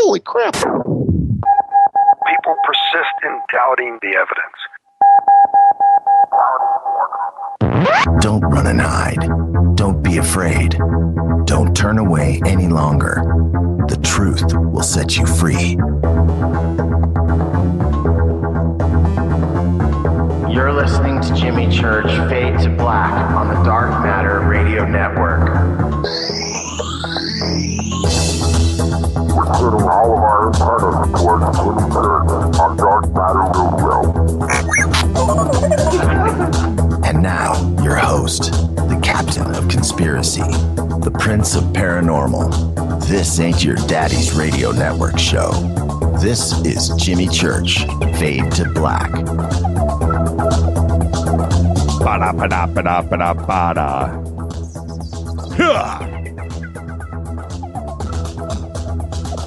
Holy crap. People persist in doubting the evidence. Don't run and hide. Don't be afraid. Don't turn away any longer. The truth will set you free. You're listening to Jimmy Church Fade to Black on the Dark Matter Radio Network. We're turning all of our antennas towards Jimmy Church on Dark Matter Radio. And now, your host, the captain of conspiracy, the prince of paranormal. This ain't your daddy's radio network show. This is Jimmy Church Fade to Black. Ba-da-ba-da-ba-da-ba-da-ba-da.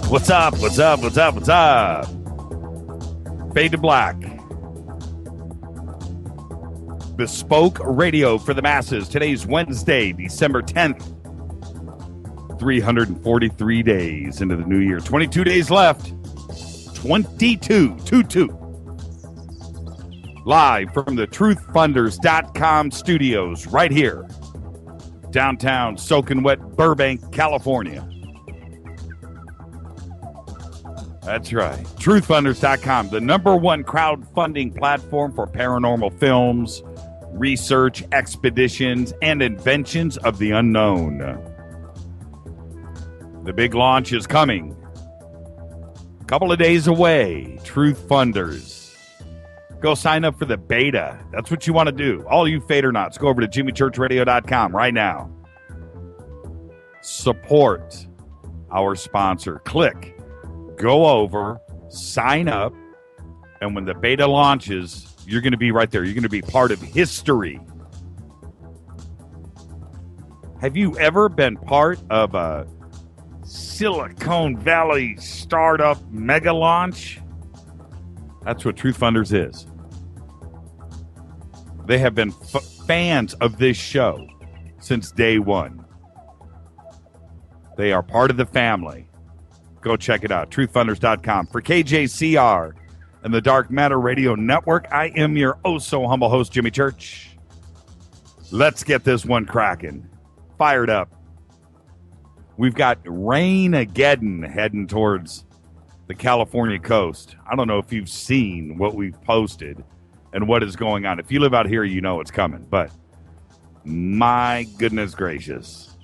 What's up? What's up? What's up? What's up? Fade to Black. Bespoke radio for the masses. Today's Wednesday, December 10th. 343 days into the new year. 22 days left. 22. Live from the truthfunders.com studios right here. Downtown soaking wet Burbank, California. That's right. Truthfunders.com, the #1 crowdfunding platform for paranormal films, research, expeditions, and inventions of the unknown. The big launch is coming. A couple of days away. Truth Funders. Go sign up for the beta. That's what you want to do. All you Fadernauts, go over to jimmychurchradio.com right now. Support our sponsor. Click. Go over, sign up, and when the beta launches, you're going to be right there. You're going to be part of history. Have you ever been part of a Silicon Valley startup mega launch? That's what Truth Funders is. They have been fans of this show since day one. They are part of the family. Go check it out, truthfunders.com. For KJCR and the Dark Matter Radio Network, I am your oh-so-humble host, Jimmy Church. Let's get this one cracking. Fired up. We've got Rain-ageddon heading towards the California coast. I don't know if you've seen what we've posted and what is going on. If you live out here, you know it's coming. But my goodness gracious.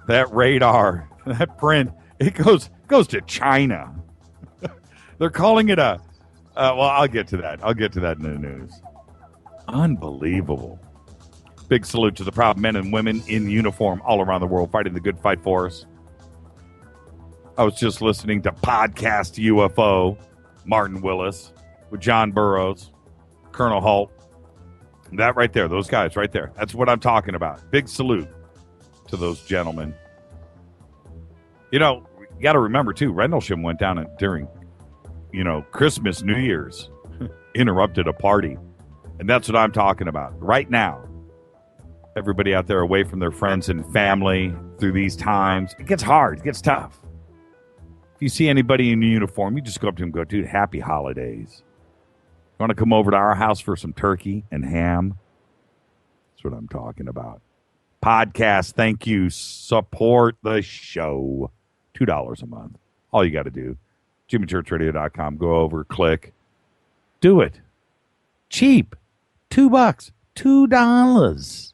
That radar, that print, it goes to China. They're calling it a, well, I'll get to that. I'll get to that in the news. Unbelievable. Big salute to the proud men and women in uniform all around the world fighting the good fight for us. I was just listening to Podcast UFO, Martin Willis, with John Burroughs, Colonel Holt. That right there, those guys right there. That's what I'm talking about. Big salute to those gentlemen. You know, you got to remember, too, Rendlesham went down during, Christmas, New Year's, interrupted a party. And that's what I'm talking about. Right now, everybody out there away from their friends and family through these times, it gets hard. It gets tough. If you see anybody in uniform, you just go up to them and go, dude, happy holidays. You want to come over to our house for some turkey and ham? That's what I'm talking about. Podcast, thank you. Support the show. $2 a month. All you got to do. jimmychurchradio.com. Go over, click. Do it. Cheap. $2. $2.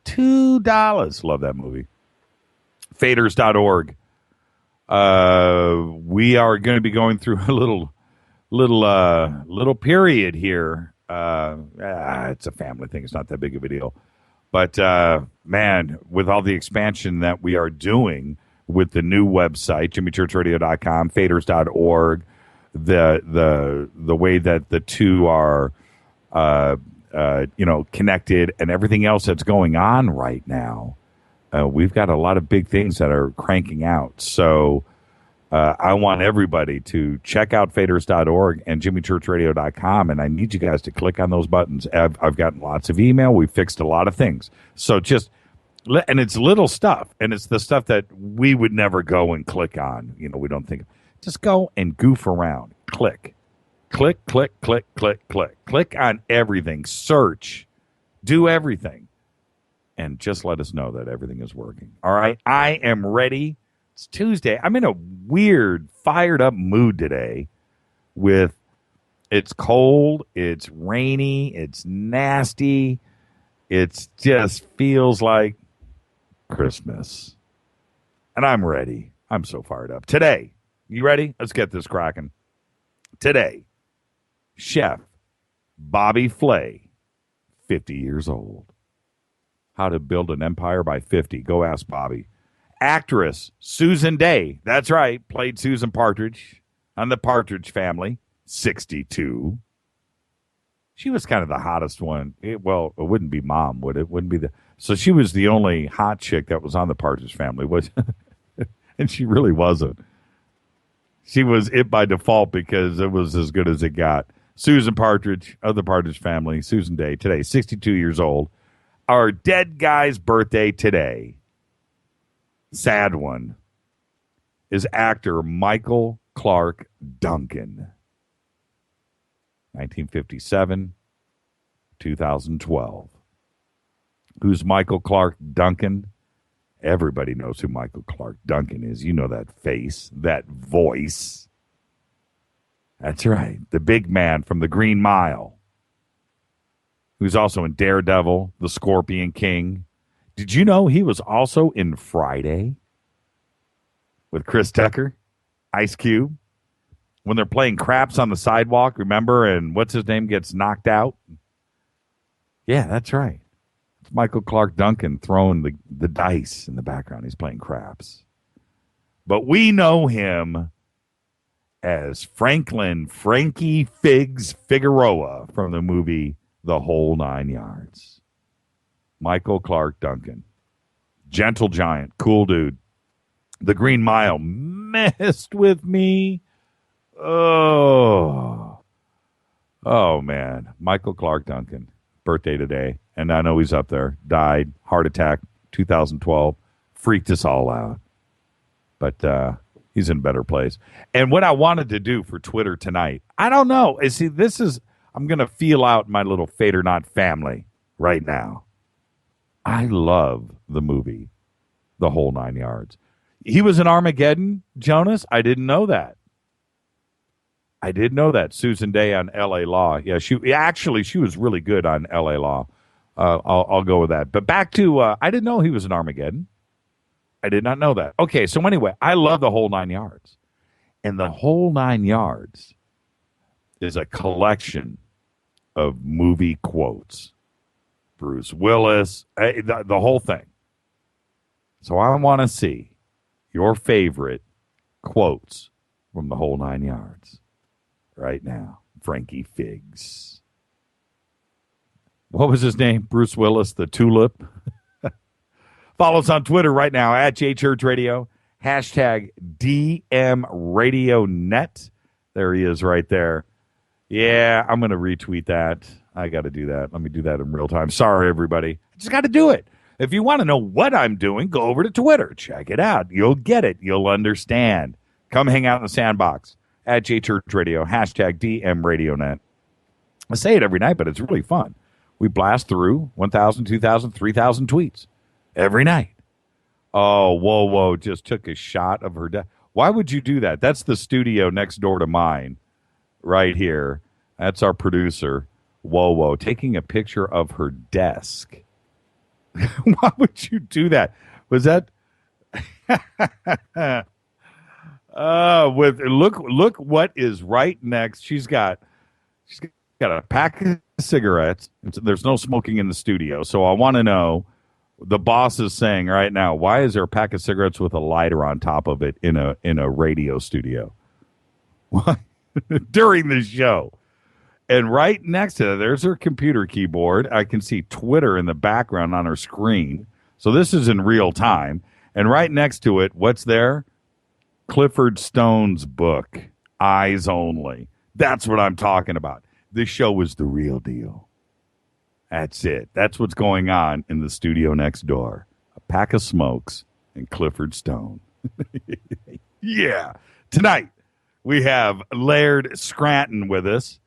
$2. Love that movie. Faders.org. We are going to be going through a little period here. It's a family thing. It's not that big of a deal. But, man, with all the expansion that we are doing with the new website, jimmychurchradio.com, faders.org, the way that the two are, connected and everything else that's going on right now, we've got a lot of big things that are cranking out. So I want everybody to check out faders.org and jimmychurchradio.com, and I need you guys to click on those buttons. I've gotten lots of email. We've fixed a lot of things. So just And it's little stuff, and it's the stuff that we would never go and click on. We don't think. Just go and goof around. Click, click, click, click, click, click. Click on everything. Search. Do everything. And just let us know that everything is working. All right? I am ready. It's Tuesday. I'm in a weird, fired up mood today with it's cold, it's rainy, it's nasty. It just feels like Christmas. And I'm ready. I'm so fired up. Today, you ready? Let's get this cracking. Today, Chef Bobby Flay, 50 years old. How to build an empire by 50. Go ask Bobby. Actress Susan Day. That's right. Played Susan Partridge on the Partridge Family. 62. She was kind of the hottest one. It wouldn't be Mom, would it? Wouldn't be the. So she was the only hot chick that was on the Partridge Family, was, and she really wasn't. She was it by default because it was as good as it got. Susan Partridge of the Partridge Family, Susan Day, today, 62 years old. Our dead guy's birthday today, sad one, is actor Michael Clark Duncan. 1957, 2012. Who's Michael Clark Duncan? Everybody knows who Michael Clark Duncan is. You know that face, that voice. That's right. The big man from the Green Mile, who's also in Daredevil, The Scorpion King. Did you know he was also in Friday with Chris Tucker, Ice Cube? When they're playing craps on the sidewalk, remember? And what's his name gets knocked out? Yeah, that's right. It's Michael Clark Duncan throwing the dice in the background. He's playing craps. But we know him as Frankie Figs Figueroa from the movie The Whole Nine Yards. Michael Clark Duncan. Gentle giant. Cool dude. The Green Mile messed with me. Oh, man. Michael Clark Duncan. Birthday today. And I know he's up there. Died. Heart attack. 2012. Freaked us all out. But he's in a better place. And what I wanted to do for Twitter tonight, I don't know. I'm going to feel out my little Fate or Not family right now. I love the movie, The Whole Nine Yards. He was in Armageddon, Jonas. I didn't know that. Susan Day on L.A. Law. Yeah, she was really good on L.A. Law. I'll go with that. But back to, I didn't know he was in Armageddon. I did not know that. Okay, so anyway, I love The Whole Nine Yards. And The Whole Nine Yards is a collection of movie quotes. Bruce Willis, the whole thing. So I want to see your favorite quotes from The Whole Nine Yards right now. Frankie Figs. What was his name? Bruce Willis, the Tulip. Follow us on Twitter right now at JChurchRadio. Hashtag DMRadioNet. There he is right there. Yeah, I'm going to retweet that. I got to do that. Let me do that in real time. Sorry, everybody. I just got to do it. If you want to know what I'm doing, go over to Twitter. Check it out. You'll get it. You'll understand. Come hang out in the sandbox at JChurchRadio. Hashtag DMRadioNet. I say it every night, but it's really fun. We blast through 1,000, 2,000, 3,000 tweets every night. Oh, whoa, just took a shot of her desk. Why would you do that? That's the studio next door to mine right here. That's our producer. Whoa, taking a picture of her desk. Why would you do that? Was that? Look what is right next. She's got a pack of cigarettes. There's no smoking in the studio, so I want to know. The boss is saying right now, why is there a pack of cigarettes with a lighter on top of it in a radio studio? What? During the show. And right next to that, there's her computer keyboard. I can see Twitter in the background on her screen. So this is in real time. And right next to it, what's there? Clifford Stone's book, Eyes Only. That's what I'm talking about. This show is the real deal. That's it. That's what's going on in the studio next door. pack of smokes, and Clifford Stone. Yeah. Tonight, we have Laird Scranton with us.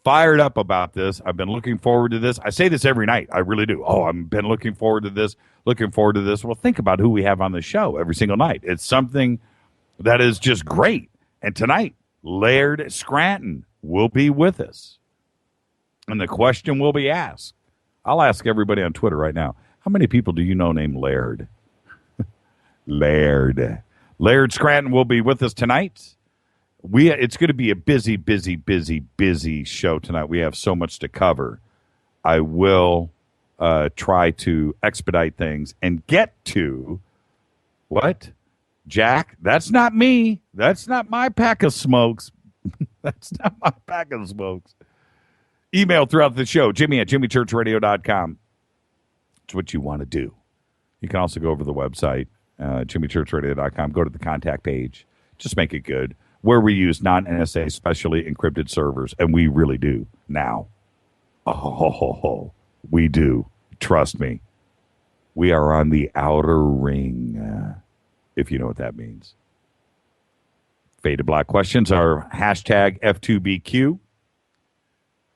Fired up about this. I've been looking forward to this. I say this every night. I really do. Oh, I've been looking forward to this, looking forward to this. Well, think about who we have on the show every single night. It's something that is just great. And tonight, Laird Scranton will be with us. And the question will be asked. I'll ask everybody on Twitter right now. How many people do you know named Laird? Laird. Laird Scranton will be with us tonight. It's going to be a busy show tonight. We have so much to cover. I will try to expedite things and get to what? Jack, that's not me. That's not my pack of smokes. That's not my pack of smokes. Email throughout the show, Jimmy@jimmychurchradio.com. It's what you want to do. You can also go over to the website, jimmychurchradio.com. Go to the contact page. Just make it good. Where we use non-NSA specially encrypted servers, and we really do now. Oh, we do. Trust me. We are on the outer ring, if you know what that means. Faded Black questions are hashtag F2BQ.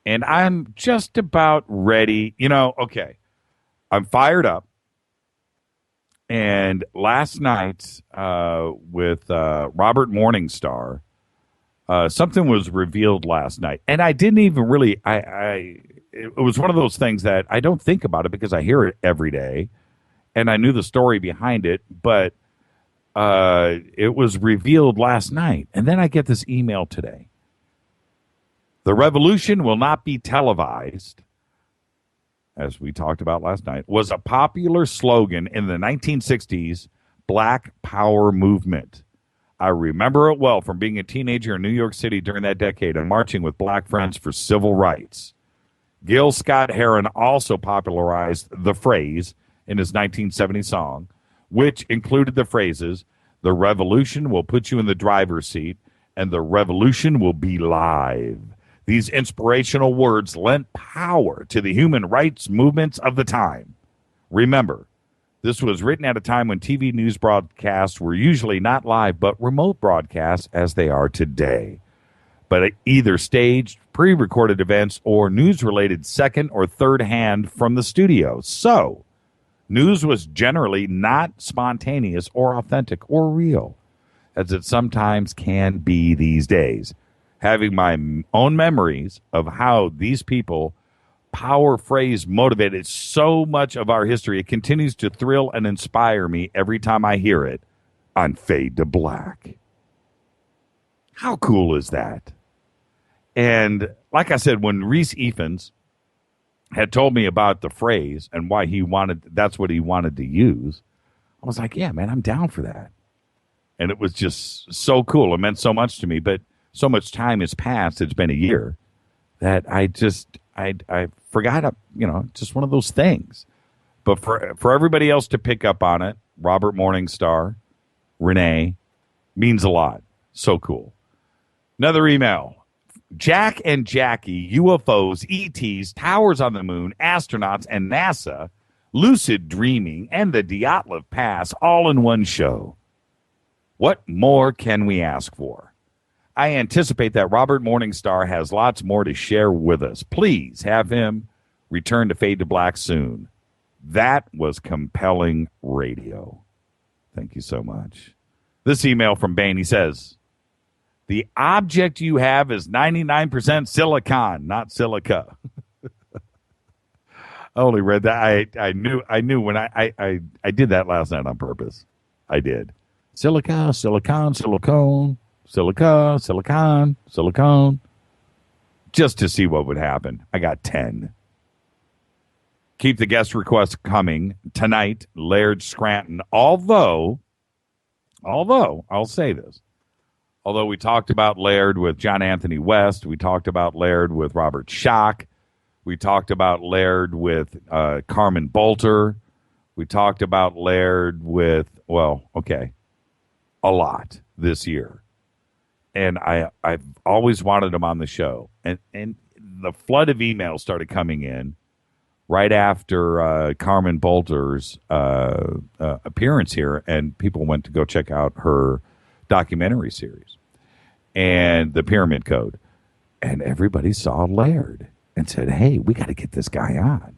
And I'm just about ready. Okay. I'm fired up. And last night with Robert Morningstar, something was revealed last night. And I didn't even really, it was one of those things that I don't think about it because I hear it every day. And I knew the story behind it, but it was revealed last night. And then I get this email today. The revolution will not be televised, as we talked about last night, was a popular slogan in the 1960s Black Power movement. I remember it well from being a teenager in New York City during that decade and marching with black friends for civil rights. Gil Scott-Heron also popularized the phrase in his 1970 song, which included the phrases, "The revolution will put you in the driver's seat," and "The revolution will be live." These inspirational words lent power to the human rights movements of the time. Remember, this was written at a time when TV news broadcasts were usually not live but remote broadcasts as they are today. But either staged, pre-recorded events or news-related second or third hand from the studio. So, news was generally not spontaneous or authentic or real, as it sometimes can be these days. Having my own memories of how these people power phrase motivated so much of our history, it continues to thrill and inspire me every time I hear it on Fade to Black. How cool is that? And like I said, when Reese Evans had told me about the phrase and why that's what he wanted to use, I was like, yeah, man, I'm down for that. And it was just so cool. It meant so much to me, but so much time has passed. It's been a year that I forgot, just one of those things. But for everybody else to pick up on it, Robert Morningstar, Renee, means a lot. So cool. Another email. Jack and Jackie, UFOs, ETs, towers on the moon, astronauts, and NASA, lucid dreaming, and the Dyatlov Pass all in one show. What more can we ask for? I anticipate that Robert Morningstar has lots more to share with us. Please have him return to Fade to Black soon. That was compelling radio. Thank you so much. This email from Bain, he says, the object you have is 99% silicon, not silica. I only read that. I knew when I did that last night on purpose. I did. Silica, silicon, silicone. Silica, silicon, silicone. Just to see what would happen. I got 10. Keep the guest requests coming tonight, Laird Scranton. Although, I'll say this. Although we talked about Laird with John Anthony West, we talked about Laird with Robert Schock, we talked about Laird with Carmen Bolter, we talked about Laird with, a lot this year. And I've always wanted him on the show. And the flood of emails started coming in right after Carmen Bolter's appearance here, and people went to go check out her documentary series and the Pyramid Code. And everybody saw Laird and said, hey, we got to get this guy on.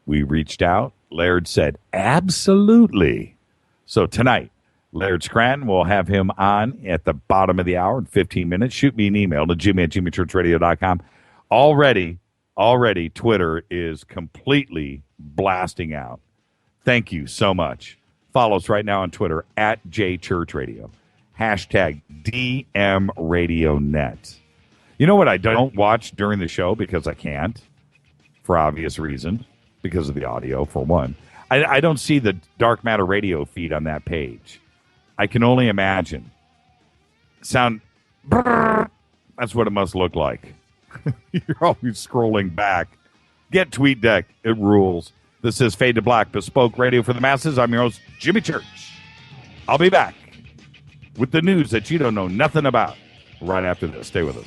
We reached out. Laird said, absolutely. So tonight, Laird Scranton, will have him on at the bottom of the hour in 15 minutes. Shoot me an email to jimmy@jimmychurchradio.com. Already, Twitter is completely blasting out. Thank you so much. Follow us right now on Twitter at JChurchRadio. Hashtag DMRadioNet. You know what I don't watch during the show because I can't, for obvious reasons, because of the audio, for one. I don't see the Dark Matter radio feed on that page. I can only imagine. That's what it must look like. You're always scrolling back. Get TweetDeck. It rules. This is Fade to Black, bespoke radio for the masses. I'm your host, Jimmy Church. I'll be back with the news that you don't know nothing about right after this. Stay with us.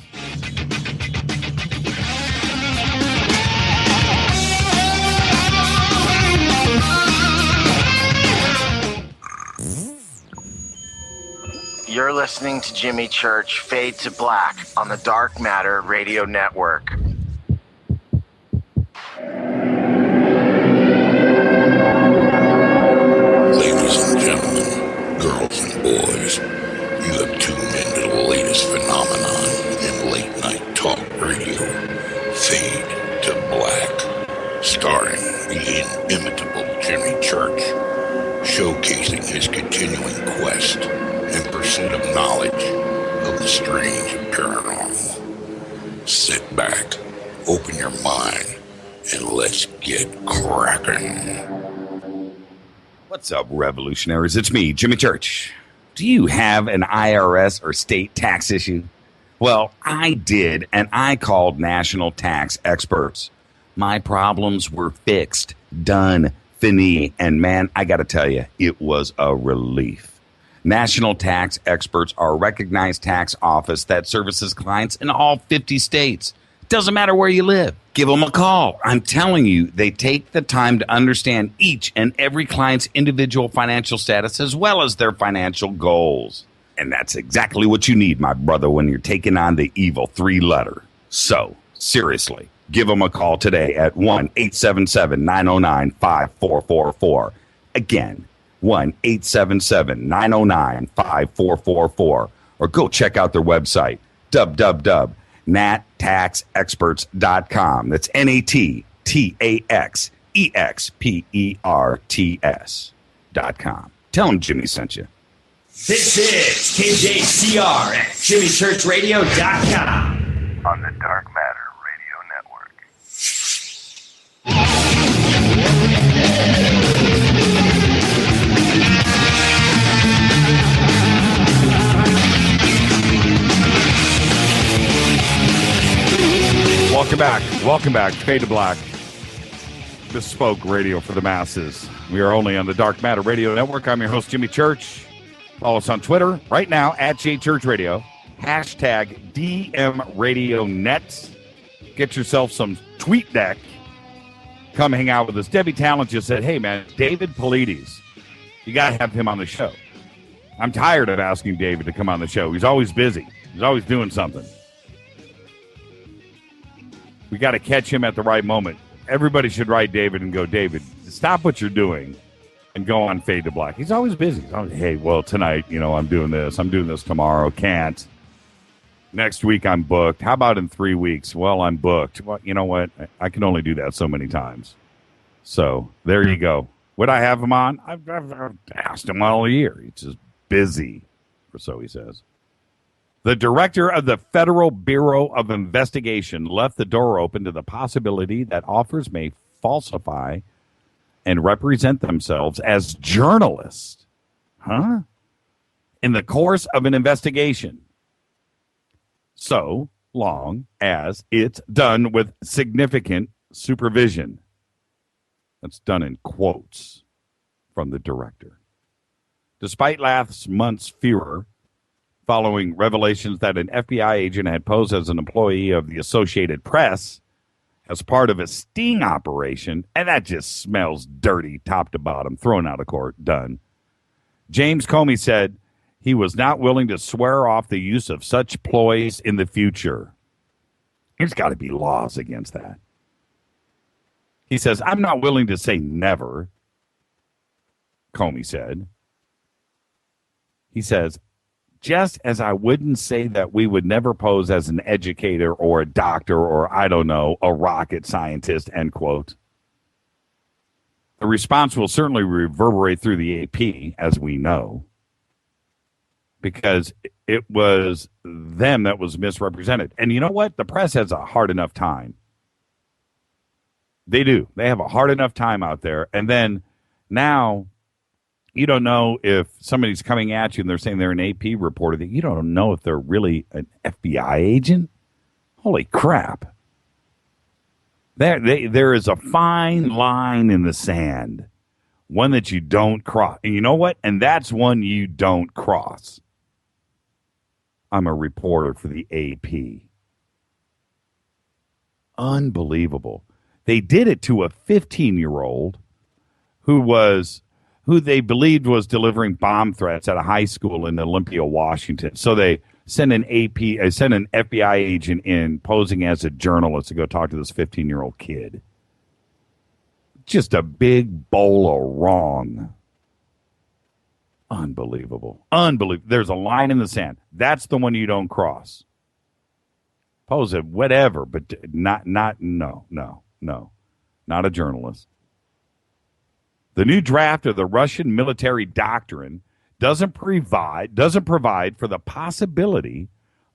You're listening to Jimmy Church Fade to Black on the Dark Matter Radio Network. Ladies and gentlemen, girls and boys, you have tuned into the latest phenomenon in late night talk radio, Fade to Black, starring the inimitable Jimmy Church, showcasing his continuing quest in pursuit of knowledge of the strange and paranormal. Sit back, open your mind, and let's get cracking. What's up, revolutionaries? It's me, Jimmy Church. Do you have an IRS or state tax issue? Well, I did, and I called national tax experts. My problems were fixed, done, fini, and man, I got to tell you, it was a relief. National Tax Experts are a recognized tax office that services clients in all 50 states. Doesn't matter where you live. Give them a call. I'm telling you, they take the time to understand each and every client's individual financial status as well as their financial goals. And that's exactly what you need, my brother, when you're taking on the evil three-letter. So, seriously, give them a call today at 1-877-909-5444. Again, 1-877-909-5444. Or go check out their website, www.nattaxexperts.com. That's NATTAXEXPERTS.com. Tell them Jimmy sent you. This is KJCR at JimmyChurchRadio.com. On the Dark Matter Radio Network. Welcome back. Fade to Black, bespoke radio for the masses. We are only on the Dark Matter Radio Network. I'm your host, Jimmy Church. Follow us on Twitter right now at JChurchRadio. Hashtag DMRadioNet. Get yourself some TweetDeck. Come hang out with us. Debbie Talent just said, hey, man, David Paulides, you got to have him on the show. I'm tired of asking David to come on the show. He's always busy. He's always doing something. We got to catch him at the right moment. Everybody should write David and go, David, stop what you're doing and go on Fade to Black. He's always busy. He's always, hey, well, tonight, I'm doing this. I'm doing this tomorrow. Can't. Next week, I'm booked. How about in 3 weeks? Well, I'm booked. Well, you know what? I can only do that so many times. So there you go. Would I have him on? I've asked him all year. He's just busy, or so he says. The director of the Federal Bureau of Investigation left the door open to the possibility that authors may falsify and represent themselves as journalists, in the course of an investigation, so long as it's done with significant supervision. That's done in quotes from the director. Despite last month's furor following revelations that an FBI agent had posed as an employee of the Associated Press as part of a sting operation, and that just smells dirty top to bottom, thrown out of court, done. James Comey said he was not willing to swear off the use of such ploys in the future. There's got to be laws against that. He says, I'm not willing to say never, Comey said. He says, just as I wouldn't say that we would never pose as an educator or a doctor or, I don't know, a rocket scientist, end quote. The response will certainly reverberate through the AP, as we know, because it was them that was misrepresented. And you know what? The press has a hard enough time. They do. They have a hard enough time out there. And then now you don't know if somebody's coming at you and they're saying they're an AP reporter, that you don't know if they're really an FBI agent. Holy crap. There is a fine line in the sand, one that you don't cross. And you know what? And that's one you don't cross. I'm a reporter for the AP. Unbelievable. They did it to a 15-year-old who they believed was delivering bomb threats at a high school in Olympia, Washington. So they sent an FBI agent in posing as a journalist to go talk to this 15-year-old kid. Just a big bowl of wrong. Unbelievable. Unbelievable. There's a line in the sand. That's the one you don't cross. Pose it, whatever, but no, not a journalist. The new draft of the Russian military doctrine doesn't provide for the possibility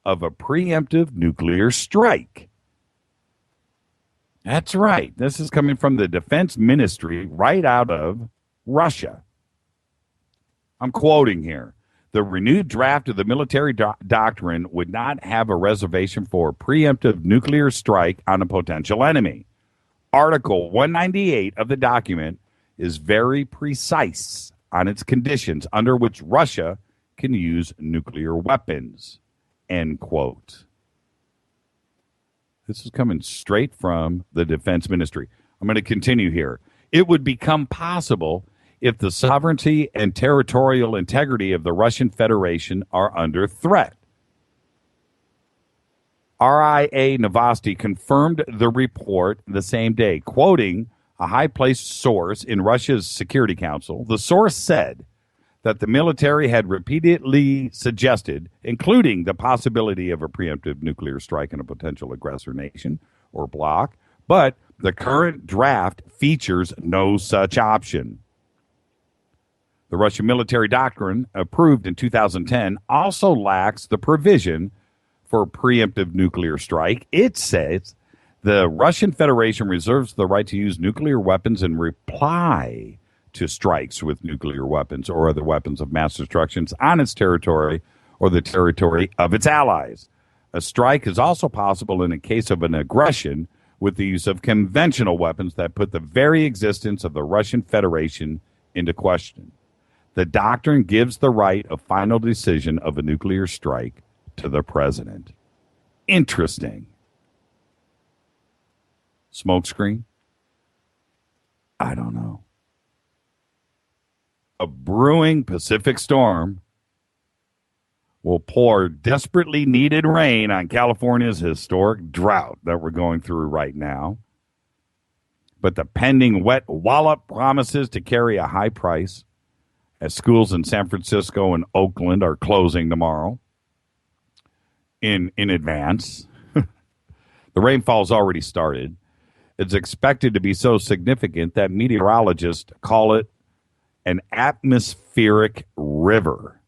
of a preemptive nuclear strike. That's right. This is coming from the defense ministry right out of Russia. I'm quoting here. The renewed draft of the military doctrine would not have a reservation for preemptive nuclear strike on a potential enemy. Article 198 of the document is very precise on its conditions under which Russia can use nuclear weapons, end quote. This is coming straight from the defense ministry. I'm going to continue here. It would become possible if the sovereignty and territorial integrity of the Russian Federation are under threat. RIA Novosti confirmed the report the same day, quoting a high-placed source in Russia's Security Council. The source said that the military had repeatedly suggested, including the possibility of a preemptive nuclear strike on a potential aggressor nation or bloc, but the current draft features no such option. The Russian military doctrine, approved in 2010, also lacks the provision for preemptive nuclear strike. It says the Russian Federation reserves the right to use nuclear weapons in reply to strikes with nuclear weapons or other weapons of mass destruction on its territory or the territory of its allies. A strike is also possible in a case of an aggression with the use of conventional weapons that put the very existence of the Russian Federation into question. The doctrine gives the right of final decision of a nuclear strike to the president. Interesting. Smokescreen? I don't know. A brewing Pacific storm will pour desperately needed rain on California's historic drought that we're going through right now. But the pending wet wallop promises to carry a high price, as schools in San Francisco and Oakland are closing tomorrow in advance. The rainfall's already started. It's expected to be so significant that meteorologists call it an atmospheric river.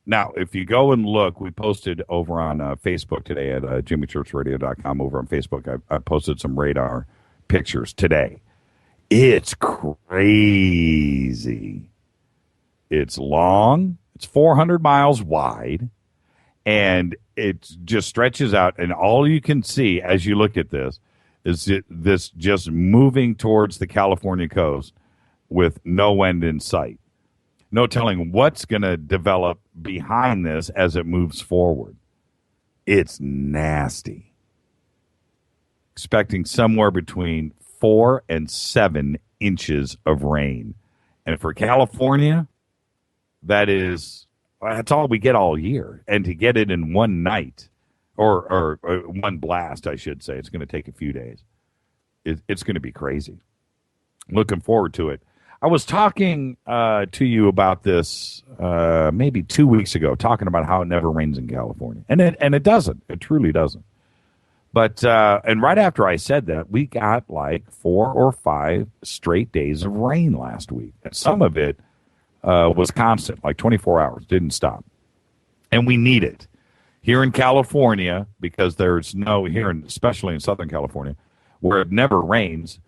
Now, if you go and look, we posted over on Facebook today at jimmychurchradio.com over on Facebook. I posted some radar pictures today. It's crazy. It's long. It's 400 miles wide. And it just stretches out. And all you can see as you look at this is this just moving towards the California coast with no end in sight. No telling what's going to develop behind this as it moves forward. It's nasty. expecting somewhere between 4 and 7 inches of rain. And for California, that's all we get all year. And to get it in one night, or one blast, I should say, it's going to take a few days. It's going to be crazy. Looking forward to it. I was talking to you about this maybe 2 weeks ago, talking about how it never rains in California. And it doesn't. It truly doesn't. But and right after I said that, we got like 4 or 5 straight days of rain last week. And some of it was constant, like 24 hours, didn't stop. And we need it. Here in California, because there's especially in Southern California, where it never rains,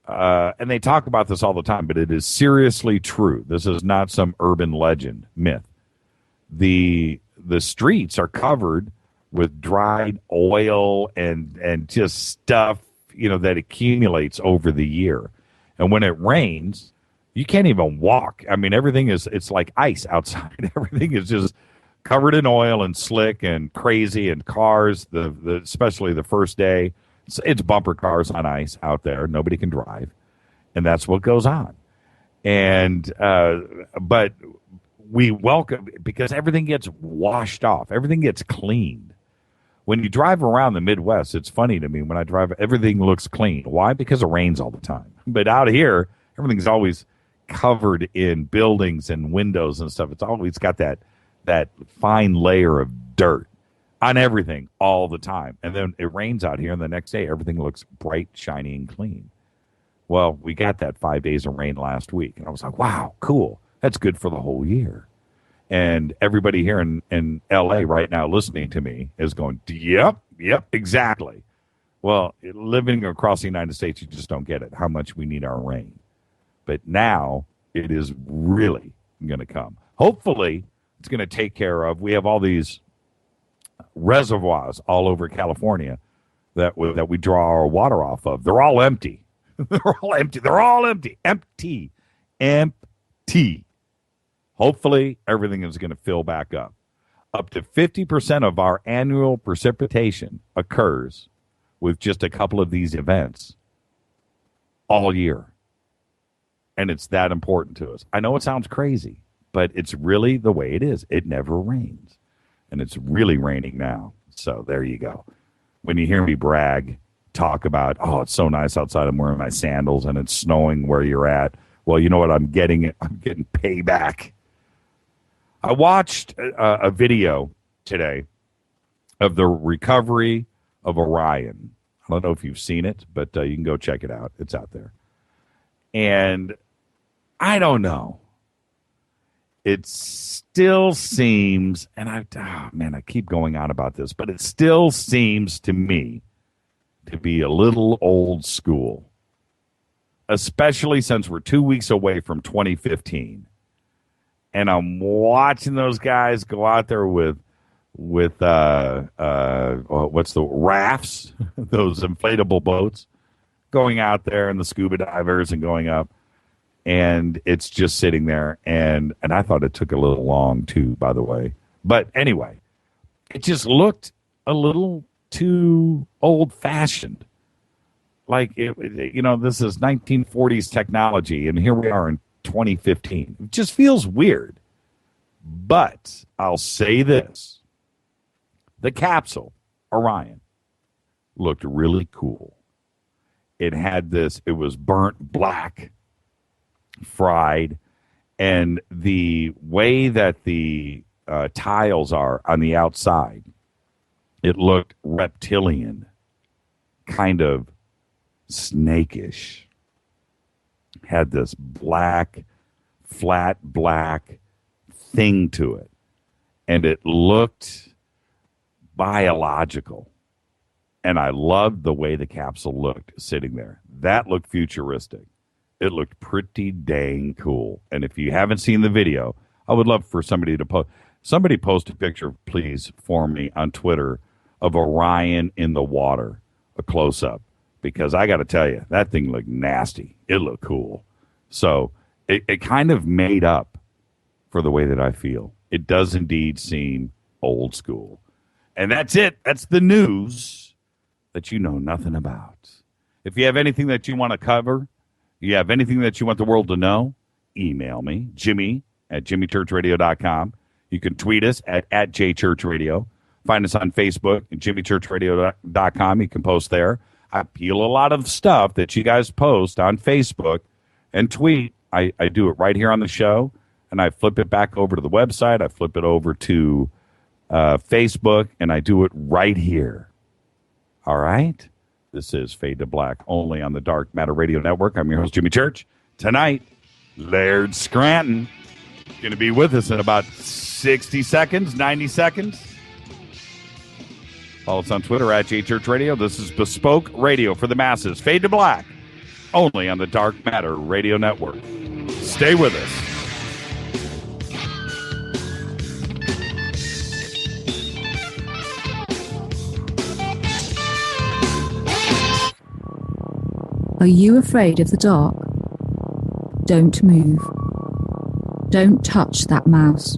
and they talk about this all the time, but it is seriously true. This is not some urban legend, myth. The streets are covered with dried oil and just stuff, that accumulates over the year. And when it rains, you can't even walk. I mean, it's like ice outside. Everything is just covered in oil and slick and crazy, and cars, especially the first day, it's bumper cars on ice out there. Nobody can drive. And that's what goes on. And but we welcome, because everything gets washed off. Everything gets cleaned. When you drive around the Midwest, it's funny to me. When I drive, everything looks clean. Why? Because it rains all the time. But out here, everything's always covered in buildings and windows and stuff. It's always got that fine layer of dirt on everything all the time. And then it rains out here, and the next day, everything looks bright, shiny, and clean. Well, we got that 5 days of rain last week, and I was like, wow, cool. That's good for the whole year. And everybody here in L.A. right now listening to me is going, yep, exactly. Well, living across the United States, you just don't get it, how much we need our rain. But now it is really going to come. Hopefully, it's going to take care of, we have all these reservoirs all over California that we draw our water off of. They're all empty. They're all empty. Empty. Hopefully, everything is going to fill back up. Up to 50% of our annual precipitation occurs with just a couple of these events all year. And it's that important to us. I know it sounds crazy, but it's really the way it is. It never rains. And it's really raining now. So there you go. When you hear me talk about, oh, it's so nice outside, I'm wearing my sandals and it's snowing where you're at. Well, you know what? I'm getting payback. I watched a video today of the recovery of Orion. I don't know if you've seen it, but you can go check it out. It's out there. And I don't know. It still seems, and I keep going on about this, but it still seems to me to be a little old school, especially since we're 2 weeks away from 2015. And I'm watching those guys go out there with what's the rafts, those inflatable boats, going out there, and the scuba divers and going up. And it's just sitting there, and I thought it took a little long too, by the way. But anyway, it just looked a little too old-fashioned. Like, this is 1940s technology, and here we are in 2015. It just feels weird. But I'll say this. The capsule, Orion, looked really cool. It was burnt black, fried, and the way that the tiles are on the outside, it looked reptilian, kind of snakish. Had this black, flat black thing to it, and it looked biological. And I loved the way the capsule looked sitting there. That looked futuristic. It looked pretty dang cool. And if you haven't seen the video, I would love for somebody to post a picture, please, for me on Twitter of Orion in the water, a close-up. Because I got to tell you, that thing looked nasty. It looked cool. So it kind of made up for the way that I feel. It does indeed seem old school. And that's it. That's the news that you know nothing about. If you have anything that you want to cover, you have anything that you want the world to know, email me, Jimmy@jimmychurchradio.com. You can tweet us at @JChurchRadio. Find us on Facebook at jimmychurchradio.com. You can post there. I peel a lot of stuff that you guys post on Facebook and tweet. I do it right here on the show, and I flip it back over to the website. I flip it over to Facebook, and I do it right here. All right? This is Fade to Black, only on the Dark Matter Radio Network. I'm your host, Jimmy Church. Tonight, Laird Scranton going to be with us in about 60 seconds, 90 seconds. Follow us on Twitter at JChurchRadio. This is Bespoke Radio for the masses. Fade to Black, only on the Dark Matter Radio Network. Stay with us. Are you afraid of the dark? Don't move. Don't touch that mouse.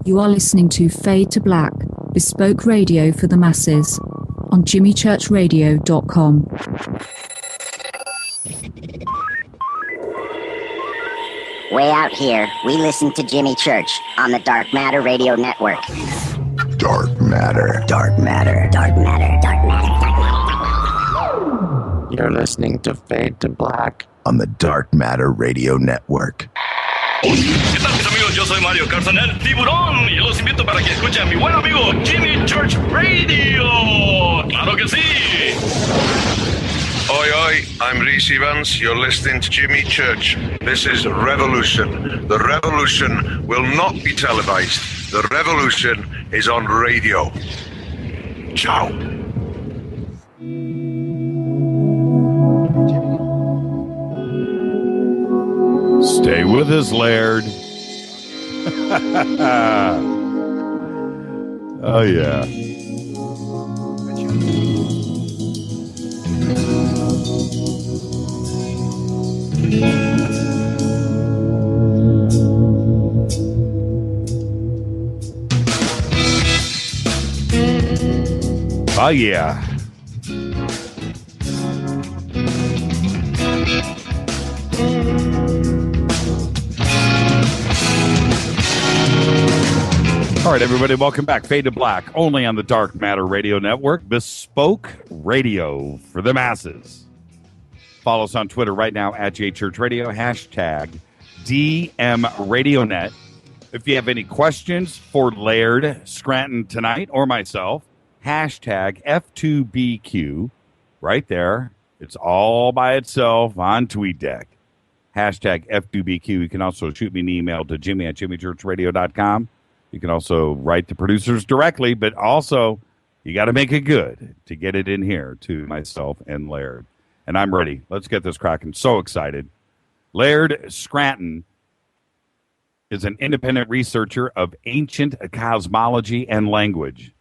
You are listening to Fade to Black, Bespoke Radio for the masses, on jimmychurchradio.com. Way out here, we listen to Jimmy Church on the Dark Matter Radio Network. Dark matter. Dark Matter, Dark Matter, Dark Matter, Dark Matter. You're listening to Fade to Black on the Dark Matter Radio Network. ¿Qué tal, mis amigos? Yo soy Mario Carson, el tiburón, y los invito para que escuchen a mi buen amigo Jimmy Church Radio. ¡Claro que sí! Oi, oi, I'm Reese Evans. You're listening to Jimmy Church. This is Revolution. The revolution will not be televised. The revolution is on radio. Ciao. Stay with us, Laird. Oh, yeah. Oh, yeah. All right, everybody, welcome back. Fade to Black, only on the Dark Matter Radio Network. Bespoke Radio for the masses. Follow us on Twitter right now at JChurchRadio, hashtag DMRadioNet. If you have any questions for Laird Scranton tonight or myself, hashtag F2BQ right there. It's all by itself on TweetDeck. Hashtag F2BQ. You can also shoot me an email to Jimmy@JimmyChurchRadio.com. You can also write the producers directly, but also you got to make it good to get it in here to myself and Laird. And I'm ready. Let's get this cracking. So excited. Laird Scranton is an independent researcher of ancient cosmology and language.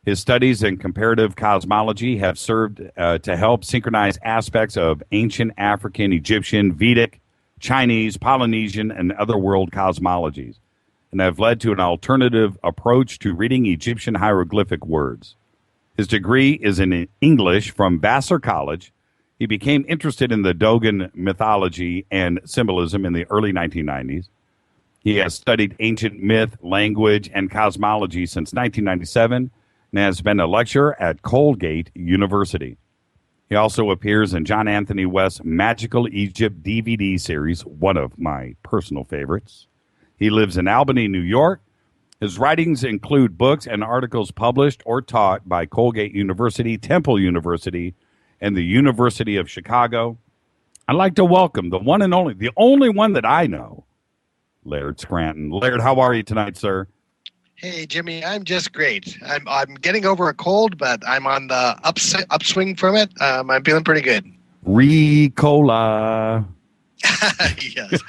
His studies in comparative cosmology have served to help synchronize aspects of ancient African, Egyptian, Vedic, Chinese, Polynesian, and other world cosmologies, and have led to an alternative approach to reading Egyptian hieroglyphic words. His degree is in English from Vassar College. He became interested in the Dogon mythology and symbolism in the early 1990s. He has studied ancient myth, language, and cosmology since 1997 and has been a lecturer at Colgate University. He also appears in John Anthony West's Magical Egypt DVD series, one of my personal favorites. He lives in Albany, New York. His writings include books and articles published or taught by Colgate University, Temple University, and the University of Chicago. I'd like to welcome the one and only, the only one that I know, Laird Scranton. Laird, how are you tonight, sir? Hey, Jimmy, I'm just great. I'm getting over a cold, but I'm on the upswing from it. I'm feeling pretty good. Ricola. Yes.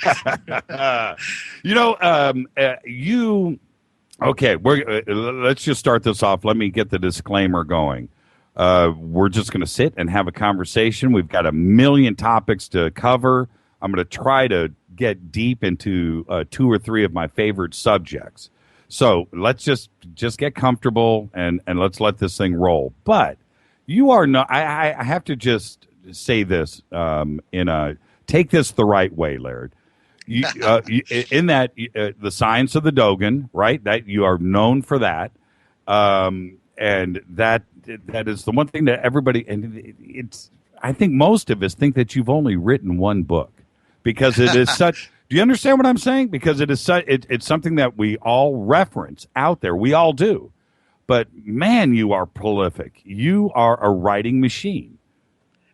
Okay, let's just start this off. Let me get the disclaimer going. We're just going to sit and have a conversation. We've got a million topics to cover. I'm going to try to get deep into 2 or 3 of my favorite subjects. So let's just get comfortable and let's let this thing roll. But You are not. I have to just say this take this the right way, Laird. In that the science of the Dogon, right? That you are known for that, and that is the one thing that everybody, and it's. I think most of us think that you've only written one book because it is such. Do you understand what I'm saying? Because it is such. It's something that we all reference out there. We all do. But man, you are prolific. You are a writing machine.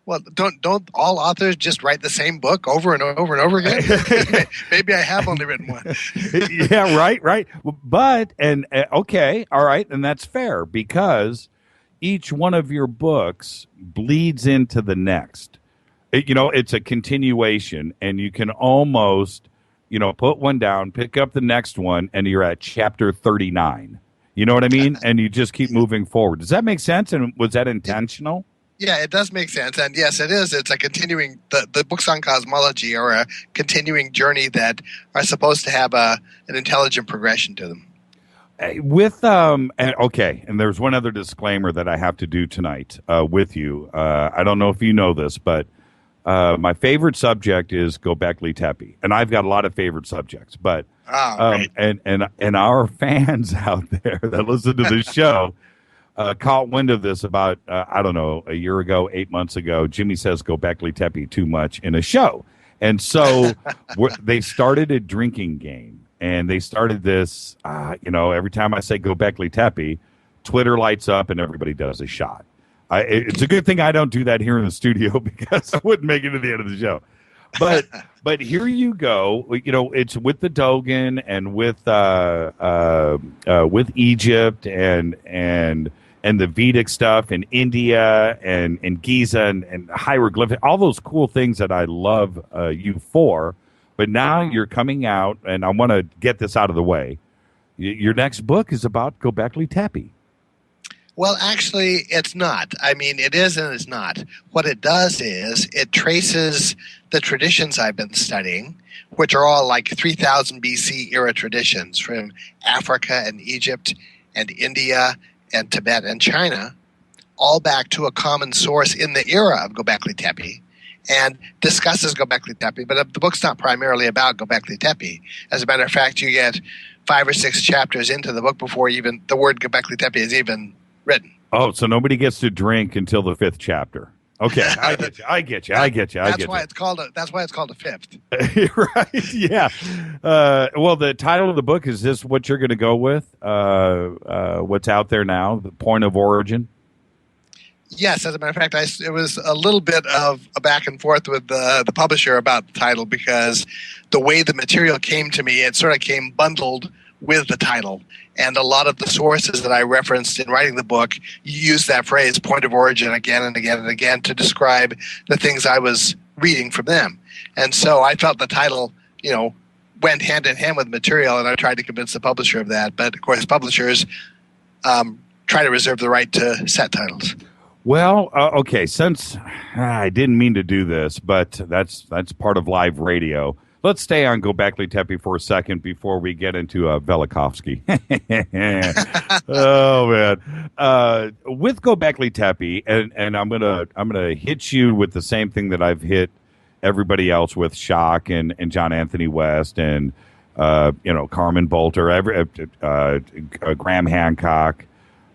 Well, don't all authors just write the same book over and over and over again? Maybe I have only written one. Yeah, right. But okay, all right, and that's fair because each one of your books bleeds into the next. It's a continuation, and you can almost, put one down, pick up the next one, and you're at chapter 39. You know what I mean? And you just keep moving forward. Does that make sense? And was that intentional? Yeah, it does make sense. And yes, it is. It's a continuing, the books on cosmology are a continuing journey that are supposed to have an intelligent progression to them. And there's one other disclaimer that I have to do tonight with you. I don't know if you know this, but my favorite subject is Gobekli Tepe. And I've got a lot of favorite subjects, but and our fans out there that listen to this show caught wind of this about a year ago, 8 months ago. Jimmy says Gobekli Tepe too much in a show, and so they started a drinking game, and they started this. Every time I say Gobekli Tepe, Twitter lights up and everybody does a shot. It's a good thing I don't do that here in the studio because I wouldn't make it to the end of the show. But here you go. It's with the Dogon and with Egypt and the Vedic stuff and India and Giza and hieroglyphic, all those cool things that I love you for. But now you're coming out, and I want to get this out of the way. Your next book is about Gobekli Tepe. Well, actually, it's not. I mean, it is and it's not. What it does is it traces the traditions I've been studying, which are all like 3000 BC era traditions from Africa and Egypt and India and Tibet and China, all back to a common source in the era of Gobekli Tepe, and discusses Gobekli Tepe. But the book's not primarily about Gobekli Tepe. As a matter of fact, you get 5 or 6 chapters into the book before even the word Gobekli Tepe is even written. Oh, so nobody gets to drink until the 5th chapter. Okay, I get you. That's why it's called a fifth. Right? Yeah. Well, the title of the book is this. What you're going to go with? What's out there now? The point of origin. Yes, as a matter of fact, it was a little bit of a back and forth with the publisher about the title because the way the material came to me, it sort of came bundled with the title. And a lot of the sources that I referenced in writing the book use that phrase, point of origin, again and again and again to describe the things I was reading from them. And so I felt the title, went hand in hand with material, and I tried to convince the publisher of that. But, of course, publishers try to reserve the right to set titles. Well, okay, since I didn't mean to do this, but that's part of live radio. Let's stay on Gobekli Tepe for a second before we get into Velikovsky. Oh man, with Gobekli Tepe, and I'm gonna hit you with the same thing that I've hit everybody else with Schock and John Anthony West and Carmen Bolter, Graham Hancock,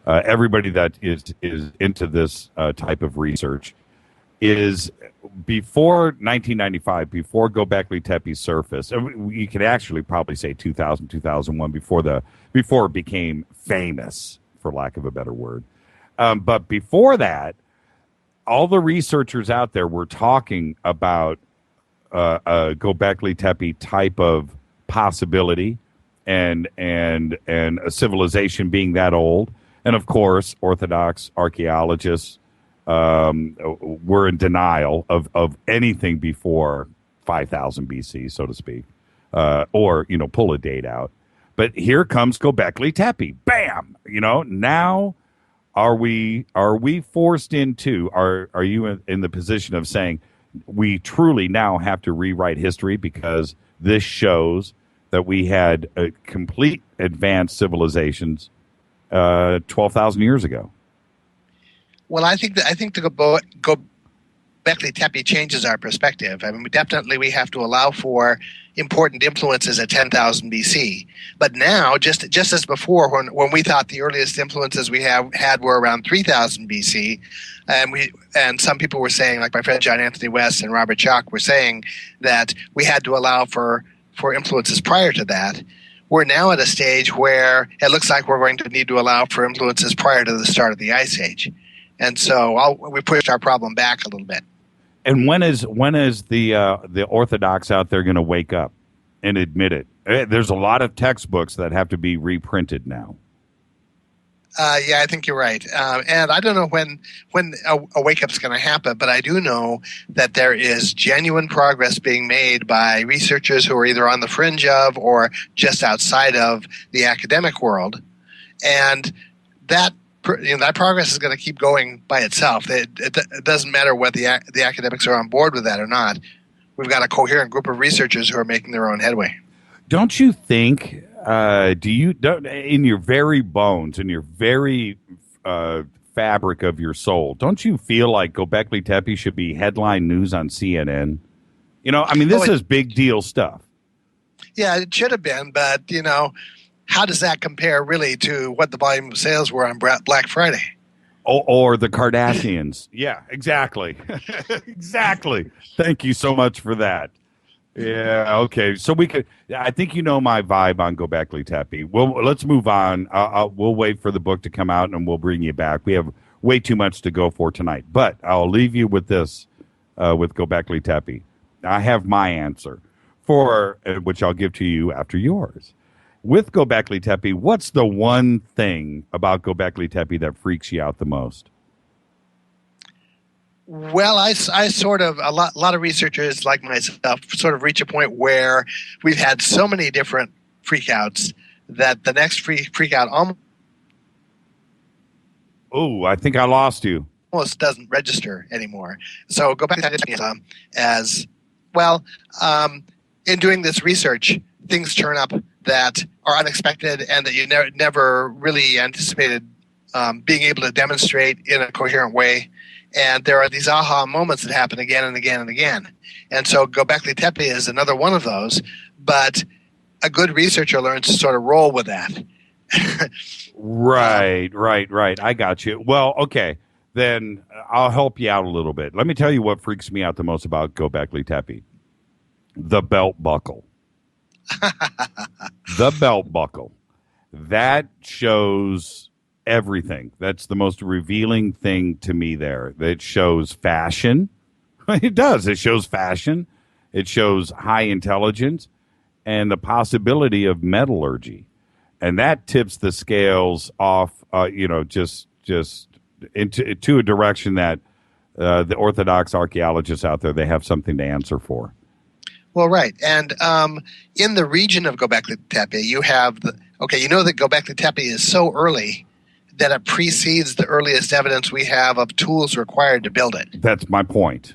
everybody that is into this type of research is. Before 1995, before Gobekli Tepe surfaced, and you could actually probably say 2000, 2001, before it became famous, for lack of a better word. But before that, all the researchers out there were talking about a Gobekli Tepe type of possibility and a civilization being that old. And of course, Orthodox archaeologists were in denial of anything before 5000 BC, so to speak, or pull a date out. But here comes Gobekli Tepe. Bam! Now are we forced into? Are you in the position of saying we truly now have to rewrite history because this shows that we had complete advanced civilizations 12,000 years ago? Well, I think the Gobekli Tepe changes our perspective. I mean, we have to allow for important influences at 10,000 BC. But now, just as before, when we thought the earliest influences we had were around 3,000 BC, and some people were saying, like my friend John Anthony West and Robert Schoch were saying, that we had to allow for influences prior to that. We're now at a stage where it looks like we're going to need to allow for influences prior to the start of the Ice Age. And so we pushed our problem back a little bit. And when is the Orthodox out there going to wake up and admit it? There's a lot of textbooks that have to be reprinted now. Yeah, I think you're right. And I don't know when a wake-up's going to happen, but I do know that there is genuine progress being made by researchers who are either on the fringe of or just outside of the academic world. And that progress is going to keep going by itself. It doesn't matter whether the academics are on board with that or not. We've got a coherent group of researchers who are making their own headway. Don't you think, in your very bones, in your very fabric of your soul, don't you feel like Gobekli Tepe should be headline news on CNN? I mean, this is big deal stuff. Yeah, it should have been, but, how does that compare really to what the volume of sales were on Black Friday? Or the Kardashians. Yeah, exactly. Exactly. Thank you so much for that. Yeah, okay. So I think my vibe on Gobekli Tepe. Well, let's move on. We'll wait for the book to come out and we'll bring you back. We have way too much to go for tonight. But I'll leave you with this, with Gobekli Tepe. I have my answer for which I'll give to you after yours. With Gobekli Tepe, what's the one thing about Gobekli Tepe that freaks you out the most? Well, I sort of, a lot of researchers like myself sort of reach a point where we've had so many different freakouts that the next freakout I think I lost you. Almost doesn't register anymore. So Gobekli Tepe as well. In doing this research, things turn up that are unexpected and that you never really anticipated being able to demonstrate in a coherent way. And there are these aha moments that happen again and again and again. And so Gobekli Tepe is another one of those, but a good researcher learns to sort of roll with that. Right. I got you. Well, okay, then I'll help you out a little bit. Let me tell you what freaks me out the most about Gobekli Tepe. The belt buckle. The belt buckle. That shows everything. That's the most revealing thing to me there. It shows fashion. It does. It shows fashion. It shows high intelligence and the possibility of metallurgy. And that tips the scales off, just into a direction that the Orthodox archaeologists out there, they have something to answer for. Well, right. And in the region of Gobekli Tepe, you have that Gobekli Tepe is so early that it precedes the earliest evidence we have of tools required to build it. That's my point.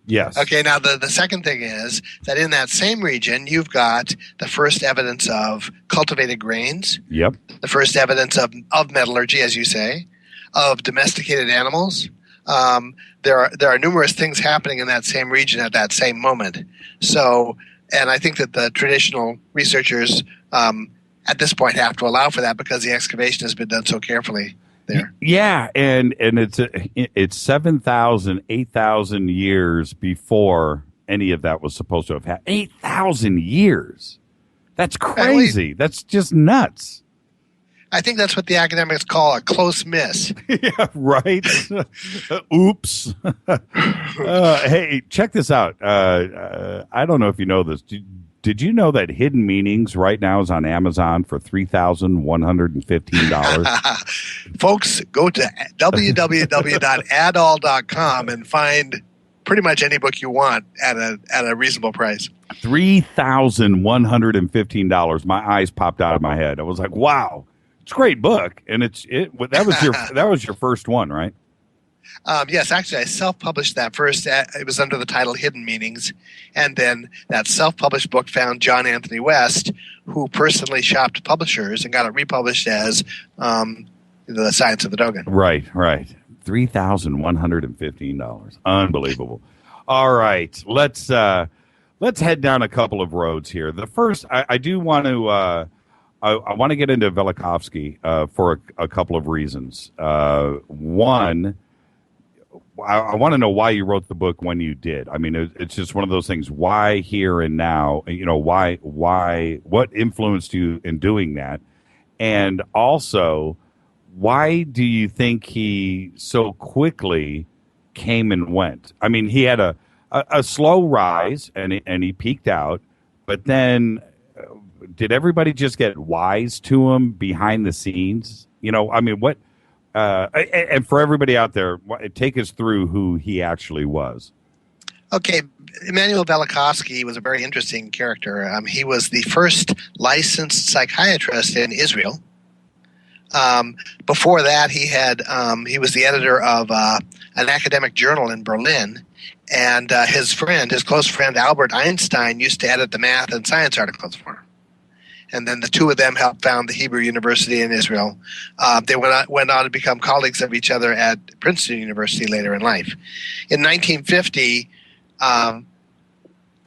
Yes. Okay, now the second thing is that in that same region, you've got the first evidence of cultivated grains. Yep. The first evidence of metallurgy, as you say, of domesticated animals. There are numerous things happening in that same region at that same moment. So, and I think that the traditional researchers at this point have to allow for that because the excavation has been done so carefully there. Yeah, and it's 7,000, 8,000 years before any of that was supposed to have happened. 8,000 years. That's crazy. That's just nuts. I think that's what the academics call a close miss. Yeah, right. Oops. Hey, check this out. I don't know if you know this. Did you know that Hidden Meanings right now is on Amazon for $3,115? Folks, go to www.adall.com and find pretty much any book you want at a reasonable price. $3,115. My eyes popped out of my head. I was like, wow. It's a great book, and that was your first one, right? Yes, actually, I self-published that first. It was under the title Hidden Meanings, and then that self-published book found John Anthony West, who personally shopped publishers and got it republished as The Science of the Dogon. Right. $3,115. Unbelievable. All right, let's head down a couple of roads here. The first, I do want to I want to get into Velikovsky for a couple of reasons. One, I want to know why you wrote the book when you did. I mean, it's just one of those things. Why here and now? You know, why? What influenced you in doing that? And also, why do you think he so quickly came and went? I mean, he had a slow rise and he peaked out, but then did everybody just get wise to him behind the scenes? You know, I mean, what? And for everybody out there, take us through who he actually was. Okay, Immanuel Velikovsky was a very interesting character. He was the first licensed psychiatrist in Israel. Before that, he was the editor of an academic journal in Berlin, and his close friend Albert Einstein used to edit the math and science articles for him. And then the two of them helped found the Hebrew University in Israel. They went on to become colleagues of each other at Princeton University later in life. In 1950, a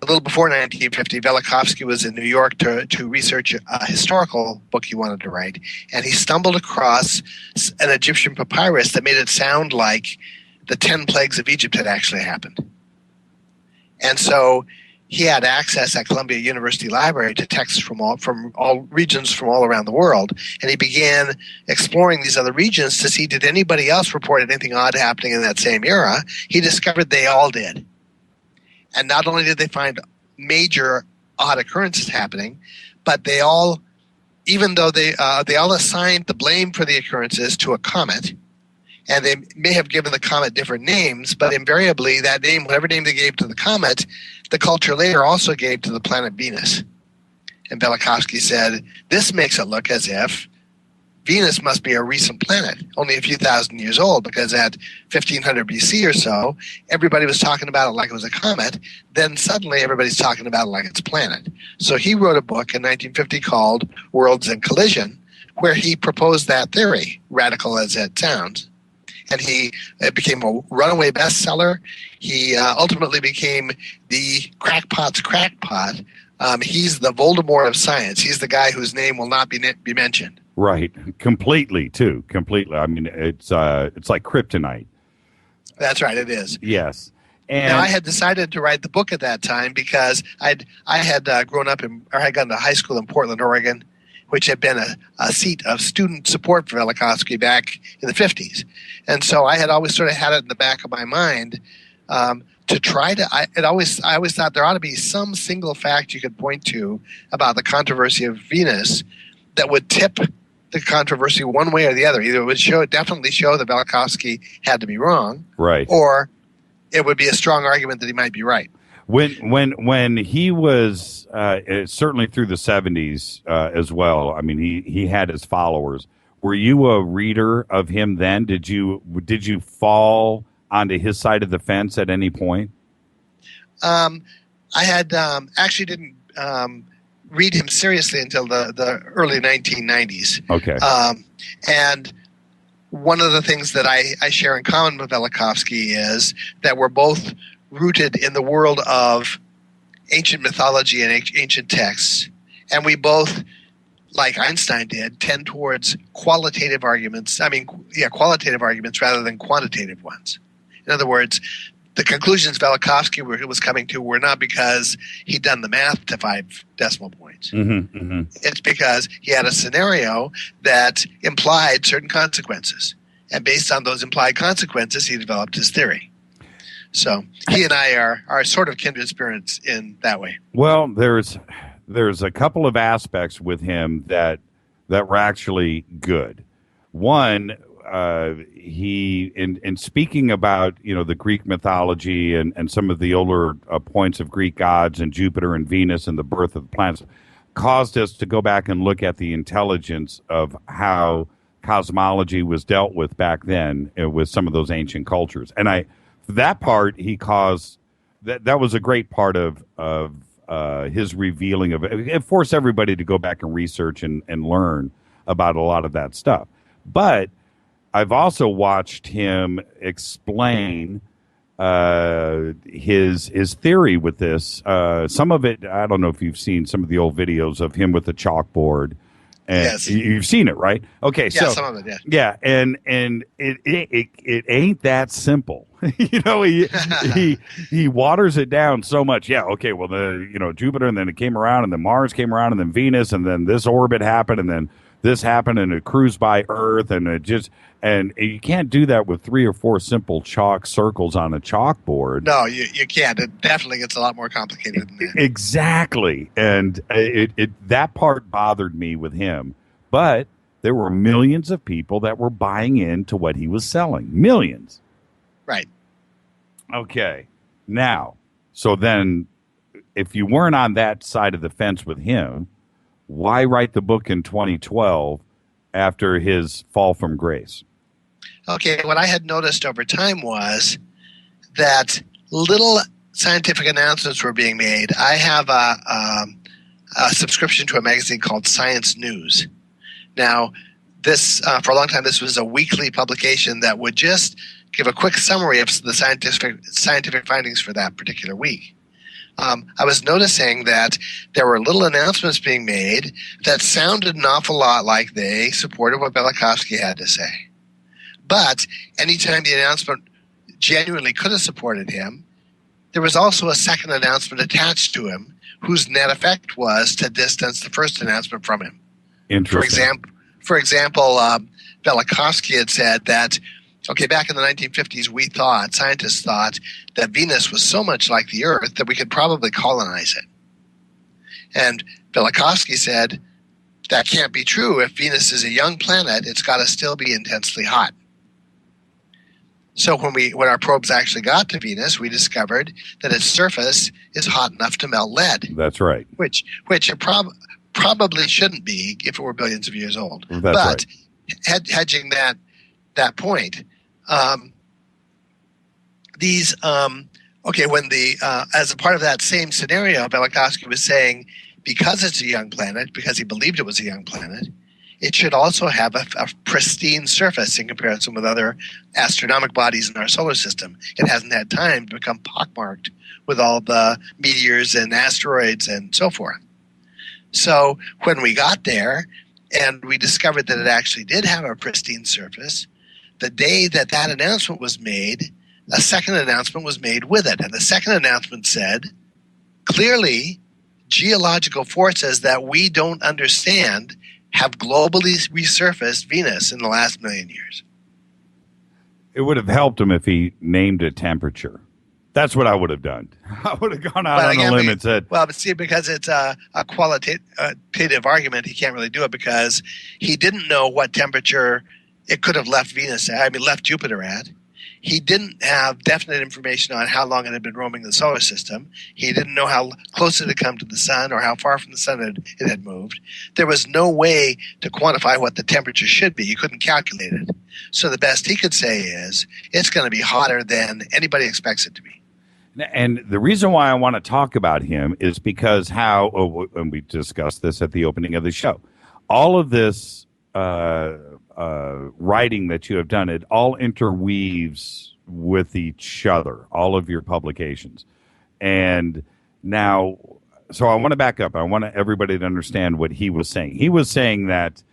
little before 1950, Velikovsky was in New York to research a historical book he wanted to write, and he stumbled across an Egyptian papyrus that made it sound like the 10 plagues of Egypt had actually happened. And so he had access at Columbia University Library to texts from all regions from all around the world, and he began exploring these other regions to see did anybody else report anything odd happening in that same era. He discovered they all did. And not only did they find major odd occurrences happening, but they all, even though they all assigned the blame for the occurrences to a comet, and they may have given the comet different names, but invariably that name, whatever name they gave to the comet, the culture later also gave to the planet Venus. And Velikovsky said, this makes it look as if Venus must be a recent planet, only a few thousand years old, because at 1500 BC or so, everybody was talking about it like it was a comet. Then suddenly everybody's talking about it like it's a planet. So he wrote a book in 1950 called Worlds in Collision, where he proposed that theory, radical as it sounds. And it became a runaway bestseller. He ultimately became the crackpot's crackpot. He's the Voldemort of science. He's the guy whose name will not be mentioned. Right, completely. I mean, it's like kryptonite. That's right, it is. Yes. And now, I had decided to write the book at that time because I had grown up I had gone to high school in Portland, Oregon, which had been a seat of student support for Velikovsky back in the 50s. And so I had always sort of had it in the back of my mind to try to, I always thought there ought to be some single fact you could point to about the controversy of Venus that would tip the controversy one way or the other. Either it would definitely show that Velikovsky had to be wrong, right, or it would be a strong argument that he might be right. When he was certainly through the 70s as well. I mean, he had his followers. Were you a reader of him then? Did you fall onto his side of the fence at any point? I had actually didn't read him seriously until the early 1990s. Okay. And one of the things that I share in common with Velikovsky is that we're both rooted in the world of ancient mythology and ancient texts. And we both, like Einstein did, tend towards qualitative arguments. Qualitative arguments rather than quantitative ones. In other words, the conclusions Velikovsky was coming to were not because he'd done the math to 5 decimal points. Mm-hmm, mm-hmm. It's because he had a scenario that implied certain consequences. And based on those implied consequences, he developed his theory. So he and I are sort of kindred spirits in that way. Well, there's a couple of aspects with him that were actually good. One, he in speaking about the Greek mythology and some of the older points of Greek gods and Jupiter and Venus and the birth of the planets, caused us to go back and look at the intelligence of how cosmology was dealt with back then with some of those ancient cultures. And that part he caused that was a great part of his revealing of it. It forced everybody to go back and research and learn about a lot of that stuff. But I've also watched him explain his theory with this. Some of it, I don't know if you've seen some of the old videos of him with the chalkboard. And yes, you've seen it, right? Okay, yeah, so some of it, yeah, and it ain't that simple. he waters it down so much. Yeah, okay, well Jupiter, and then it came around, and then Mars came around, and then Venus, and then this orbit happened, and then this happened, and it cruised by Earth, and and you can't do that with 3 or 4 simple chalk circles on a chalkboard. No, you can't. It definitely gets a lot more complicated than that. Exactly, and that part bothered me with him, but there were millions of people that were buying into what he was selling. Millions. Right. Okay. Now, so then, if you weren't on that side of the fence with him, why write the book in 2012 after his fall from grace? Okay, what I had noticed over time was that little scientific announcements were being made. I have a subscription to a magazine called Science News. Now, this for a long time, this was a weekly publication that would just give a quick summary of the scientific findings for that particular week. I was noticing that there were little announcements being made that sounded an awful lot like they supported what Velikovsky had to say. But anytime the announcement genuinely could have supported him, there was also a second announcement attached to him whose net effect was to distance the first announcement from him. Interesting. For example, Velikovsky had said that, okay, back in the 1950s, scientists thought that Venus was so much like the Earth that we could probably colonize it. And Velikovsky said, that can't be true. If Venus is a young planet, it's got to still be intensely hot. So when our probes actually got to Venus, we discovered that its surface is hot enough to melt lead. That's right. Which it probably shouldn't be if it were billions of years old. That's right. Hedging that point, as a part of that same scenario, Velikovsky was saying because it's a young planet, because he believed it was a young planet, it should also have a pristine surface in comparison with other astronomical bodies in our solar system. It hasn't had time to become pockmarked with all the meteors and asteroids and so forth. So when we got there and we discovered that it actually did have a pristine surface, the day that announcement was made, a second announcement was made with it. And the second announcement said, clearly, geological forces that we don't understand have globally resurfaced Venus in the last million years. It would have helped him if he named a temperature. That's what I would have done. I would have gone out on a limb and said... Well, but see, because it's a qualitative argument, he can't really do it because he didn't know what temperature it could have left Jupiter at. He didn't have definite information on how long it had been roaming the solar system. He didn't know how close it had come to the sun or how far from the sun it had moved. There was no way to quantify what the temperature should be. You couldn't calculate it. So the best he could say is it's going to be hotter than anybody expects it to be. And the reason why I want to talk about him is because and we discussed this at the opening of the show, all of this writing that you have done, it all interweaves with each other, all of your publications. And now, so I want to back up. I want everybody to understand what he was saying. He was saying that,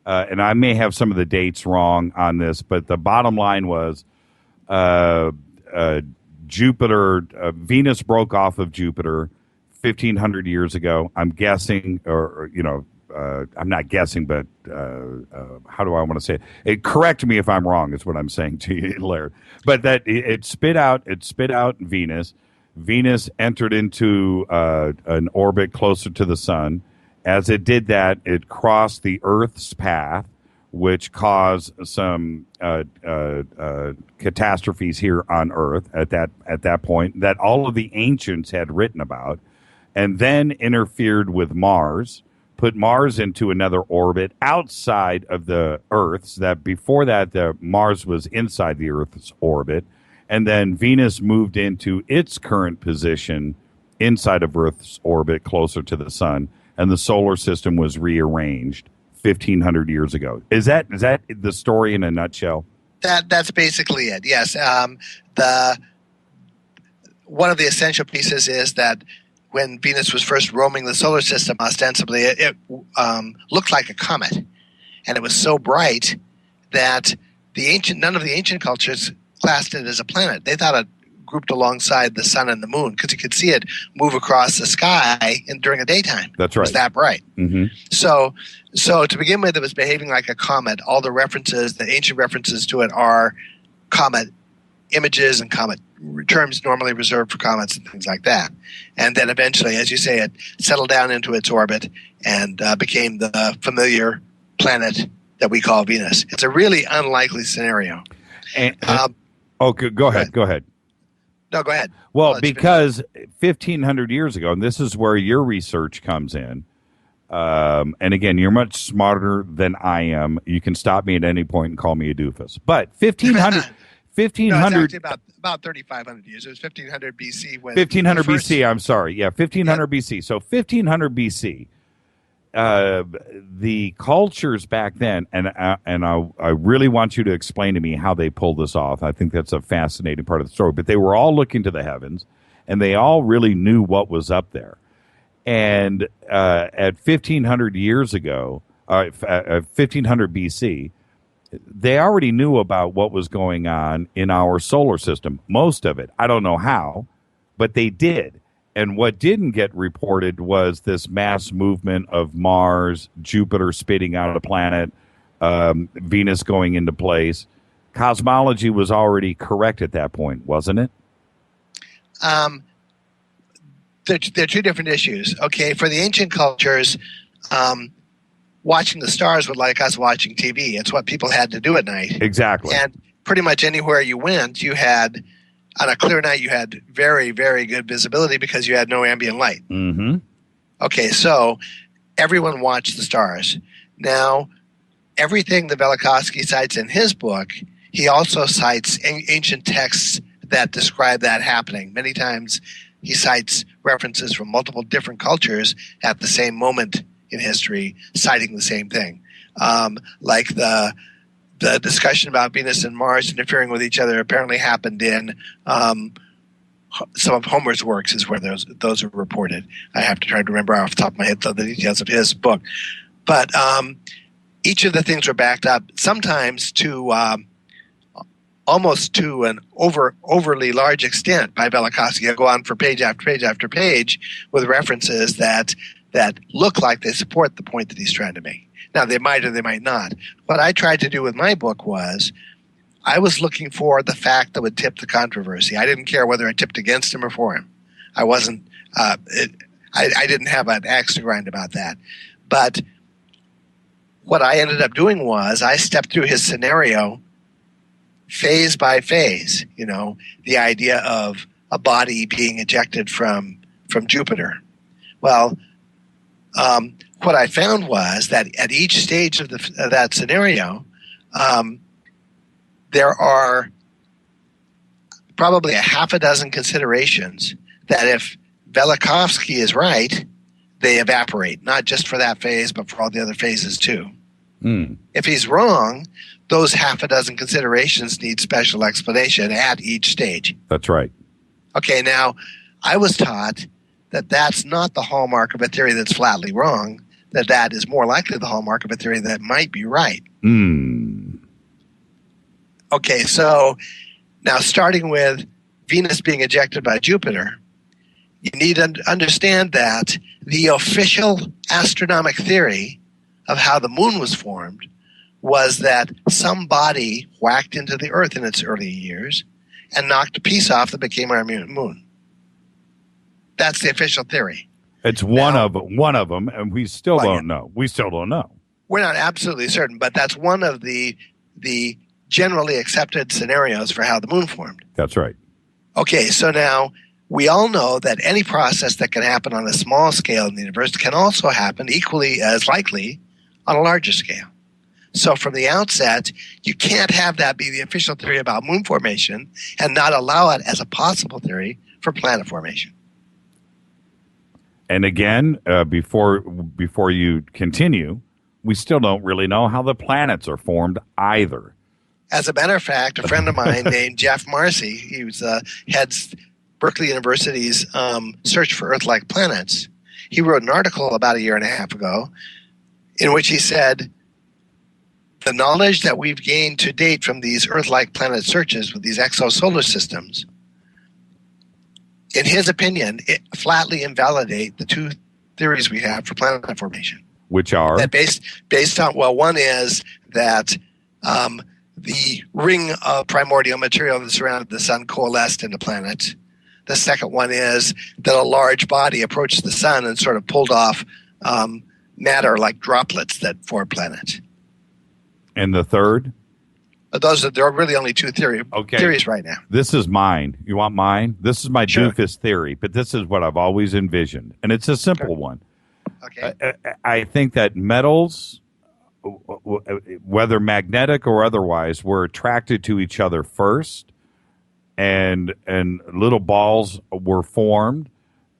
and I may have some of the dates wrong on this, but the bottom line was Jupiter, Venus broke off of Jupiter 1,500 years ago. I'm guessing, I'm not guessing, but how do I want to say it? Correct me if I'm wrong, is what I'm saying to you, Laird. But that it spit out Venus. Venus entered into an orbit closer to the sun. As it did that, it crossed the Earth's path, which caused some catastrophes here on Earth at that point that all of the ancients had written about, and then interfered with Mars, put Mars into another orbit outside of the Earth's. That before that, Mars was inside the Earth's orbit, and then Venus moved into its current position inside of Earth's orbit, closer to the sun, and the solar system was rearranged 1,500 years ago. Is that the story in a nutshell? That's basically it. Yes. The one of the essential pieces is that when Venus was first roaming the solar system, ostensibly it looked like a comet, and it was so bright that none of the ancient cultures classed it as a planet. They thought it grouped alongside the sun and the moon because you could see it move across the sky during the daytime. That's right. It was that bright. Mm-hmm. So to begin with, it was behaving like a comet. All the references, the ancient references to it, are comet images and comet terms normally reserved for comets and things like that. And then eventually, as you say, it settled down into its orbit and became the familiar planet that we call Venus. It's a really unlikely scenario. Go ahead. No, go ahead. Well, because 1,500 years ago, and this is where your research comes in, and again, you're much smarter than I am. You can stop me at any point and call me a doofus. But 1,500... No, it's actually about 3,500 years. It was 1,500 BC. 1,500 BC, I'm sorry. Yeah, 1,500 BC. So 1,500 BC, the cultures back then, and I really want you to explain to me how they pulled this off. I think that's a fascinating part of the story. But they were all looking to the heavens, and they all really knew what was up there. And at 1,500 years ago, 1,500 BC, they already knew about what was going on in our solar system. Most of it. I don't know how, but they did. And what didn't get reported was this mass movement of Mars, Jupiter spitting out a planet, Venus going into place. Cosmology was already correct at that point, wasn't it? They're two different issues. Okay, for the ancient cultures, watching the stars was like us watching TV. It's what people had to do at night. Exactly. And pretty much anywhere you went, you had, on a clear night, you had very, very good visibility because you had no ambient light. Mm-hmm. Okay, so everyone watched the stars. Now, everything that Velikovsky cites in his book, he also cites ancient texts that describe that happening. Many times he cites references from multiple different cultures at the same moment in history, citing the same thing. Like the discussion about Venus and Mars interfering with each other apparently happened in some of Homer's works is where those are reported. I have to try to remember off the top of my head the details of his book. But each of the things were backed up sometimes to almost to an overly large extent by Velikovsky. I'll go on for page after page after page with references that look like they support the point that he's trying to make. Now, they might or they might not. What I tried to do with my book was I was looking for the fact that would tip the controversy. I didn't care whether it tipped against him or for him. I wasn't I didn't have an axe to grind about that. But what I ended up doing was I stepped through his scenario phase by phase, the idea of a body being ejected from Jupiter. Well, what I found was that at each stage of that scenario, there are probably a half a dozen considerations that if Velikovsky is right, they evaporate, not just for that phase, but for all the other phases too. If he's wrong, those half a dozen considerations need special explanation at each stage. That's right. Okay, now, I was taught that that's not the hallmark of a theory that's flatly wrong, that is more likely the hallmark of a theory that might be right. Okay, so now starting with Venus being ejected by Jupiter, you need to understand that the official astronomical theory of how the moon was formed was that some body whacked into the Earth in its early years and knocked a piece off that became our moon. That's the official theory. It's one of them, and we still don't know. We still don't know. We're not absolutely certain, but that's one of the generally accepted scenarios for how the moon formed. That's right. Okay, so now we all know that any process that can happen on a small scale in the universe can also happen equally as likely on a larger scale. So from the outset, you can't have that be the official theory about moon formation and not allow it as a possible theory for planet formation. And again, before you continue, we still don't really know how the planets are formed either. As a matter of fact, a friend of mine named Jeff Marcy, he was heads Berkeley University's Search for Earth-like Planets. He wrote an article about a year and a half ago in which he said, the knowledge that we've gained to date from these Earth-like planet searches with these exosolar systems, in his opinion, it flatly invalidate the two theories we have for planet formation. Which are? That based on, well, one is that the ring of primordial material that surrounded the sun coalesced into planets. The second one is that a large body approached the sun and sort of pulled off matter like droplets that form planets. And the third? There are really only two theories right now. This is mine. You want mine? This is my doofus theory, but this is what I've always envisioned. And it's a simple one. Okay. I think that metals, whether magnetic or otherwise, were attracted to each other first, and little balls were formed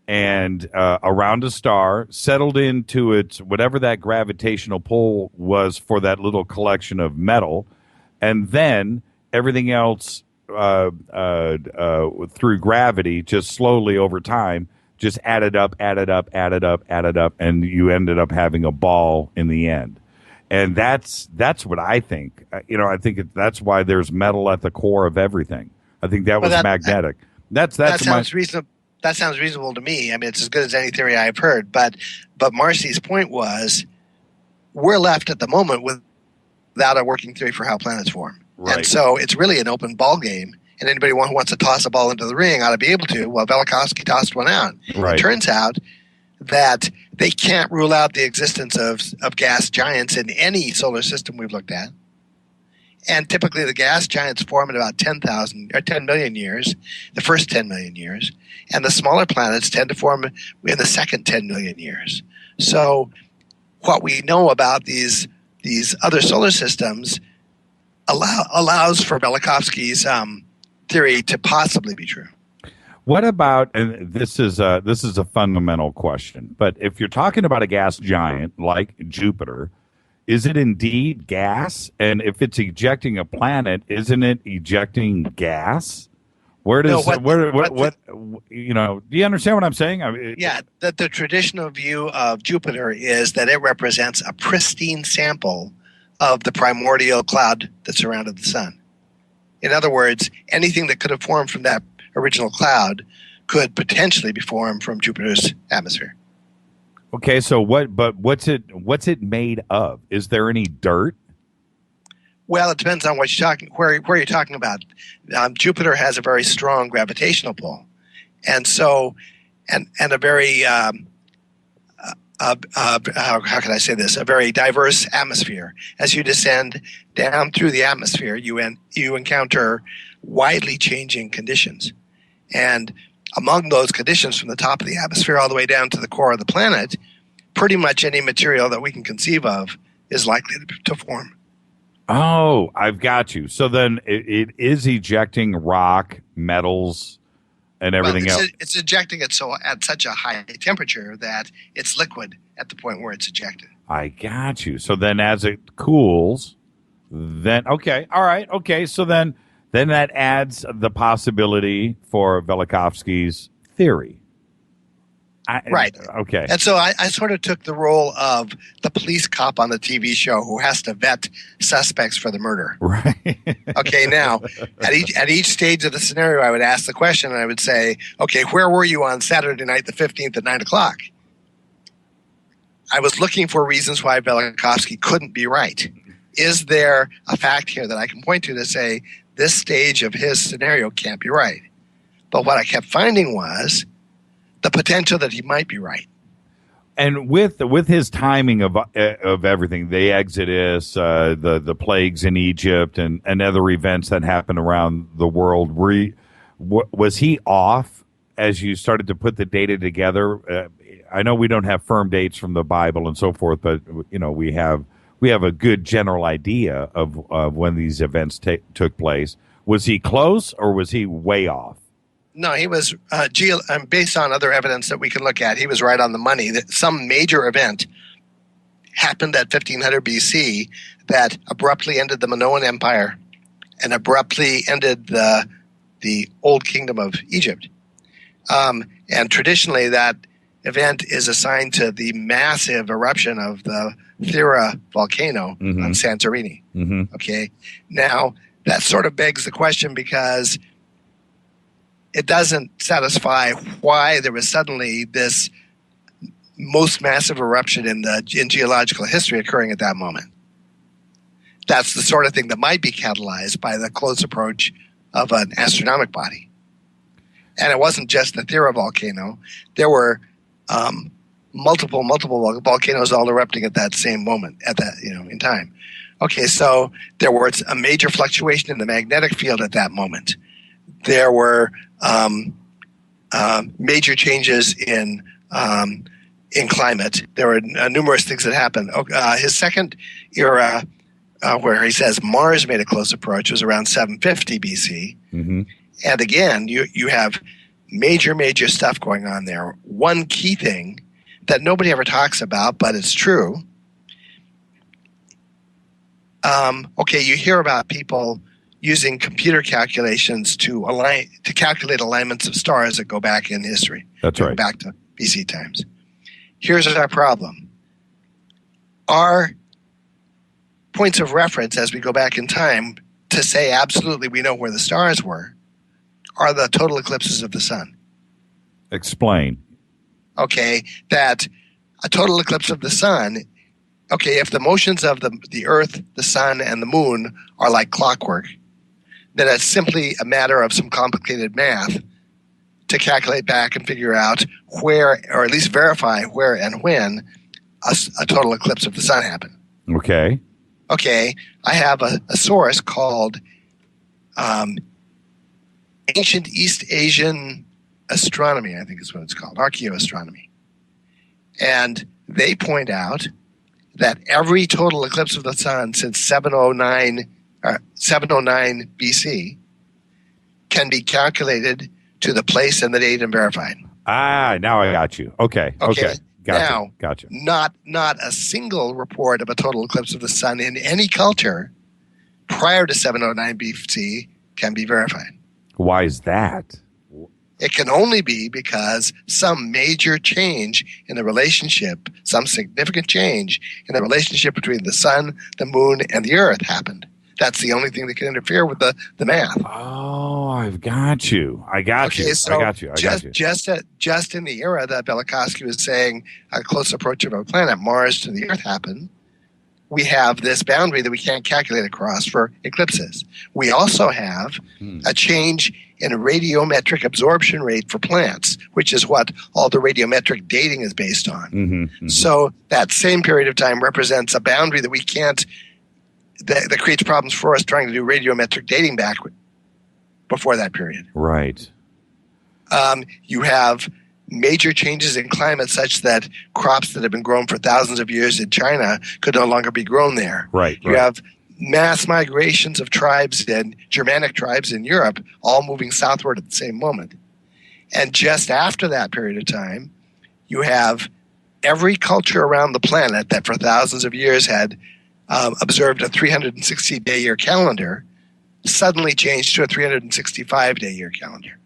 and around a star, settled into its whatever that gravitational pull was for that little collection of metal, and then everything else through gravity, just slowly over time, just added up, and you ended up having a ball in the end. And that's what I think. I think that's why there's metal at the core of everything. I think that was magnetic. That sounds reasonable. That sounds reasonable to me. I mean, it's as good as any theory I've heard. But Marcy's point was, we're left at the moment without a working theory for how planets form. Right. And so it's really an open ball game. And anybody who wants to toss a ball into the ring ought to be able to. Well, Velikovsky tossed one out. Right. It turns out that they can't rule out the existence of gas giants in any solar system we've looked at. And typically the gas giants form in about 10 million years, the first 10 million years. And the smaller planets tend to form in the second 10 million years. So what we know about these other solar systems allows for Velikovsky's theory to possibly be true. What about, and this is a fundamental question, but if you're talking about a gas giant like Jupiter, is it indeed gas? And if it's ejecting a planet, isn't it ejecting gas? Where does do you understand what I'm saying? The traditional view of Jupiter is that it represents a pristine sample of the primordial cloud that surrounded the sun. In other words, anything that could have formed from that original cloud could potentially be formed from Jupiter's atmosphere. Okay, so what's it made of? Is there any dirt? Well, it depends on what where you're talking about. Jupiter has a very strong gravitational pull, and so and a very how can I say this? A very diverse atmosphere. As you descend down through the atmosphere, you encounter widely changing conditions, and among those conditions, from the top of the atmosphere all the way down to the core of the planet, pretty much any material that we can conceive of is likely to form. Oh, I've got you. So then it is ejecting rock, metals, and everything else. It's ejecting it at such a high temperature that it's liquid at the point where it's ejected. I got you. So then as it cools, then, okay, all right, okay. So then that adds the possibility for Velikovsky's theory. Right. Okay. And so I sort of took the role of the police cop on the TV show who has to vet suspects for the murder. Right. Okay, now, at each stage of the scenario, I would ask the question, and I would say, okay, where were you on Saturday night the 15th at 9 o'clock? I was looking for reasons why Velikovsky couldn't be right. Is there a fact here that I can point to say this stage of his scenario can't be right? But what I kept finding was the potential that he might be right. And with his timing of everything, the Exodus, the plagues in Egypt, and other events that happened around the world, was he off as you started to put the data together? I know we don't have firm dates from the Bible and so forth, but we have a good general idea of when these events took place. Was he close or was he way off? No, he was, based on other evidence that we can look at, he was right on the money. That some major event happened at 1500 BC that abruptly ended the Minoan Empire and abruptly ended the old kingdom of Egypt. And traditionally, that event is assigned to the massive eruption of the Thera volcano on Santorini. Okay, now that sort of begs the question because it doesn't satisfy why there was suddenly this most massive eruption in geological history occurring at that moment. That's the sort of thing that might be catalyzed by the close approach of an astronomic body. And it wasn't just the Thera volcano. There were multiple volcanoes all erupting at that same moment, in time. Okay, so there was a major fluctuation in the magnetic field at that moment. There were major changes in climate. There were numerous things that happened. His second era, where he says Mars made a close approach, was around 750 BC. And again, you have major stuff going on there. One key thing that nobody ever talks about, but it's true. You hear about people using computer calculations to calculate alignments of stars that go back in history. That's right. Back to BC times. Here's our problem. Our points of reference as we go back in time to say absolutely we know where the stars were are the total eclipses of the sun. Explain. Okay, that a total eclipse of the sun, if the motions of the Earth, the sun, and the moon are like clockwork, then it's simply a matter of some complicated math to calculate back and figure out where, or at least verify where and when a total eclipse of the sun happened. Okay. Okay, I have a source called Ancient East Asian Astronomy, I think is what it's called, archaeoastronomy. And they point out that every total eclipse of the sun since 709 BC can be calculated to the place and the date and verified. Now I got you. Okay. Gotcha. Not a single report of a total eclipse of the sun in any culture prior to 709 BC can be verified. Why is that? It can only be because some major change in the relationship, some significant change in the relationship between the sun, the moon, and the earth happened. That's the only thing that can interfere with the math. Oh, I've got you. I got you. Just in the era that Velikovsky was saying a close approach of our planet Mars to the Earth happened, we have this boundary that we can't calculate across for eclipses. We also have a change in a radiometric absorption rate for plants, which is what all the radiometric dating is based on. So that same period of time represents a boundary that we can't, that creates problems for us trying to do radiometric dating back before that period. Right. You have major changes in climate such that crops that have been grown for thousands of years in China could no longer be grown there. You have mass migrations of tribes and Germanic tribes in Europe all moving southward at the same moment. And just after that period of time, you have every culture around the planet that for thousands of years had observed a 360-day-year calendar suddenly changed to a 365-day-year calendar.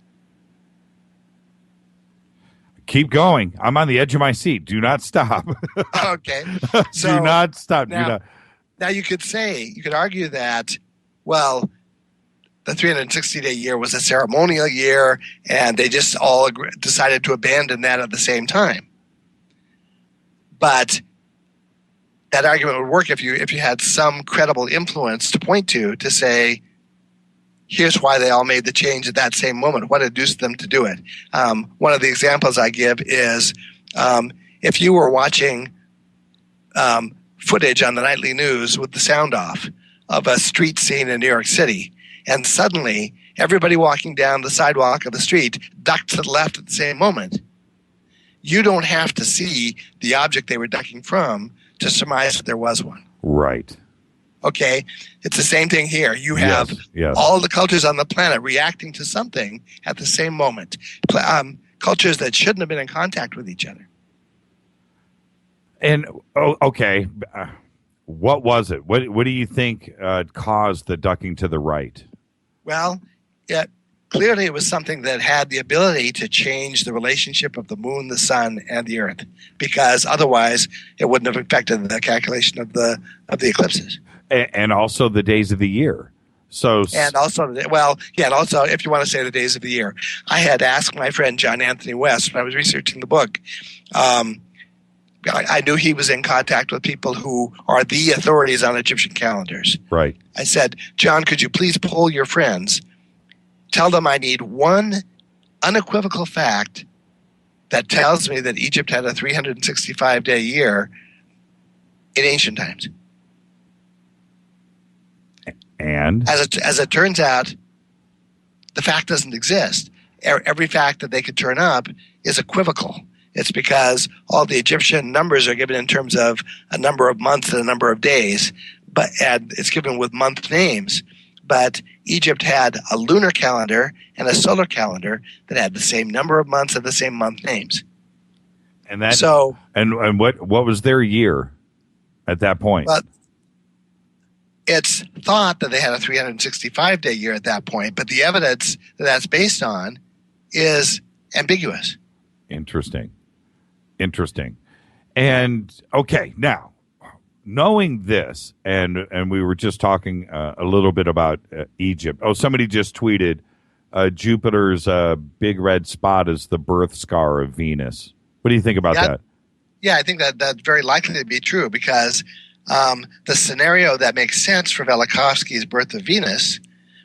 Keep going. I'm on the edge of my seat. Do not stop. Okay. So do not stop. Now you could argue that, well, the 360-day year was a ceremonial year, and they just all decided to abandon that at the same time. But that argument would work if you had some credible influence to point to say, here's why they all made the change at that same moment. What induced them to do it? One of the examples I give is if you were watching footage on the nightly news with the sound off of a street scene in New York City, and suddenly everybody walking down the sidewalk of the street ducked to the left at the same moment, you don't have to see the object they were ducking from to surmise that there was one. Right. Okay, it's the same thing here. You have all the cultures on the planet reacting to something at the same moment. Cultures that shouldn't have been in contact with each other. And what was it? What do you think caused the ducking to the right? Well, clearly it was something that had the ability to change the relationship of the moon, the sun, and the earth, because otherwise it wouldn't have affected the calculation of the eclipses. And also the days of the year. And also, if you want to say the days of the year, I had asked my friend John Anthony West when I was researching the book. I knew he was in contact with people who are the authorities on Egyptian calendars. Right. I said, John, could you please poll your friends? Tell them I need one unequivocal fact that tells me that Egypt had a 365-day year in ancient times. And? As it turns out, the fact doesn't exist. Every fact that they could turn up is equivocal. It's because all the Egyptian numbers are given in terms of a number of months and a number of days, and it's given with month names. But Egypt had a lunar calendar and a solar calendar that had the same number of months and the same month names. And what was their year at that point? Well, it's thought that they had a 365-day year at that point, but the evidence that that's based on is ambiguous. Interesting. And okay, now knowing this, and we were just talking a little bit about Egypt. Oh, somebody just tweeted Jupiter's big red spot is the birth scar of Venus. What do you think about that? Yeah, I think that's very likely to be true because the scenario that makes sense for Velikovsky's birth of Venus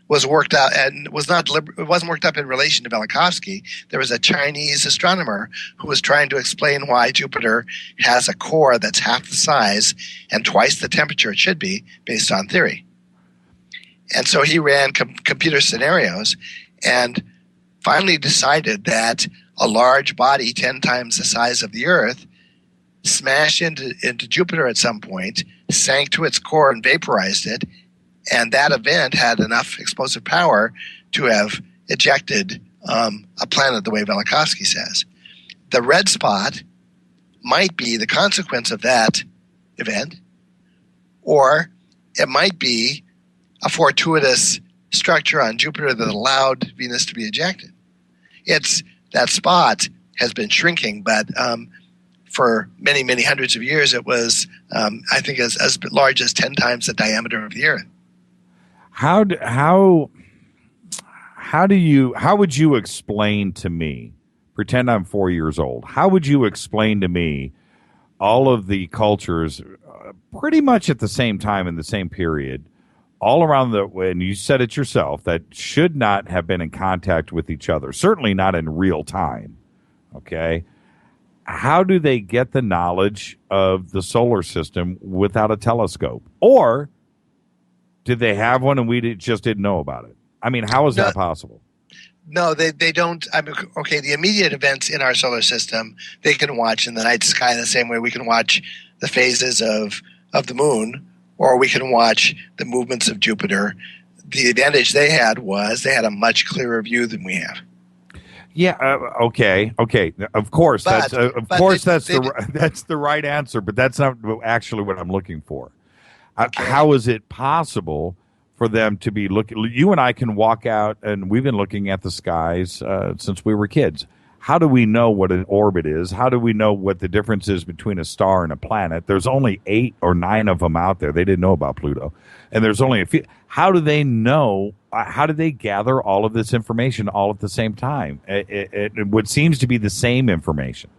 was worked out and it wasn't worked up in relation to Velikovsky. There was a Chinese astronomer who was trying to explain why Jupiter has a core that's half the size and twice the temperature it should be based on theory. And so he ran computer scenarios and finally decided that a large body 10 times the size of the Earth smashed into Jupiter at some point, sank to its core and vaporized it, and that event had enough explosive power to have ejected a planet the way Velikovsky says. The red spot might be the consequence of that event, or it might be a fortuitous structure on Jupiter that allowed Venus to be ejected. That spot has been shrinking, but for many, many hundreds of years, it was, I think, as large as 10 times the diameter of the Earth. How would you explain to me? Pretend I'm 4 years old. How would you explain to me all of the cultures, pretty much at the same time in the same period, all around and you said it yourself, that should not have been in contact with each other, certainly not in real time, okay? How do they get the knowledge of the solar system without a telescope? Or did they have one and we just didn't know about it? I mean, how is that possible? No, they don't. I mean, okay, the immediate events in our solar system, they can watch in the night sky the same way we can watch the phases of the moon, or we can watch the movements of Jupiter. The advantage they had was they had a much clearer view than we have. Yeah. Okay. Of course, that's the right answer, but that's not actually what I'm looking for. Okay. How is it possible for them to be looking? You and I can walk out, and we've been looking at the skies since we were kids. How do we know what an orbit is? How do we know what the difference is between a star and a planet? There's only 8 or 9 of them out there. They didn't know about Pluto, and there's only a few. How do they know? How do they gather all of this information all at the same time? What seems to be the same information.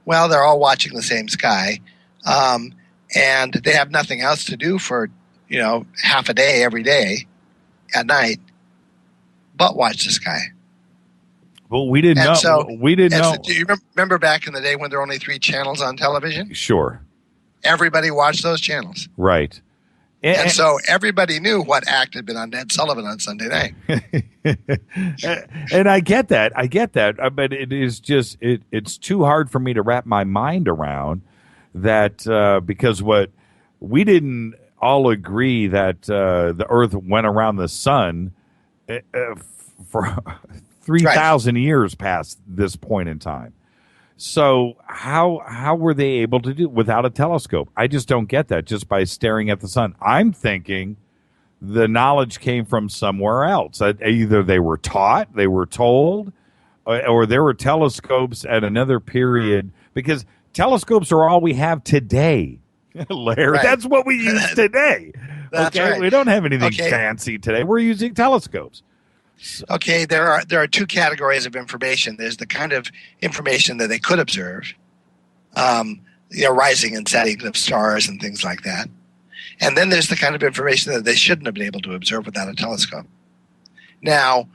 Well, they're all watching the same sky, and they have nothing else to do for half a day every day at night but watch the sky. Well, we didn't know. Do you remember back in the day when there were only 3 channels on television? Sure. Everybody watched those channels. Right. And so everybody knew what act had been on Ned Sullivan on Sunday night. And I get that. But it is just, it's too hard for me to wrap my mind around that because what we didn't all agree that the Earth went around the sun for 3,000 years past this point in time. So how were they able to do it without a telescope? I just don't get that just by staring at the sun. I'm thinking the knowledge came from somewhere else. Either they were taught, they were told, or there were telescopes at another period, because telescopes are all we have today. Laird, Right. that's what we use today. That's okay, right. we don't have anything Okay. fancy today. We're using telescopes. Okay, there are two categories of information. There's the kind of information that they could observe, rising and setting of stars and things like that. And then there's the kind of information that they shouldn't have been able to observe without a telescope. Now,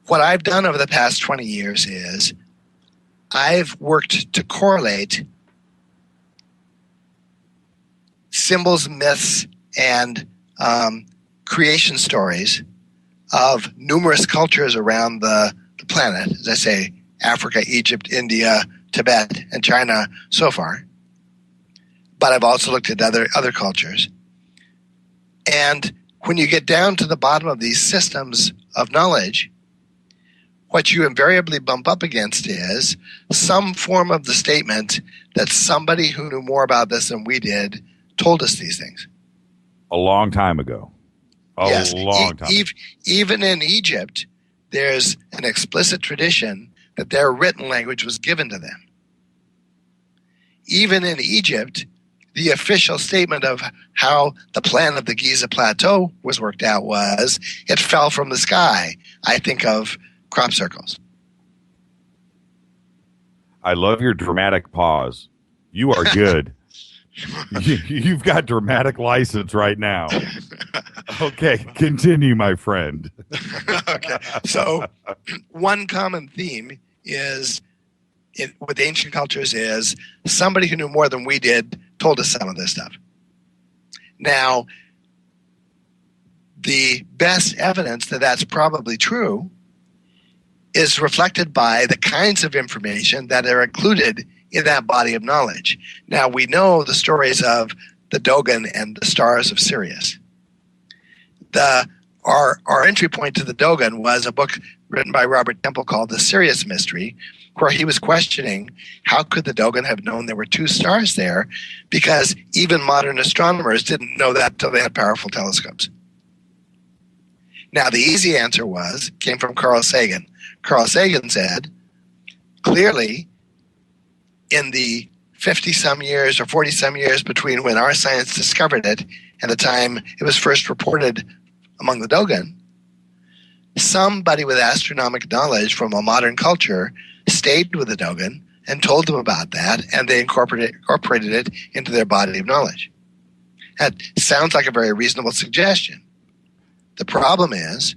what I've done over the past 20 years is I've worked to correlate symbols, myths, and creation stories of numerous cultures around the planet, as I say, Africa, Egypt, India, Tibet, and China so far. But I've also looked at other cultures. And when you get down to the bottom of these systems of knowledge, what you invariably bump up against is some form of the statement that somebody who knew more about this than we did told us these things. A long time ago. Yes. Long time. Even in Egypt, there's an explicit tradition that their written language was given to them. Even in Egypt, the official statement of how the plan of the Giza Plateau was worked out was it fell from the sky. I think of crop circles. I love your dramatic pause. You are good. You've got dramatic license right now. Okay, continue, my friend. Okay, so one common theme is with ancient cultures is somebody who knew more than we did told us some of this stuff. Now, the best evidence that that's probably true is reflected by the kinds of information that are included in that body of knowledge. Now, we know the stories of the Dogon and the stars of Sirius. Our entry point to the Dogon was a book written by Robert Temple called The Sirius Mystery, where he was questioning how could the Dogon have known there were two stars there, because even modern astronomers didn't know that until they had powerful telescopes. Now, the easy answer came from Carl Sagan. Carl Sagan said, clearly, in the 50-some years or 40-some years between when our science discovered it and the time it was first reported among the Dogon, somebody with astronomical knowledge from a modern culture stayed with the Dogon and told them about that, and they incorporated it into their body of knowledge. That sounds like a very reasonable suggestion. The problem is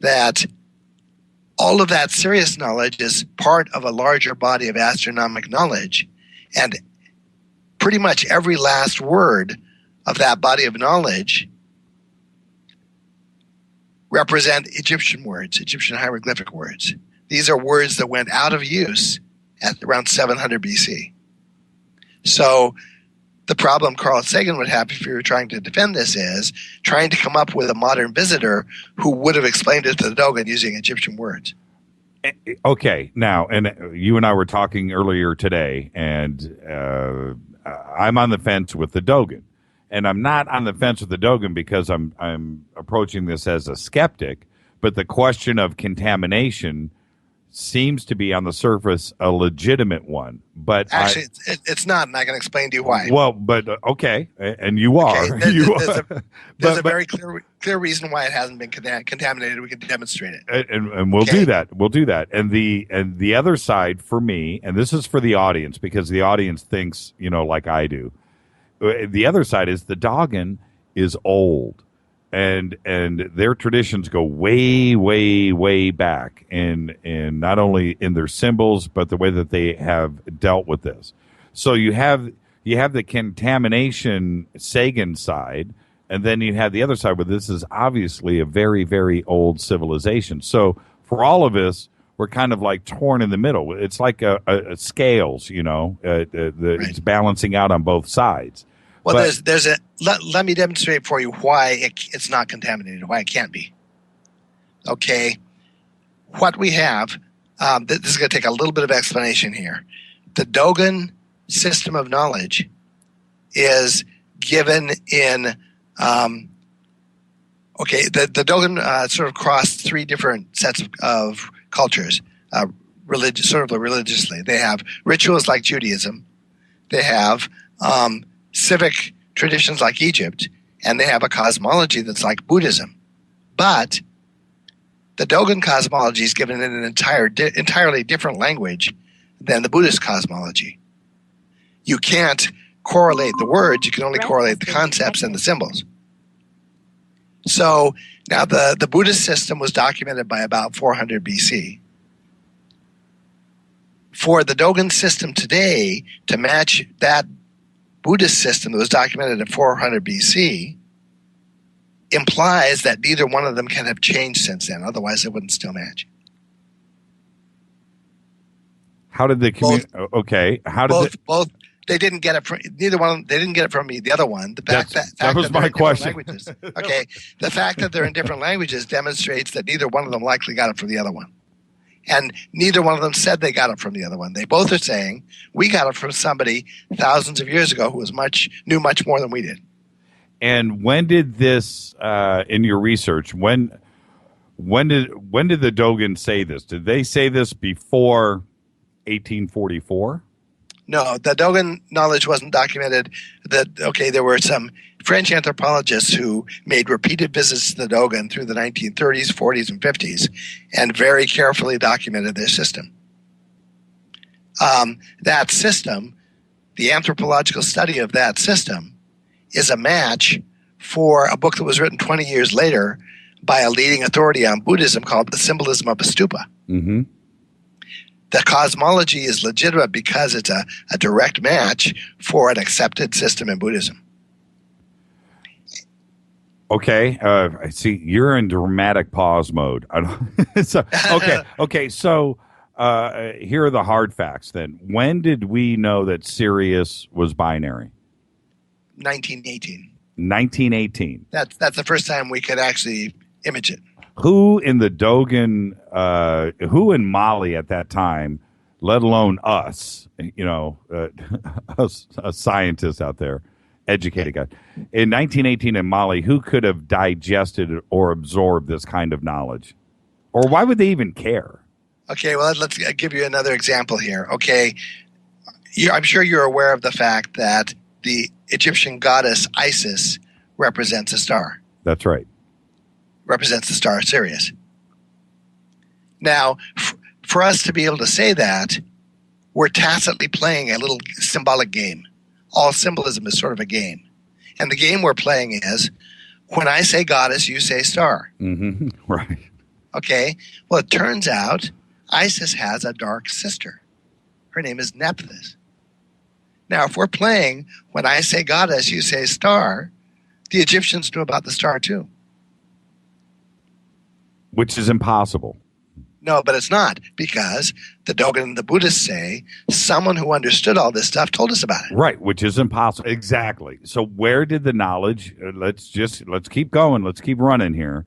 that all of that serious knowledge is part of a larger body of astronomical knowledge, and pretty much every last word of that body of knowledge represent Egyptian words, Egyptian hieroglyphic words. These are words that went out of use at around 700 BC. So the problem Carl Sagan would have if you were trying to defend this is trying to come up with a modern visitor who would have explained it to the Dogon using Egyptian words. Okay, now, and you and I were talking earlier today, and I'm on the fence with the Dogon. And I'm not on the fence with the Dogon because I'm approaching this as a skeptic, but the question of contamination seems to be on the surface a legitimate one. But actually, it's not, and I can explain to you why. Well, but okay, and you are. Okay, there's a very clear reason why it hasn't been contaminated. We can demonstrate it, and we'll do that. We'll do that. And the other side for me, and this is for the audience because the audience thinks like I do. The other side is the Dogon is old, and their traditions go way, way, way back in not only in their symbols but the way that they have dealt with this. So you have the contamination Sagan side, and then you have the other side where this is obviously a very, very old civilization. So for all of us, we're kind of like torn in the middle. It's like a scales, it's balancing out on both sides. Well, let me demonstrate for you why it's not contaminated, why it can't be. Okay, what we have, this is going to take a little bit of explanation here. The Dogon system of knowledge is given in Okay, the Dogon sort of crossed three different sets of cultures, religiously. They have rituals like Judaism, they have civic traditions like Egypt, and they have a cosmology that's like Buddhism. But the Dogon cosmology is given in an entirely different language than the Buddhist cosmology. You can't correlate the words, you can only correlate the concepts and the symbols. So now the Buddhist system was documented by about 400 BC. For the Dogon system today to match that Buddhist system that was documented in 400 BC implies that neither one of them can have changed since then. Otherwise, it wouldn't still match. How did the community? Okay, how did both? They didn't get it from neither one. They didn't get it from me. The other one. That was my question. Okay, the fact that they're in different languages demonstrates that neither one of them likely got it from the other one, and neither one of them said they got it from the other one. They both are saying we got it from somebody thousands of years ago who knew much more than we did. And when did this, in your research, when did the Dogon say this? Did they say this before 1844? No, the Dogon knowledge wasn't documented. There were some French anthropologists who made repeated visits to the Dogon through the 1930s, 40s, and 50s, and very carefully documented their system. That system, the anthropological study of that system, is a match for a book that was written 20 years later by a leading authority on Buddhism called The Symbolism of a Stupa. Mm-hmm. The cosmology is legitimate because it's a direct match for an accepted system in Buddhism. Okay, I see you're in dramatic pause mode. So here are the hard facts then. When did we know that Sirius was binary? 1918. 1918. That's the first time we could actually image it. Who in the Dogon, who in Mali at that time, let alone us, us scientists out there, educated guys, in 1918 in Mali, who could have digested or absorbed this kind of knowledge? Or why would they even care? Okay, well, let's give you another example here. Okay, I'm sure you're aware of the fact that the Egyptian goddess Isis represents a star. That's right. Represents the star Sirius. Now, for us to be able to say that, we're tacitly playing a little symbolic game. All symbolism is sort of a game. And the game we're playing is, when I say goddess, you say star. Mm-hmm. Right. Okay? Well, it turns out Isis has a dark sister. Her name is Nephthys. Now, if we're playing, when I say goddess, you say star, the Egyptians knew about the star too. Which is impossible. No, but it's not, because the Dogon and the Buddhists say someone who understood all this stuff told us about it. Right, which is impossible. Exactly. So where did the knowledge, let's keep going, let's keep running here.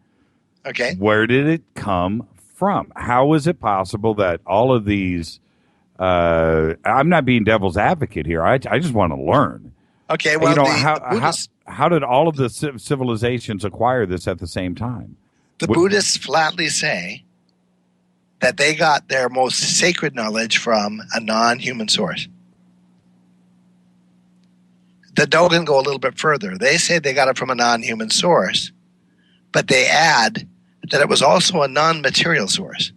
Okay. Where did it come from? How is it possible that all of these, I'm not being devil's advocate here, I just want to learn. Okay, well, how did all of the civilizations acquire this at the same time? The Buddhists flatly say that they got their most sacred knowledge from a non-human source. The Dogon go a little bit further. They say they got it from a non-human source, but they add that it was also a non-material source.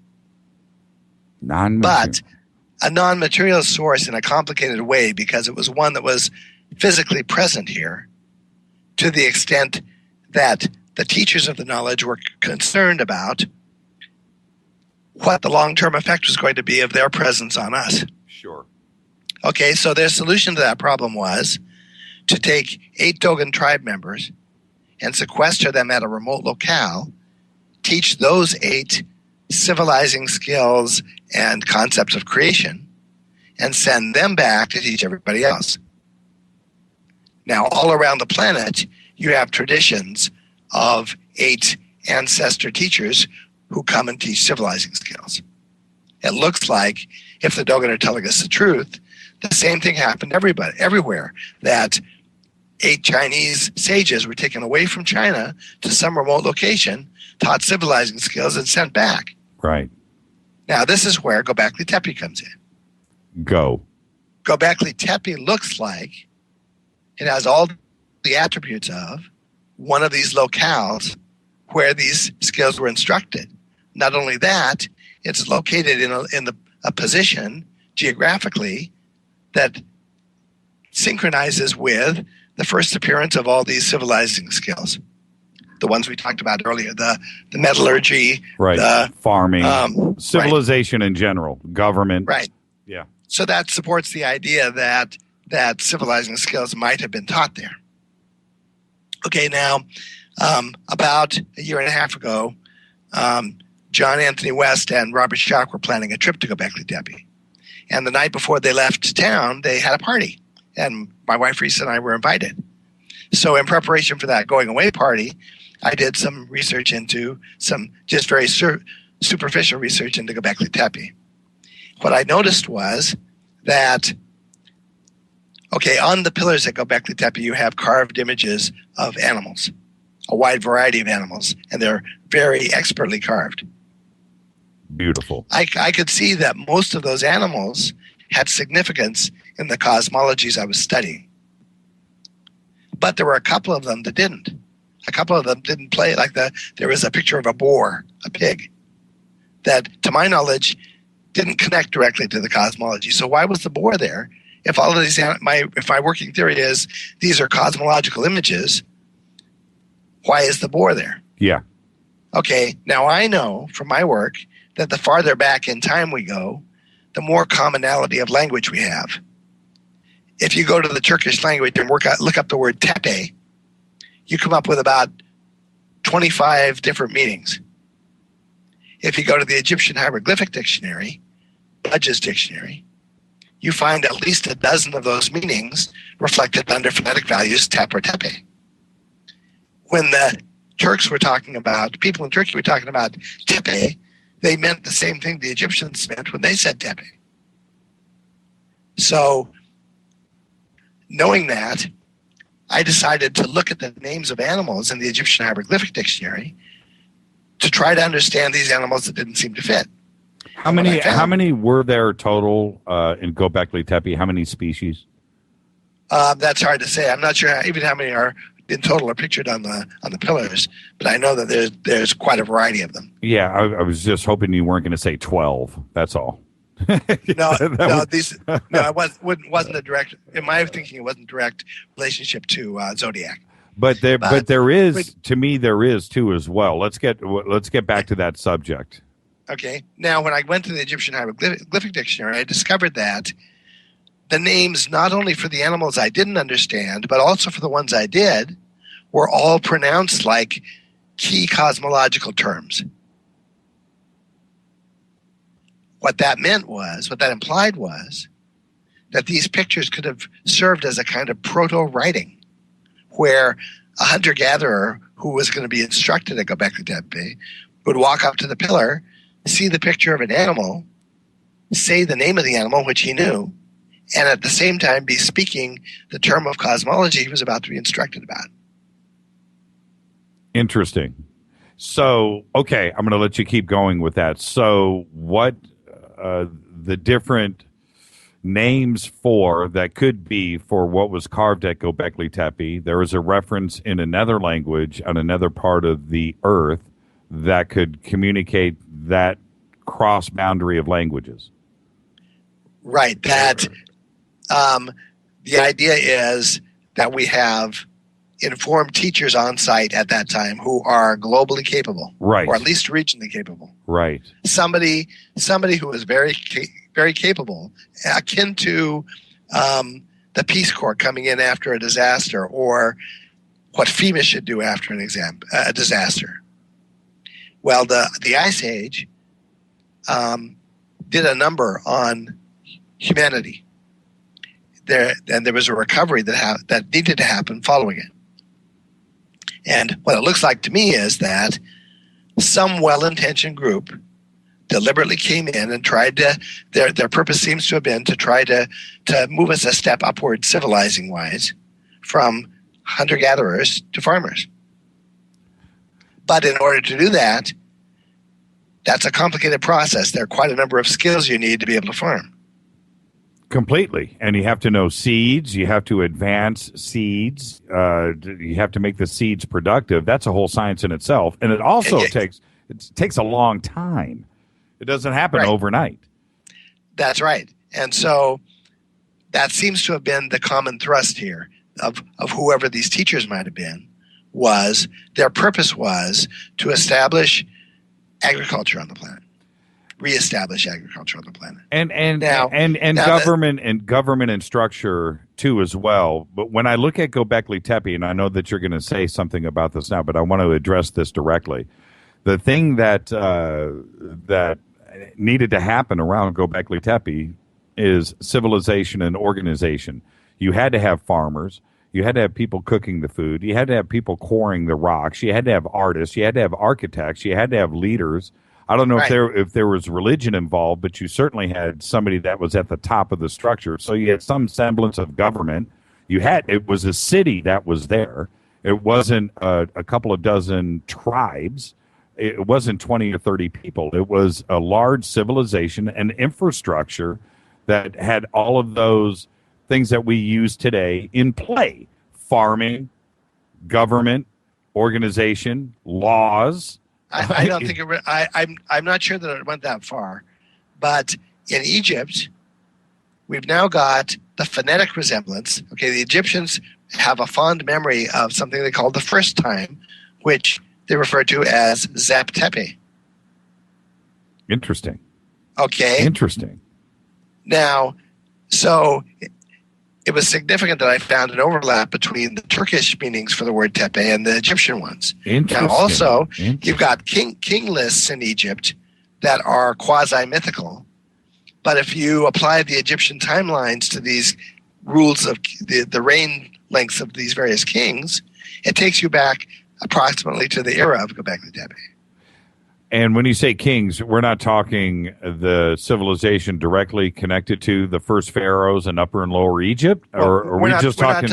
But a non-material source in a complicated way, because it was one that was physically present here, to the extent that the teachers of the knowledge were concerned about what the long-term effect was going to be of their presence on us. Sure. Okay, so their solution to that problem was to take 8 Dogon tribe members and sequester them at a remote locale, teach those 8 civilizing skills and concepts of creation, and send them back to teach everybody else. Now, all around the planet, you have traditions of 8 ancestor teachers who come and teach civilizing skills. It looks like, if the Dogon are telling us the truth, the same thing happened everywhere, that 8 Chinese sages were taken away from China to some remote location, taught civilizing skills, and sent back. Right. Now, this is where Gobekli Tepe comes in. Gobekli Tepe looks like it has all the attributes of one of these locales where these skills were instructed. Not only that, it's located in a position geographically that synchronizes with the first appearance of all these civilizing skills. The ones we talked about earlier, the metallurgy, the farming, civilization in general, government. Right. Yeah. So that supports the idea that civilizing skills might have been taught there. Okay, now, about a year and a half ago, John Anthony West and Robert Schoch were planning a trip to Gobekli Tepe. And the night before they left town, they had a party. And my wife, Risa, and I were invited. So in preparation for that going-away party, I did some research into some just very superficial research into Gobekli Tepe. What I noticed was that, okay, on the pillars at Gobekli Tepe, you have carved images of animals, a wide variety of animals, and they're very expertly carved. Beautiful. I could see that most of those animals had significance in the cosmologies I was studying. But there were a couple of them that didn't. A couple of them didn't play like there was a picture of a boar, a pig, that, to my knowledge, didn't connect directly to the cosmology. So why was the boar there? If all of these, if my working theory is these are cosmological images, why is the boar there? Yeah. Okay, now I know from my work that the farther back in time we go, the more commonality of language we have. If you go to the Turkish language and look up the word tepe, you come up with about 25 different meanings. If you go to the Egyptian hieroglyphic dictionary, Budge's dictionary, you find at least a dozen of those meanings reflected under phonetic values tep or tepe. When the Turks were talking about, people in Turkey were talking about tepe, they meant the same thing the Egyptians meant when they said tepe. So, knowing that, I decided to look at the names of animals in the Egyptian hieroglyphic dictionary to try to understand these animals that didn't seem to fit. How many were there total in Gobekli Tepe? How many species? That's hard to say. I'm not sure even how many are in total are pictured on the pillars, but I know that there's quite a variety of them. Yeah, I was just hoping you weren't going to say 12. That's all. It wasn't a direct. In my thinking, it wasn't direct relationship to zodiac. But there is too as well. Let's get back to that subject. Okay. Now, when I went to the Egyptian hieroglyphic dictionary, I discovered that the names, not only for the animals I didn't understand, but also for the ones I did, were all pronounced like key cosmological terms. What that implied was that these pictures could have served as a kind of proto-writing, where a hunter-gatherer who was going to be instructed at Gobekli Tepe would walk up to the pillar, see the picture of an animal, say the name of the animal, which he knew, and at the same time be speaking the term of cosmology he was about to be instructed about. Interesting. So, okay, I'm going to let you keep going with that. So what the different names for that could be for what was carved at Gobekli Tepe, there is a reference in another language on another part of the earth that could communicate that cross boundary of languages. Right. That the idea is that we have informed teachers on site at that time who are globally capable, right, or at least regionally capable. Right. Somebody who is very capable, akin to the Peace Corps coming in after a disaster, or what FEMA should do after a disaster. Well, the Ice Age did a number on humanity. There was a recovery that needed to happen following it. And what it looks like to me is that some well-intentioned group deliberately came in and tried to, their purpose seems to have been to try to move us a step upward civilizing-wise from hunter-gatherers to farmers. But in order to do that, that's a complicated process. There are quite a number of skills you need to be able to farm. Completely. And you have to know seeds. You have to advance seeds. You have to make the seeds productive. That's a whole science in itself. And it also takes a long time. It doesn't happen overnight. That's right. And so that seems to have been the common thrust here of whoever these teachers might have been, was their purpose was to establish agriculture on the planet, reestablish agriculture on the planet. And government and structure too as well. But when I look at Gobekli Tepe, and I know that you're going to say something about this now, but I want to address this directly. The thing that that needed to happen around Gobekli Tepe is civilization and organization. You had to have farmers. You had to have people cooking the food. You had to have people quarrying the rocks. You had to have artists. You had to have architects. You had to have leaders. I don't know if there was religion involved, but you certainly had somebody that was at the top of the structure. So you had some semblance of government. It was a city that was there. It wasn't a couple of dozen tribes. It wasn't 20 or 30 people. It was a large civilization and infrastructure that had all of those things that we use today in play: farming, government, organization, laws. I don't think I'm not sure that it went that far, but in Egypt, we've now got the phonetic resemblance. Okay, the Egyptians have a fond memory of something they called the first time, which they refer to as Zep Tepe. Interesting. Okay. Interesting. Now, so it was significant that I found an overlap between the Turkish meanings for the word Tepe and the Egyptian ones. Interesting. Now, also, you've got king lists in Egypt that are quasi-mythical. But if you apply the Egyptian timelines to these rules of the reign lengths of these various kings, it takes you back approximately to the era of Gobekli Tepe. And when you say kings, we're not talking the civilization directly connected to the first pharaohs in Upper and Lower Egypt, or are we just talking?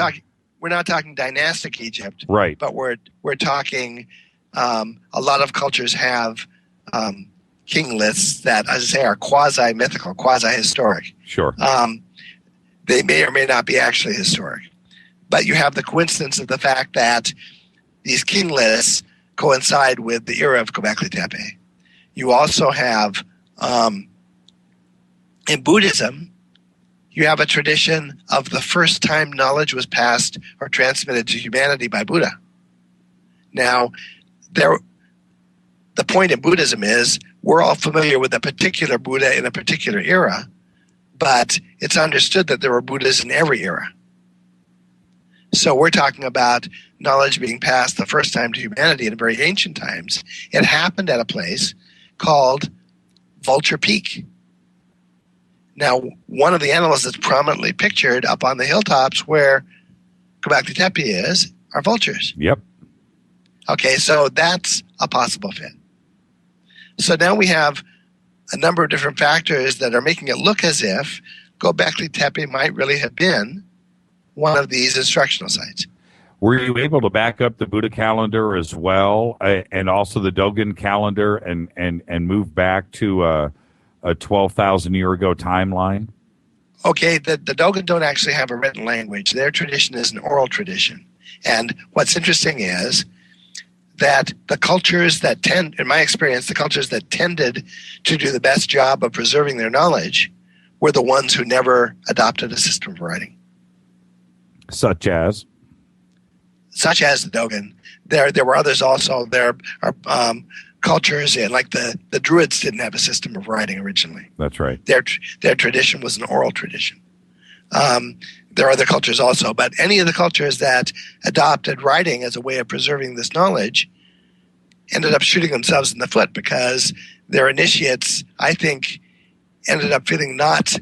We're not talking dynastic Egypt, right? But we're talking. A lot of cultures have king lists that, as I say, are quasi-mythical, quasi-historic. Sure. They may or may not be actually historic, but you have the coincidence of the fact that these king lists coincide with the era of Gobekli Tepe. You also have, in Buddhism, you have a tradition of the first time knowledge was passed or transmitted to humanity by Buddha. Now, the point in Buddhism is we're all familiar with a particular Buddha in a particular era, but it's understood that there were Buddhas in every era. So we're talking about knowledge being passed the first time to humanity in very ancient times. It happened at a place called Vulture Peak. Now, one of the animals that's prominently pictured up on the hilltops where Gobekli Tepe is are vultures. Yep. Okay, so that's a possible fit. So now we have a number of different factors that are making it look as if Gobekli Tepe might really have been one of these instructional sites. Were you able to back up the Buddha calendar as well, and also the Dogon calendar, and move back to a 12,000 year ago timeline? Okay, the Dogon don't actually have a written language. Their tradition is an oral tradition. And what's interesting is that the cultures that in my experience, the cultures that tended to do the best job of preserving their knowledge were the ones who never adopted a system of writing. Such as the Dogon. There were others also. There are cultures, like the Druids didn't have a system of writing originally. That's right. Their tradition was an oral tradition. There are other cultures also, but any of the cultures that adopted writing as a way of preserving this knowledge ended up shooting themselves in the foot because their initiates, I think, ended up feeling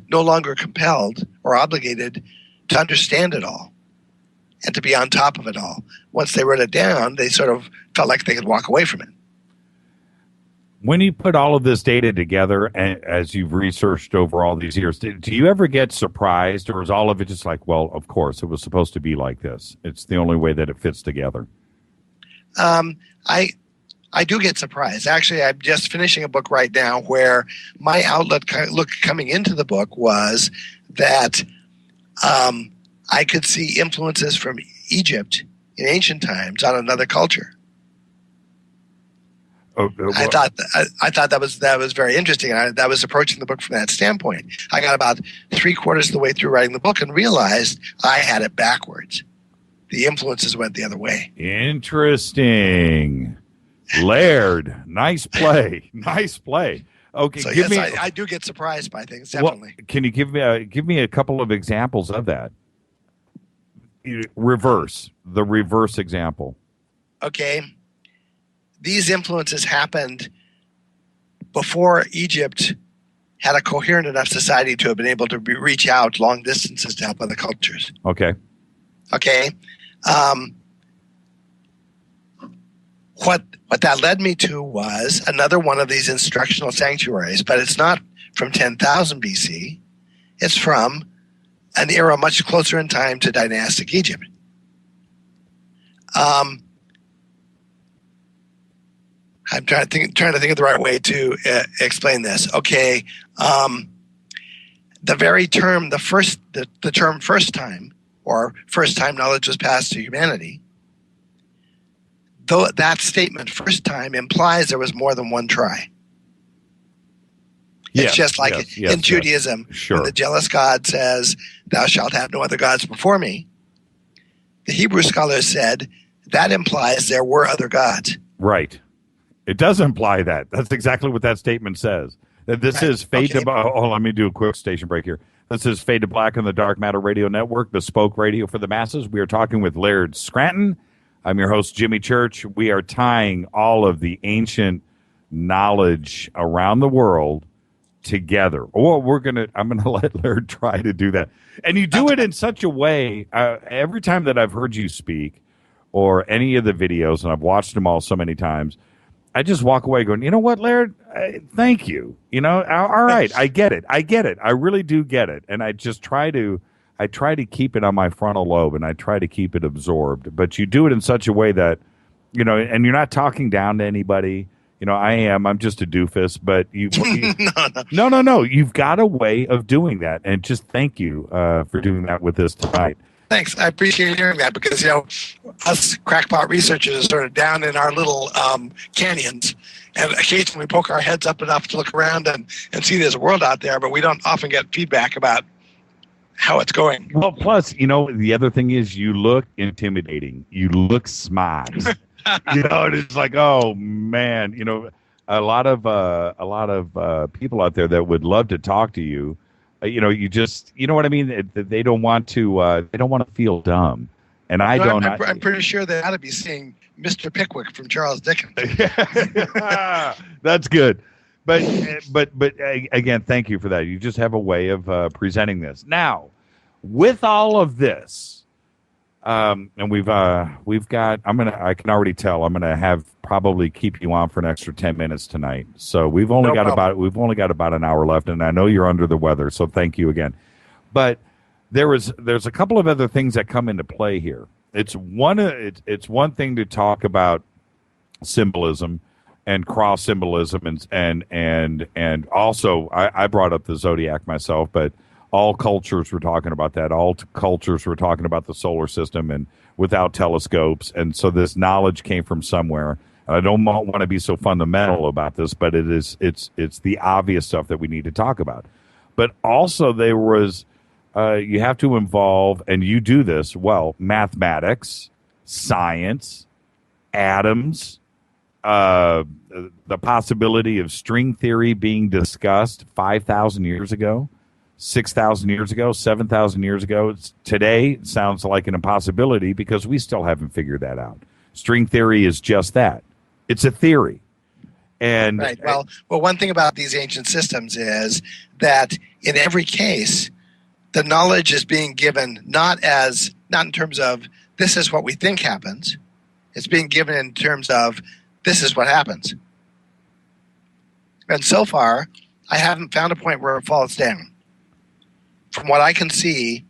no longer compelled or obligated to understand it all and to be on top of it all. Once they wrote it down, they sort of felt like they could walk away from it. When you put all of this data together, and as you've researched over all these years, do you ever get surprised, or is all of it just like, well, of course, it was supposed to be like this? It's the only way that it fits together. I do get surprised. Actually, I'm just finishing a book right now where my outlook coming into the book was that I could see influences from Egypt in ancient times on another culture. I thought that was very interesting. I was approaching the book from that standpoint. I got about 3/4 of the way through writing the book and realized I had it backwards. The influences went the other way. Interesting. Laird, nice play. Nice play. Okay, so give me. I do get surprised by things, definitely. Well, can you give me a couple of examples of that? The reverse example. Okay. These influences happened before Egypt had a coherent enough society to have been able to reach out long distances to help other cultures. Okay. What that led me to was another one of these instructional sanctuaries, but it's not from 10,000 BC. It's from an era much closer in time to dynastic Egypt. I'm trying to think of the right way to explain this. Okay, the very term, the term "first time" or "first time knowledge was passed to humanity." Though that statement, "first time," implies there was more than one try. It's just like in Judaism, when the jealous God says, "Thou shalt have no other gods before me." The Hebrew scholars said that implies there were other gods. Right. It does imply that. That's exactly what that statement says. That this is Fade to Black. Oh, let me do a quick station break here. This is Fade to Black on the Dark Matter Radio Network, bespoke radio for the masses. We are talking with Laird Scranton. I'm your host, Jimmy Church. We are tying all of the ancient knowledge around the world together. Or I'm gonna let Laird try to do that. And you do it in such a way, every time that I've heard you speak or any of the videos, and I've watched them all so many times, I just walk away going, you know what, Laird? Thank you. You know, all right, I get it. I really do get it. And I just try to keep it on my frontal lobe, and I try to keep it absorbed. But you do it in such a way that, you know, and you're not talking down to anybody. You know, I'm just a doofus, but you no. You've got a way of doing that. And just thank you for doing that with us tonight. Thanks. I appreciate hearing that because, you know, us crackpot researchers are sort of down in our little canyons, and occasionally we poke our heads up enough to look around and see there's a world out there, but we don't often get feedback about how it's going. Well, plus, you know, the other thing is you look intimidating. You look smart. You know, it's like, oh, man, you know, a lot of people out there that would love to talk to you. You know, you know what I mean? They don't want to feel dumb. And I'm pretty sure they ought to be seeing Mr. Pickwick from Charles Dickens. That's good. But again, thank you for that. You just have a way of presenting this. Now, with all of this, and we've got, I can already tell I'm gonna have probably keep you on for an extra 10 minutes tonight. So we've only got about an hour left, and I know you're under the weather, so thank you again. But there's a couple of other things that come into play here. It's one thing to talk about symbolism and cross symbolism and also I brought up the zodiac myself, but all cultures were talking about that. All cultures were talking about the solar system and without telescopes, and so this knowledge came from somewhere. And I don't want to be so fundamental about this, but it's the obvious stuff that we need to talk about. But also there was you have to involve, and you do this well, mathematics, science, atoms, the possibility of string theory being discussed 5,000 years ago, 6,000 years ago, 7,000 years ago. Today it sounds like an impossibility because we still haven't figured that out. String theory is just that. It's a theory. And right. Well, one thing about these ancient systems is that in every case, the knowledge is being given not in terms of this is what we think happens. It's being given in terms of this is what happens. And so far, I haven't found a point where it falls down. From what I can see,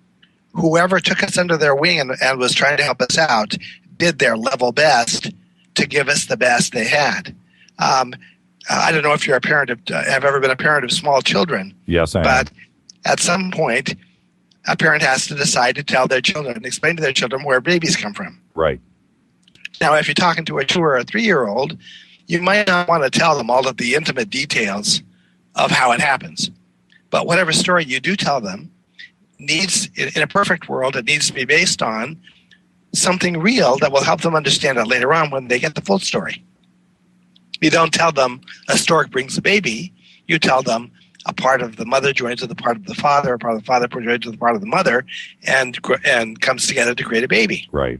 whoever took us under their wing and was trying to help us out did their level best to give us the best they had. I don't know if you're a parent of, have ever been a parent of small children. Yes, I am. But at some point, a parent has to decide to tell their children, explain to their children where babies come from. Right. Now, if you're talking to a 2 or a 3-year-old, you might not want to tell them all of the intimate details of how it happens. But whatever story you do tell them needs, in a perfect world, it needs to be based on something real that will help them understand it later on when they get the full story. You don't tell them a stork brings a baby. You tell them a part of the mother joins with a part of the father, a part of the father joins with a part of the mother, and comes together to create a baby. Right.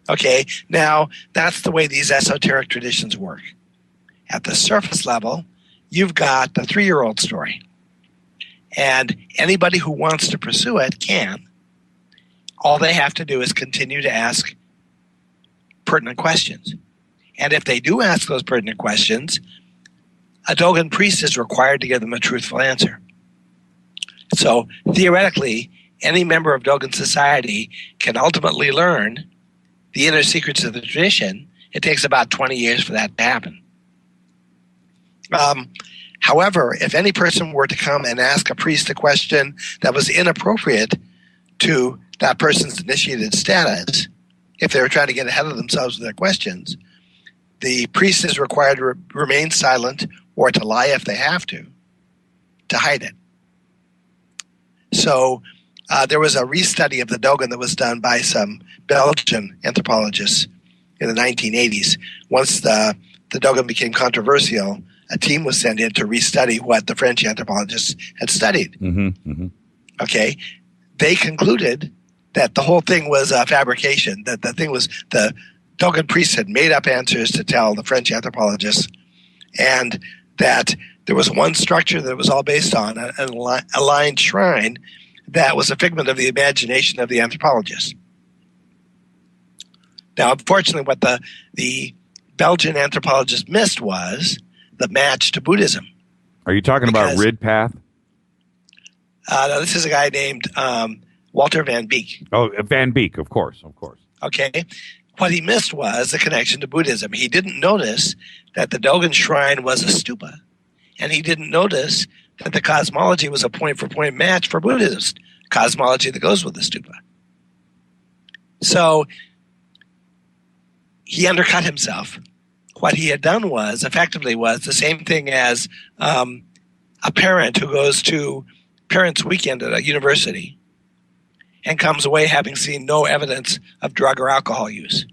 Okay, now that's the way these esoteric traditions work. At the surface level, you've got the 3-year-old story. And anybody who wants to pursue it can. All they have to do is continue to ask pertinent questions. And if they do ask those pertinent questions, a Dogon priest is required to give them a truthful answer. So theoretically, any member of Dogon society can ultimately learn the inner secrets of the tradition. It takes about 20 years for that to happen. However, if any person were to come and ask a priest a question that was inappropriate to that person's initiated status, if they were trying to get ahead of themselves with their questions, the priest is required to remain silent or to lie if they have to hide it. So there was a restudy of the Dogon that was done by some Belgian anthropologists in the 1980s. Once the Dogon became controversial, a team was sent in to restudy what the French anthropologists had studied. Okay, they concluded that the whole thing was a fabrication, that the thing was the Dogon priests had made up answers to tell the French anthropologists, and that there was one structure that it was all based on, an aligned shrine that was a figment of the imagination of the anthropologists. Now, unfortunately, what the Belgian anthropologists missed was the match to Buddhism. Are you talking about Ridpath? No, this is a guy named Walter Van Beek. Oh, Van Beek, of course. Okay. What he missed was the connection to Buddhism. He didn't notice that the Dogon shrine was a stupa, and he didn't notice that the cosmology was a point-for-point match for Buddhist cosmology that goes with the stupa. So he undercut himself. What he had done was the same thing as a parent who goes to Parents' Weekend at a university and comes away having seen no evidence of drug or alcohol use.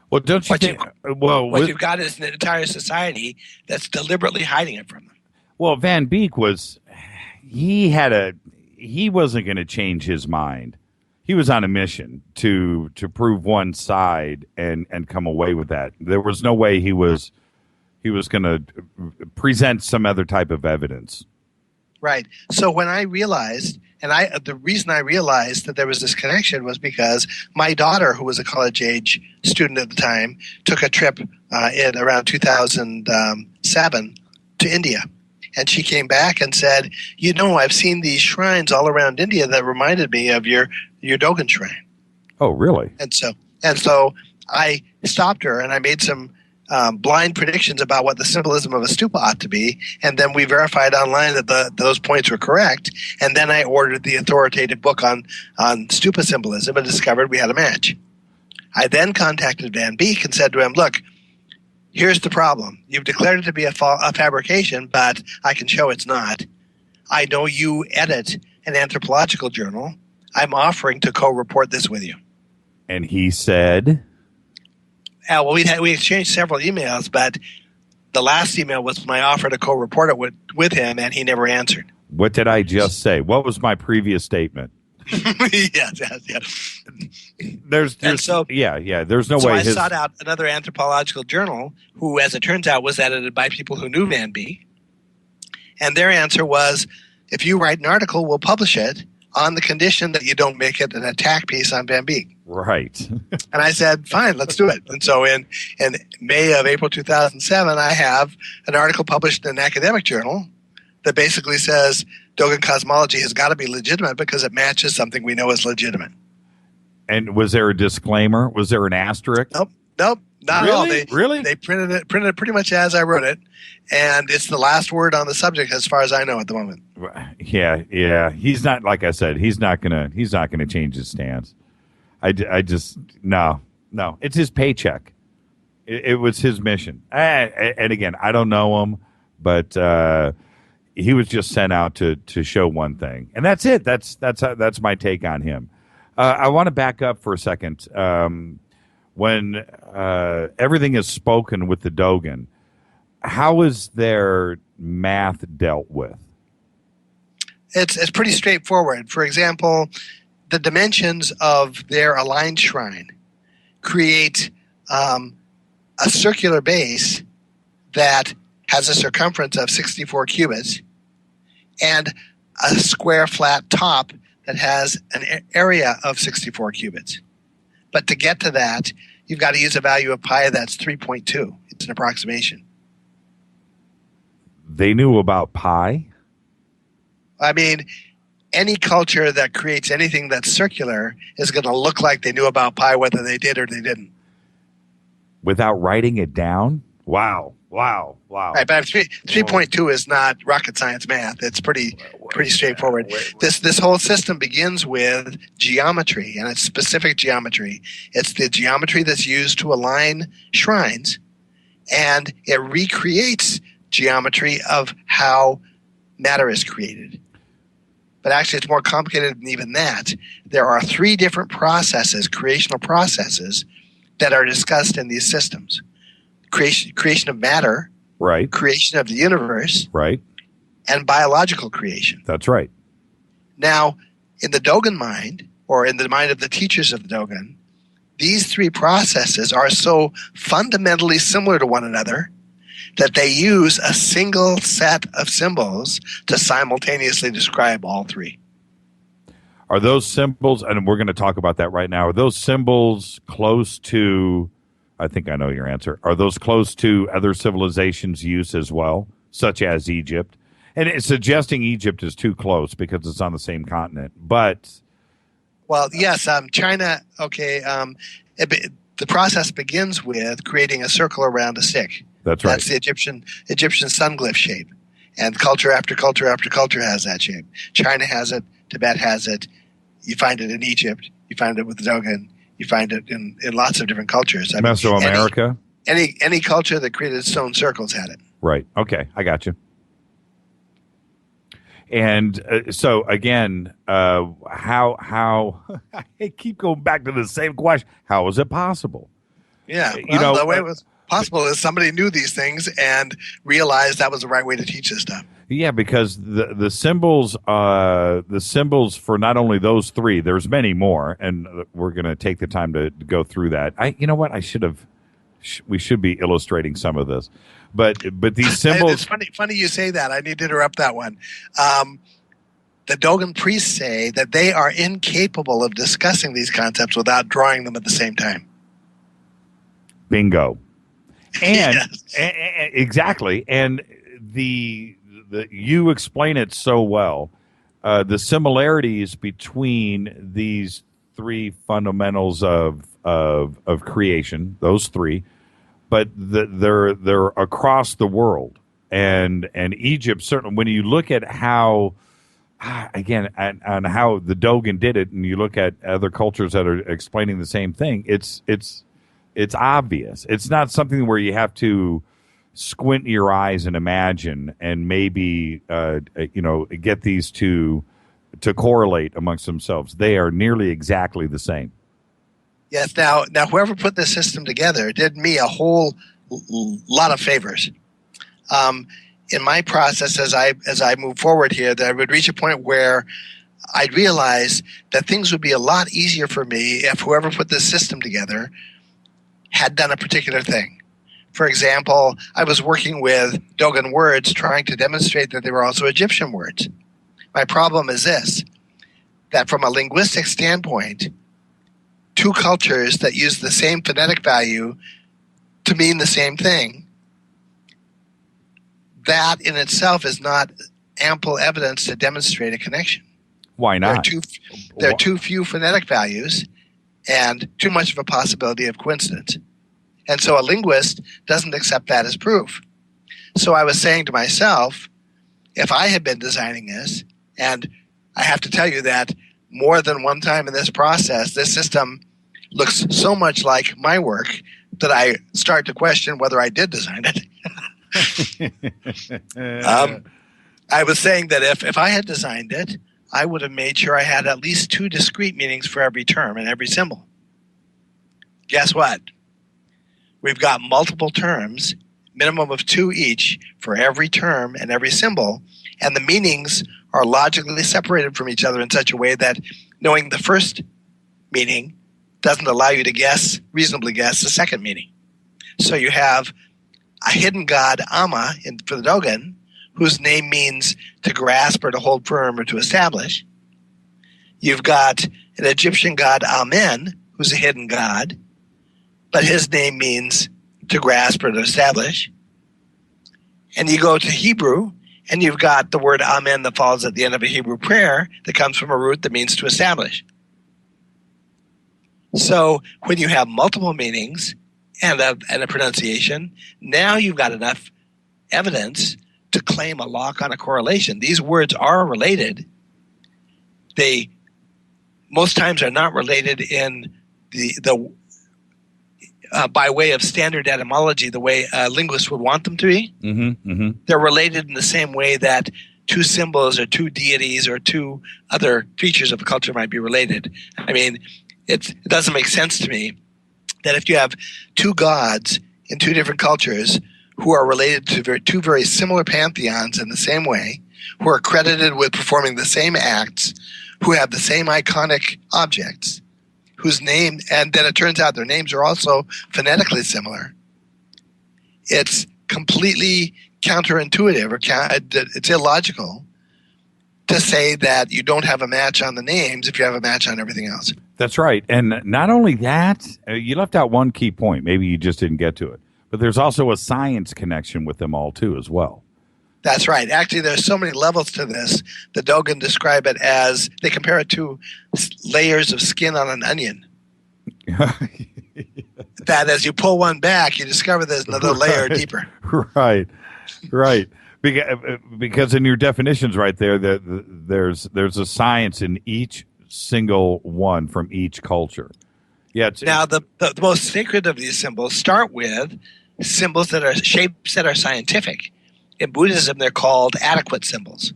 Well, don't you think? What you've got is an entire society that's deliberately hiding it from them. Well, Van Beek he wasn't going to change his mind. He was on a mission to prove one side and come away with that. There was no way he was going to present some other type of evidence. Right. So when I realized, the reason I realized that there was this connection was because my daughter, who was a college-age student at the time, took a trip in around 2007 to India. And she came back and said, I've seen these shrines all around India that reminded me of your Dogon shrine. Oh, really? And so I stopped her and I made some blind predictions about what the symbolism of a stupa ought to be, and then we verified online that those points were correct, and then I ordered the authoritative book on stupa symbolism and discovered we had a match. I then contacted Van Beek and said to him, look, here's the problem. You've declared it to be a fabrication, but I can show it's not. I know you edit an anthropological journal. I'm offering to co-report this with you. And he said... Well, we exchanged several emails, but the last email was my offer to co-report it with him, and he never answered. What did I just say? What was my previous statement? Yes. There's no way. So I sought out another anthropological journal who, as it turns out, was edited by people who knew Van Beek, and their answer was, if you write an article, we'll publish it on the condition that you don't make it an attack piece on Van Beek. Right. And I said, fine, let's do it. And so in April 2007, I have an article published in an academic journal that basically says Dogon cosmology has got to be legitimate because it matches something we know is legitimate. And was there a disclaimer? Was there an asterisk? Nope, not really? at all. Really? They printed it pretty much as I wrote it, and it's the last word on the subject as far as I know at the moment. Yeah. He's not, like I said, he's not gonna change his stance. I just no. It's his paycheck. It was his mission. And again, I don't know him, but he was just sent out to show one thing, and that's it. That's my take on him. I want to back up for a second. When everything is spoken with the Dogon, how is their math dealt with? It's pretty straightforward. For example, the dimensions of their aligned shrine create a circular base that has a circumference of 64 cubits and a square flat top that has an area of 64 cubits. But to get to that, you've got to use a value of pi that's 3.2. It's an approximation. They knew about pi? I mean, any culture that creates anything that's circular is going to look like they knew about pi whether they did or they didn't. Without writing it down? Wow. Right, but 3.2 is not rocket science math. It's pretty straightforward. This whole system begins with geometry, and it's specific geometry. It's the geometry that's used to align shrines, and it recreates geometry of how matter is created. But actually, it's more complicated than even that. There are 3 different processes, creational processes, that are discussed in these systems. Creation of matter, right? Creation of the universe, right? And biological creation. That's right. Now, in the Dogon mind, or in the mind of the teachers of the Dogon, these 3 processes are so fundamentally similar to one another that they use a single set of symbols to simultaneously describe all 3. Are those symbols, and we're going to talk about that right now, are those symbols close to, I think I know your answer, are those close to other civilizations' use as well, such as Egypt? And it's suggesting Egypt is too close because it's on the same continent, but... Well, yes, China, okay, the process begins with creating a circle around a stick. That's right. That's the Egyptian sun glyph shape. And culture after culture after culture has that shape. China has it. Tibet has it. You find it in Egypt. You find it with the Dogon. You find it in lots of different cultures. Mesoamerica? Any culture that created stone circles had it. Right. Okay. I got you. And so, again, how I keep going back to the same question. How was it possible? Yeah. Well, the way it was possible is somebody knew these things and realized that was the right way to teach this stuff. Yeah, because the symbols for not only those 3, there's many more, and we're going to take the time to go through that. You know what? We should be illustrating some of this, but these symbols. It's funny you say that. I need to interrupt that one. The Dogon priests say that they are incapable of discussing these concepts without drawing them at the same time. Bingo. And Yes. exactly, and you explain it so well. The similarities between these 3 fundamentals of creation, those 3, but they're across the world, and Egypt certainly. When you look at how, again, and how the Dogon did it, and you look at other cultures that are explaining the same thing, it's obvious. It's not something where you have to squint your eyes and imagine and maybe get these to correlate amongst themselves. They are nearly exactly the same. Yes. Now whoever put this system together did me a whole lot of favors. In my process, as I move forward here, that I would reach a point where I'd realize that things would be a lot easier for me if whoever put this system together had done a particular thing. For example, I was working with Dogon words trying to demonstrate that they were also Egyptian words. My problem is this, that from a linguistic standpoint, two cultures that use the same phonetic value to mean the same thing, that in itself is not ample evidence to demonstrate a connection. Why not? There are too few phonetic values and too much of a possibility of coincidence. And so a linguist doesn't accept that as proof. So I was saying to myself, if I had been designing this, and I have to tell you that more than one time in this process, this system looks so much like my work that I start to question whether I did design it. I was saying that if I had designed it, I would have made sure I had at least two discrete meanings for every term and every symbol. Guess what? We've got multiple terms, minimum of two each, for every term and every symbol, and the meanings are logically separated from each other in such a way that knowing the first meaning doesn't allow you to reasonably guess the second meaning. So you have a hidden god, Amma, for the Dogon, whose name means to grasp or to hold firm or to establish. You've got an Egyptian god, Amen, who's a hidden god, but his name means to grasp or to establish. And you go to Hebrew, and you've got the word Amen that falls at the end of a Hebrew prayer that comes from a root that means to establish. So when you have multiple meanings and a pronunciation, now you've got enough evidence to claim a lock on a correlation. These words are related. They most times are not related in the by way of standard etymology, the way linguists would want them to be. Mm-hmm, mm-hmm. They're related in the same way that two symbols or two deities or two other features of a culture might be related. I mean, it doesn't make sense to me that if you have two gods in two different cultures who are related to two very similar pantheons in the same way, who are credited with performing the same acts, who have the same iconic objects, whose name, and then it turns out their names are also phonetically similar. It's completely counterintuitive, or it's illogical to say that you don't have a match on the names if you have a match on everything else. That's right. And not only that, you left out one key point. Maybe you just didn't get to it. But there's also a science connection with them all, too, as well. That's right. Actually, there's so many levels to this. The Dogon describe it as, they compare it to layers of skin on an onion. That as you pull one back, you discover there's another layer deeper. Right. Because in your definitions right there, there's a science in each single one from each culture. Yeah. Now, the most sacred of these symbols start with symbols that are shapes that are scientific. In Buddhism, they're called adequate symbols.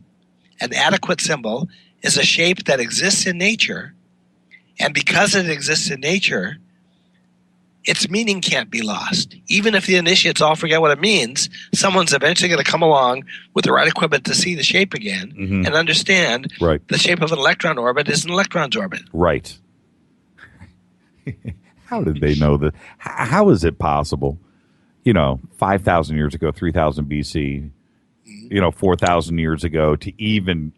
An adequate symbol is a shape that exists in nature, and because it exists in nature, its meaning can't be lost. Even if the initiates all forget what it means, someone's eventually going to come along with the right equipment to see the shape again and understand the shape of an electron orbit is an electron's orbit. Right. How did they know that? How is it possible? 5,000 years ago, 3,000 BC, 4,000 years ago, to even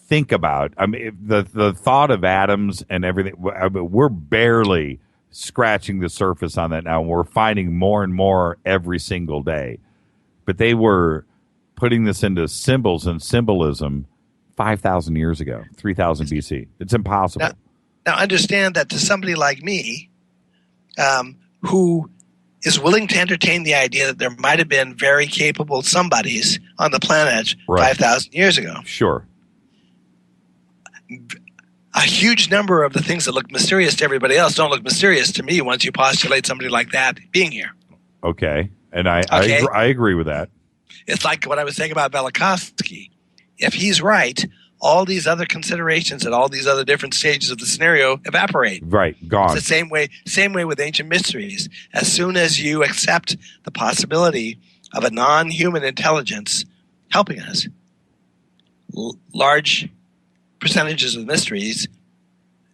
think about, the thought of atoms and everything, we're barely scratching the surface on that now. We're finding more and more every single day. But they were putting this into symbols and symbolism 5,000 years ago, 3,000 BC. It's impossible. Now understand that to somebody like me, who is willing to entertain the idea that there might have been very capable somebodies on the planet 5,000 years ago. Sure. A huge number of the things that look mysterious to everybody else don't look mysterious to me once you postulate somebody like that being here. Okay. And I agree with that. It's like what I was saying about Velikovsky. If he's right, all these other considerations at all these other different stages of the scenario evaporate. Right, gone. It's the same way with ancient mysteries. As soon as you accept the possibility of a non-human intelligence helping us, large percentages of mysteries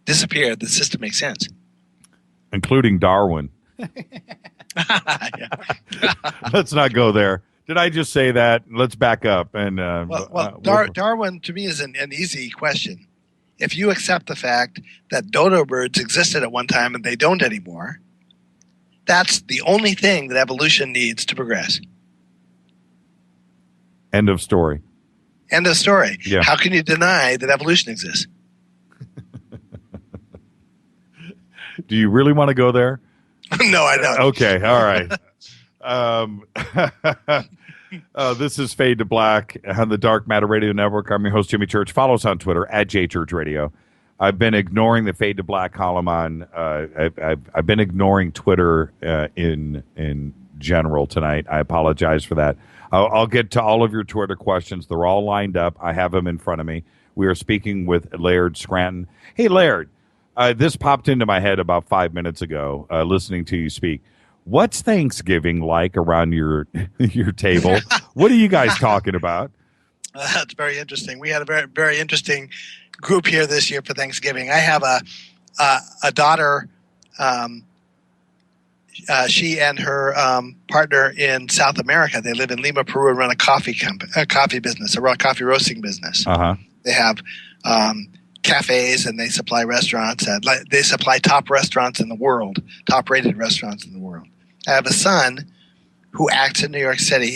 disappear. The system makes sense. Including Darwin. Let's not go there. Did I just say that? Let's back up. And Darwin to me is an easy question. if you accept the fact that dodo birds existed at one time and they don't anymore, that's the only thing that evolution needs to progress. End of story. End of story. Yeah. How can you deny that evolution exists? Do you really want to go there? No, I don't. Okay, all right. This is Fade to Black on the Dark Matter Radio Network. I'm your host, Jimmy Church. Follow us on Twitter at JChurchRadio. I've been ignoring the Fade to Black column on. I've been ignoring Twitter in general tonight. I apologize for that. I'll get to all of your Twitter questions. They're all lined up. I have them in front of me. We are speaking with Laird Scranton. Hey, Laird, this popped into my head about 5 minutes ago, listening to you speak. What's Thanksgiving like around your table? What are you guys talking about? That's very interesting. We had a very, very interesting group here this year for Thanksgiving. I have a daughter. She and her partner in South America. They live in Lima, Peru, and run a coffee business, a coffee roasting business. Uh-huh. They have cafes, and they supply restaurants. They supply top restaurants in the world, top-rated restaurants in the world. I have a son who acts in New York City.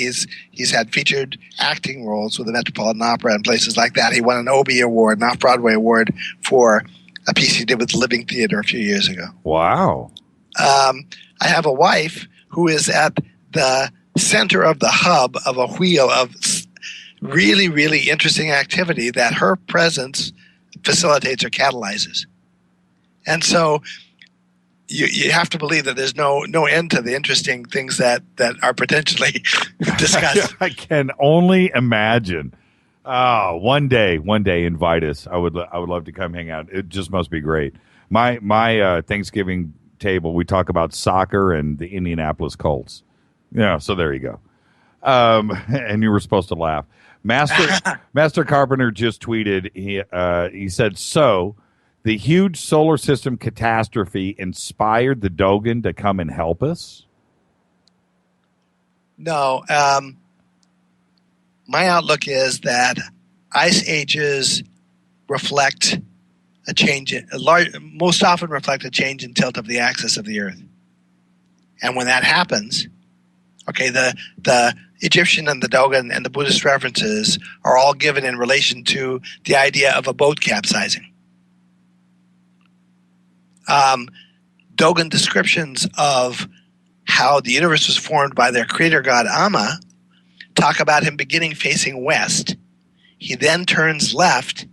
He's had featured acting roles with the Metropolitan Opera and places like that. He won an Obie Award, an Off-Broadway Award, for a piece he did with the Living Theater a few years ago. Wow. I have a wife who is at the center of the hub of a wheel of really, really interesting activity that her presence facilitates or catalyzes. And so you have to believe that there's no end to the interesting things that are potentially discussed. I can only imagine. One day, invite us. I would love to come hang out. It just must be great. My Thanksgiving table, we talk about soccer and the Indianapolis Colts. Yeah, so there you go. And you were supposed to laugh. Master Carpenter just tweeted. He said, "So, the huge solar system catastrophe inspired the Dogon to come and help us?" No. My outlook is that ice ages reflect a change, most often reflect a change in tilt of the axis of the Earth. And when that happens, okay, the Egyptian and the Dogon and the Buddhist references are all given in relation to the idea of a boat capsizing. Dogon descriptions of how the universe was formed by their creator god Amma talk about him beginning facing west. He then turns left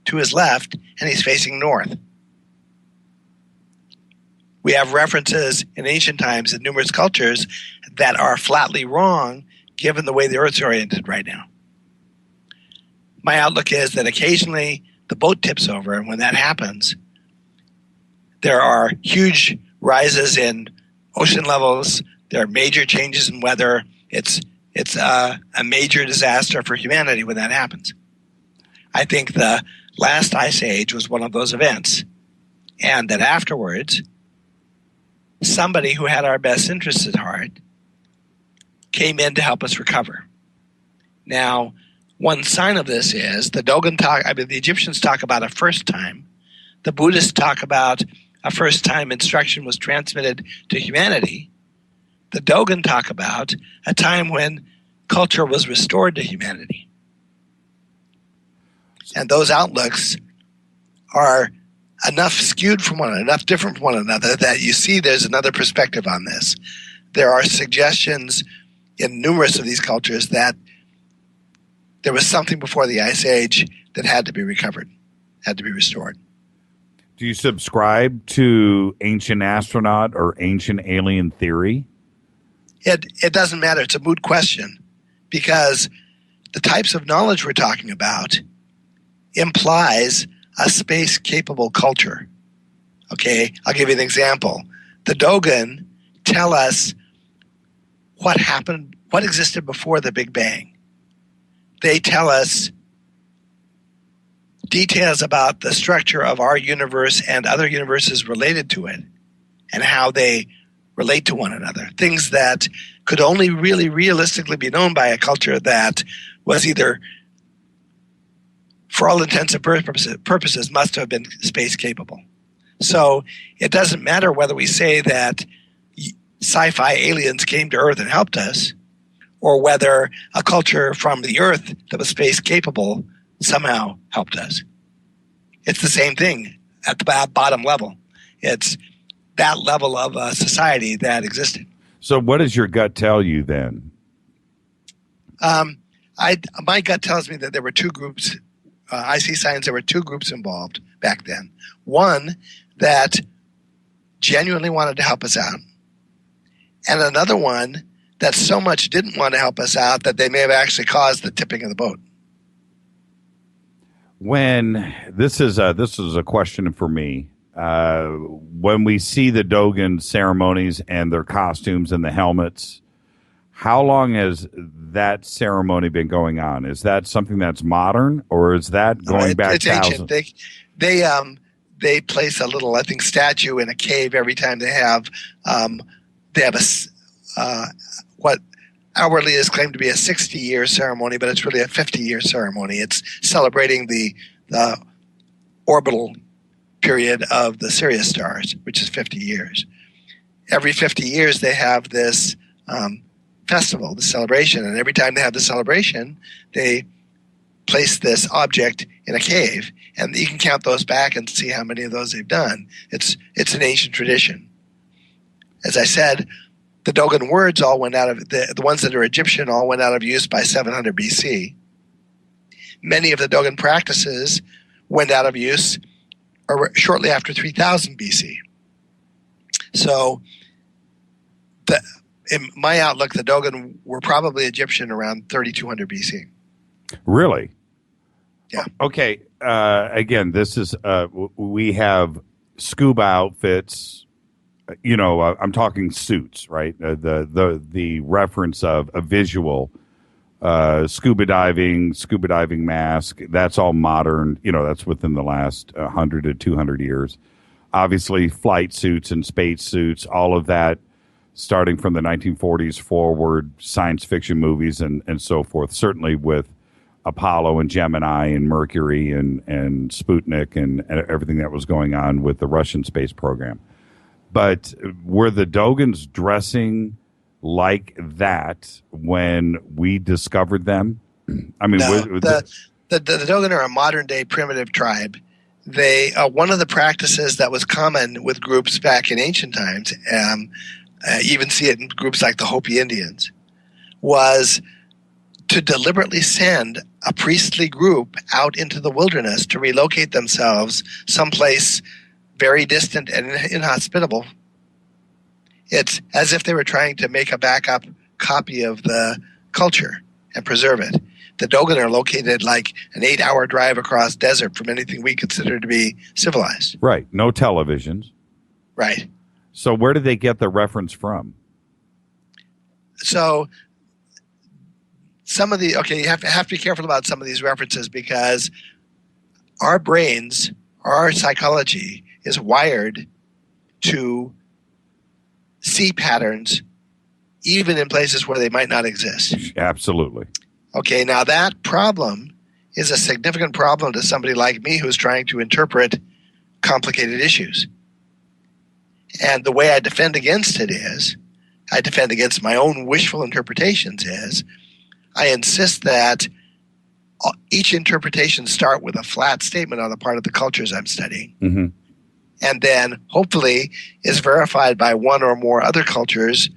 to his left, and he's facing north. We have references in ancient times in numerous cultures that are flatly wrong given the way the Earth's oriented right now. My outlook is that occasionally the boat tips over, and when that happens, there are huge rises in ocean levels. There are major changes in weather. It's a major disaster for humanity when that happens. I think the last ice age was one of those events, and that afterwards, somebody who had our best interests at heart came in to help us recover. Now, one sign of this is the Egyptians talk about a first time. The Buddhists talk about a first time instruction was transmitted to humanity. The Dogon talk about a time when culture was restored to humanity. And those outlooks are enough skewed from one another, enough different from one another, that you see there's another perspective on this. There are suggestions in numerous of these cultures that there was something before the Ice Age that had to be recovered, had to be restored. Do you subscribe to ancient astronaut or ancient alien theory? It doesn't matter. It's a moot question, because the types of knowledge we're talking about implies a space-capable culture. Okay, I'll give you an example. The Dogon tell us what happened, what existed before the Big Bang. They tell us details about the structure of our universe and other universes related to it and how they relate to one another. Things that could only really realistically be known by a culture that was either for all intents and purposes, must have been space capable. So it doesn't matter whether we say that sci-fi aliens came to Earth and helped us, or whether a culture from the Earth that was space capable somehow helped us. It's the same thing at the bottom level. It's that level of society that existed. So what does your gut tell you then? My gut tells me that there were two groups. I see signs there were two groups involved back then. One that genuinely wanted to help us out, and another one that so much didn't want to help us out that they may have actually caused the tipping of the boat. When this is a question for me. When we see the Dogon ceremonies and their costumes and the helmets, how long has that ceremony been going on? Is that something that's modern, or is that going back it's ancient. They place a little, I think, statue in a cave every time they have what outwardly is claimed to be a 60-year ceremony, but it's really a 50-year ceremony. It's celebrating the orbital period of the Sirius stars, which is 50 years. Every 50 years they have this festival, this celebration, and every time they have the celebration, they place this object in a cave, and you can count those back and see how many of those they've done. It's an ancient tradition. As I said, the Dogon words all went out of the ones that are Egyptian all went out of use by 700 BC. Many of the Dogon practices went out of use shortly after 3000 BC. So, in my outlook, the Dogon were probably Egyptian around 3200 BC. Really? Yeah. Okay. Again, this is we have scuba outfits. You know, I'm talking suits, right? The reference of a visual scuba diving mask. That's all modern. You know, that's within the last 100 to 200 years. Obviously, flight suits and space suits, all of that, starting from the 1940s forward, science fiction movies and so forth. Certainly with Apollo and Gemini and Mercury and Sputnik and everything that was going on with the Russian space program. But were the Dogons dressing like that when we discovered them? I mean, no, the Dogon are a modern day primitive tribe. They one of the practices that was common with groups back in ancient times, even see it in groups like the Hopi Indians, was to deliberately send a priestly group out into the wilderness to relocate themselves someplace very distant and inhospitable. It's as if they were trying to make a backup copy of the culture and preserve it. The Dogon are located like an 8-hour drive across desert from anything we consider to be civilized. Right. No televisions. Right. So where did they get the reference from? So some of the you have to be careful about some of these references because our brains, our psychology is wired to see patterns even in places where they might not exist. Absolutely. Okay, now that problem is a significant problem to somebody like me who's trying to interpret complicated issues. And the way I defend against it is, I defend against my own wishful interpretations is, I insist that each interpretation start with a flat statement on the part of the cultures I'm studying. Mm-hmm. And then hopefully is verified by one or more other cultures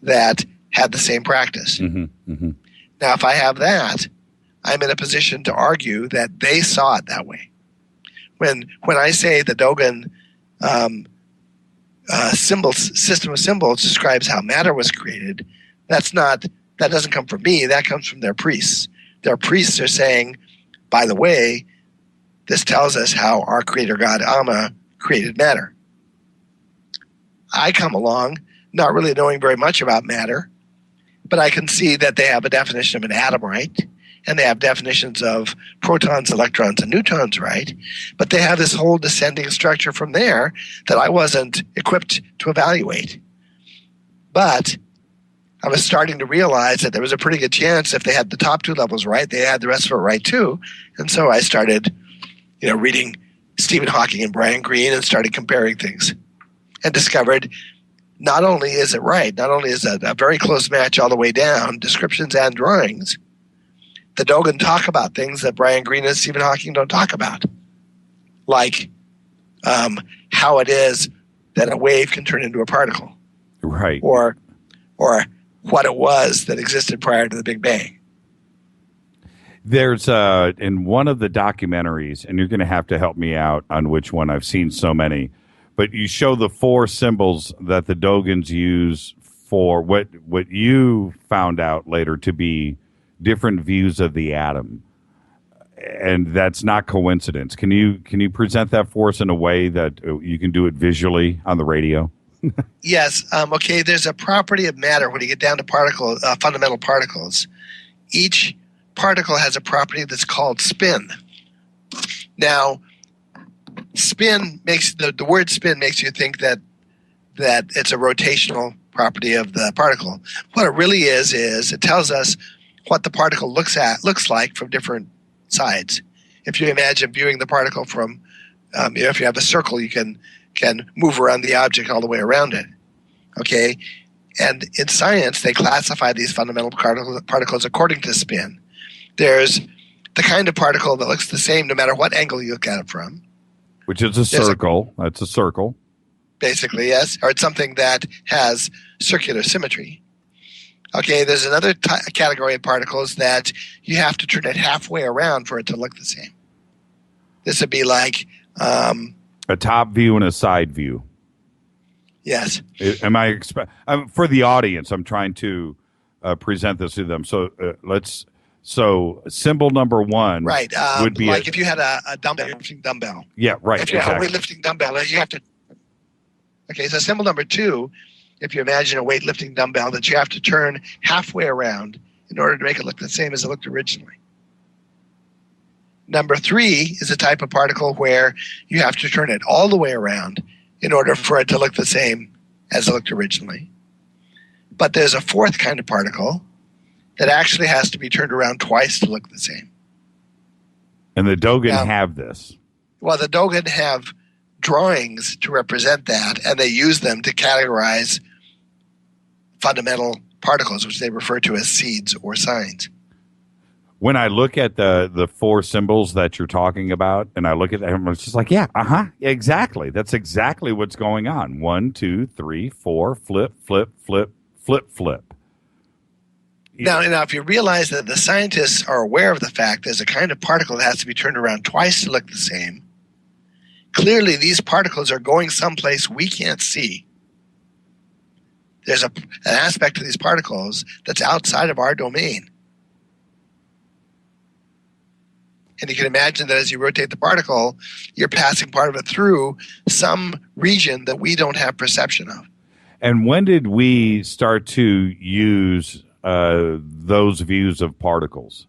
that had the same practice. Mm-hmm. Mm-hmm. Now, if I have that, I'm in a position to argue that they saw it that way. When I say the Dogon system of symbols describes how matter was created, that doesn't come from me. That comes from their priests. Their priests are saying, by the way, this tells us how our creator god Amma created matter. I come along not really knowing very much about matter, but I can see that they have a definition of an atom, right? And they have definitions of protons, electrons, and neutrons, right? But they have this whole descending structure from there that I wasn't equipped to evaluate. But I was starting to realize that there was a pretty good chance if they had the top two levels right, they had the rest of it right too. And so I started, reading Stephen Hawking and Brian Greene and started comparing things and discovered not only is it right, not only is it a very close match all the way down, descriptions and drawings, the Dogon talk about things that Brian Greene and Stephen Hawking don't talk about, like how it is that a wave can turn into a particle. Right. Or what it was that existed prior to the Big Bang. There's in one of the documentaries, and you're going to have to help me out on which one. I've seen so many, but you show the four symbols that the Dogons use for what you found out later to be different views of the atom, and that's not coincidence. Can you present that for us in a way that you can do it visually on the radio? Yes. Okay. There's a property of matter when you get down to fundamental particles. Each particle has a property that's called spin. Now, spin makes the word spin makes you think that it's a rotational property of the particle. What it really is it tells us what the particle looks like from different sides. If you imagine viewing the particle from, if you have a circle, you can move around the object all the way around it. Okay? And in science, they classify these fundamental particles according to spin. There's the kind of particle that looks the same no matter what angle you look at it from. Which is a circle. That's a circle. Basically, yes. Or it's something that has circular symmetry. Okay, there's another category of particles that you have to turn it halfway around for it to look the same. This would be like... a top view and a side view. Yes. For the audience, I'm trying to present this to them. So symbol number one, right, would be like if you had a lifting dumbbell. Yeah, right. If you have a weightlifting dumbbell, you have to. Okay, so symbol number two, if you imagine a weightlifting dumbbell that you have to turn halfway around in order to make it look the same as it looked originally. Number three is a type of particle where you have to turn it all the way around in order for it to look the same as it looked originally. But there's a fourth kind of particle that actually has to be turned around twice to look the same. And the Dogon have this. Well, the Dogon have drawings to represent that, and they use them to categorize fundamental particles, which they refer to as seeds or signs. When I look at the four symbols that you're talking about, and I look at them, it's just like, exactly. That's exactly what's going on. 1, 2, 3, 4, flip, flip, flip, flip, flip. Now, if you realize that the scientists are aware of the fact there's a kind of particle that has to be turned around twice to look the same, clearly these particles are going someplace we can't see. There's an aspect of these particles that's outside of our domain. And you can imagine that as you rotate the particle, you're passing part of it through some region that we don't have perception of. And when did we start to use those views of particles?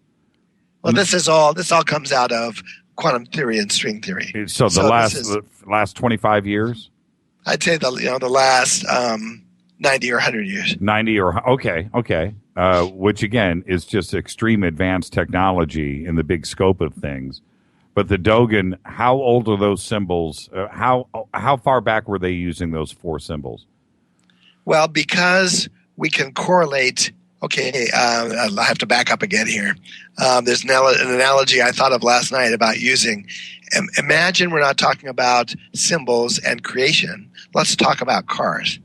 Well, this all comes out of quantum theory and string theory. So the last 25 years? I'd say the last 90 or 100 years. 90 or okay. Which again is just extreme advanced technology in the big scope of things. But the Dogon, how old are those symbols? How far back were they using those four symbols? Well, because we can correlate. Okay, I have to back up again here. There's an analogy I thought of last night about using. Imagine we're not talking about symbols and creation. Let's talk about cars.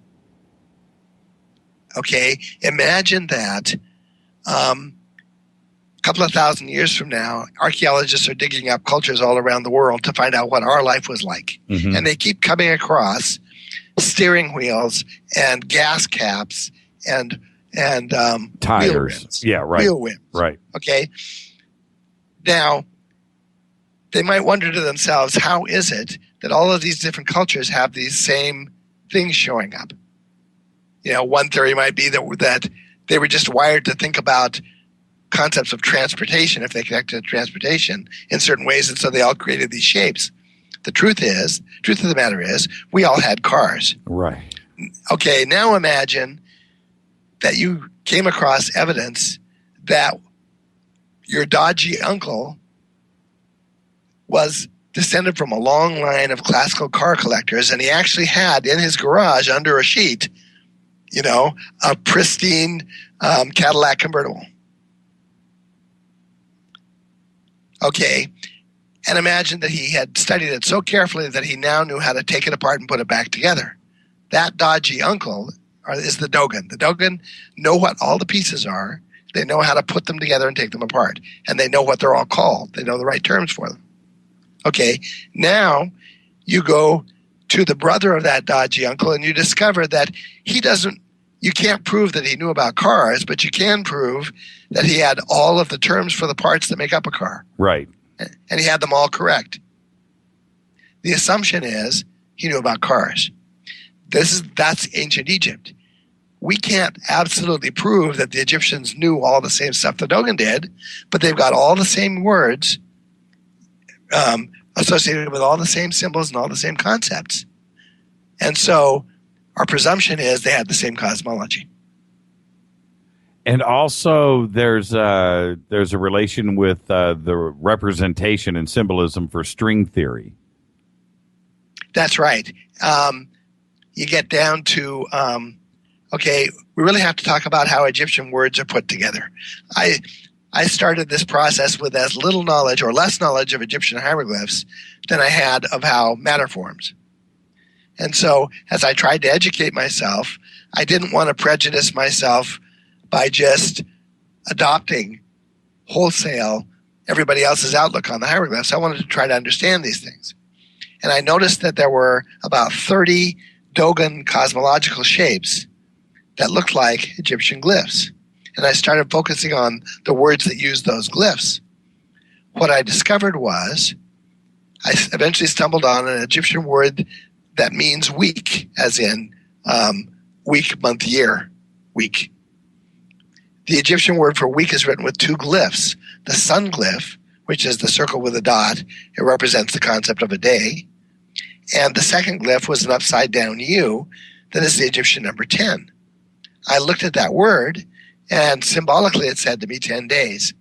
Okay, imagine that a couple of thousand years from now, archaeologists are digging up cultures all around the world to find out what our life was like. Mm-hmm. And they keep coming across steering wheels and gas caps and tires. Wheel rims. Yeah, right. Wheel rims. Right. Okay. Now, they might wonder to themselves, how is it that all of these different cultures have these same things showing up? One theory might be that they were just wired to think about concepts of transportation if they connected to transportation in certain ways, and so they all created these shapes. The truth of the matter is, we all had cars. Right. Okay, now imagine that you came across evidence that your dodgy uncle was descended from a long line of classical car collectors, and he actually had in his garage under a sheet, a pristine Cadillac convertible. Okay, and imagine that he had studied it so carefully that he now knew how to take it apart and put it back together. That dodgy uncle is the Dogon. The Dogon know what all the pieces are. They know how to put them together and take them apart. And they know what they're all called. They know the right terms for them. Okay, now you go to the brother of that dodgy uncle and you discover that you can't prove that he knew about cars, but you can prove that he had all of the terms for the parts that make up a car. Right. And he had them all correct. The assumption is he knew about cars. That's ancient Egypt. We can't absolutely prove that the Egyptians knew all the same stuff the Dogon did, but they've got all the same words associated with all the same symbols and all the same concepts. And so our presumption is they had the same cosmology. And also there's a relation with the representation and symbolism for string theory. That's right. You get down to, we really have to talk about how Egyptian words are put together. I started this process with as little knowledge or less knowledge of Egyptian hieroglyphs than I had of how matter forms. And so as I tried to educate myself, I didn't want to prejudice myself by just adopting wholesale everybody else's outlook on the hieroglyphs. I wanted to try to understand these things. And I noticed that there were about 30 Dogon cosmological shapes that looked like Egyptian glyphs. And I started focusing on the words that used those glyphs. What I discovered was I eventually stumbled on an Egyptian word that means week, as in week, month, year, week. The Egyptian word for week is written with two glyphs. The sun glyph, which is the circle with a dot, it represents the concept of a day. And the second glyph was an upside-down U that is the Egyptian number 10. I looked at that word, and symbolically it said to me 10 days.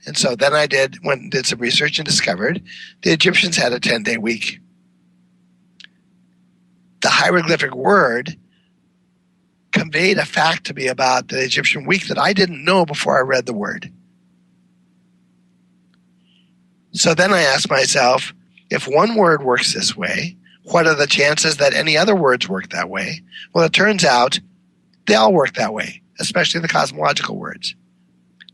And so then I did some research and discovered the Egyptians had a 10-day week. The hieroglyphic word conveyed a fact to me about the Egyptian week that I didn't know before I read the word. So then I asked myself, if one word works this way, what are the chances that any other words work that way? Well, it turns out they all work that way, especially the cosmological words.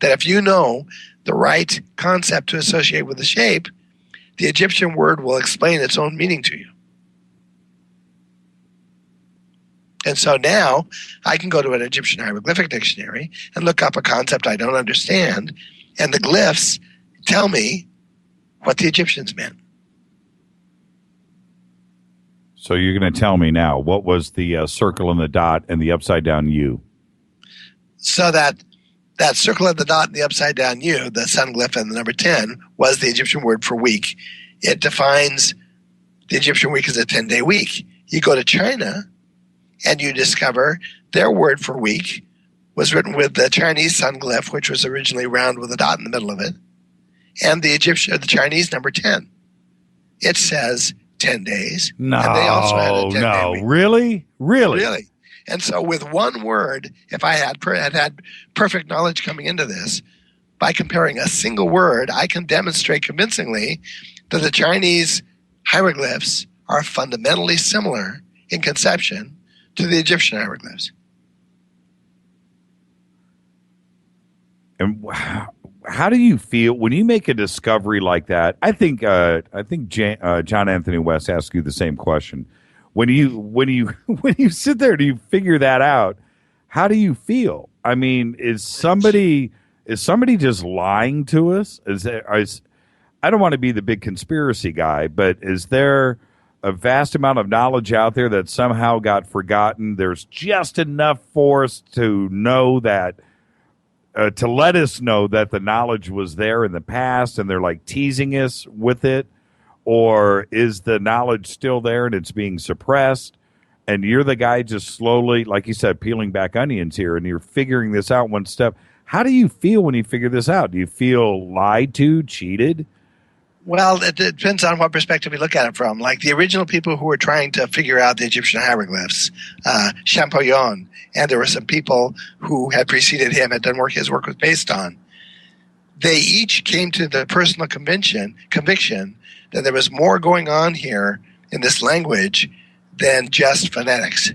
That if you know the right concept to associate with the shape, the Egyptian word will explain its own meaning to you. And so now I can go to an Egyptian hieroglyphic dictionary and look up a concept I don't understand, and the glyphs tell me what the Egyptians meant. So you're going to tell me now, what was the circle and the dot and the upside-down U? So that circle and the dot and the upside-down U, the sun glyph and the number 10, was the Egyptian word for week. It defines the Egyptian week as a 10-day week. You go to China, and you discover their word for week was written with the Chinese sun glyph, which was originally round with a dot in the middle of it, and the Chinese number 10. It says 10 days. No, and they also had a 10-day week. Really? Really. And so with one word, if I had perfect knowledge coming into this, by comparing a single word, I can demonstrate convincingly that the Chinese hieroglyphs are fundamentally similar in conception to the Egyptian hieroglyphs. And how do you feel when you make a discovery like that? I think John Anthony West asked you the same question. When you sit there, do you figure that out? How do you feel? I mean, is somebody just lying to us? I don't want to be the big conspiracy guy, but is there a vast amount of knowledge out there that somehow got forgotten? There's just enough for us to know that, to let us know that the knowledge was there in the past and they're like teasing us with it? Or is the knowledge still there and it's being suppressed? and you're the guy just slowly, like you said, peeling back onions here, and you're figuring this out one step. How do you feel when you figure this out? Do you feel lied to, cheated? Well, it depends on what perspective you look at it from. Like the original people who were trying to figure out the Egyptian hieroglyphs, Champollion, and there were some people who had preceded him and done work his work was based on. They each came to the personal conviction that there was more going on here in this language than just phonetics.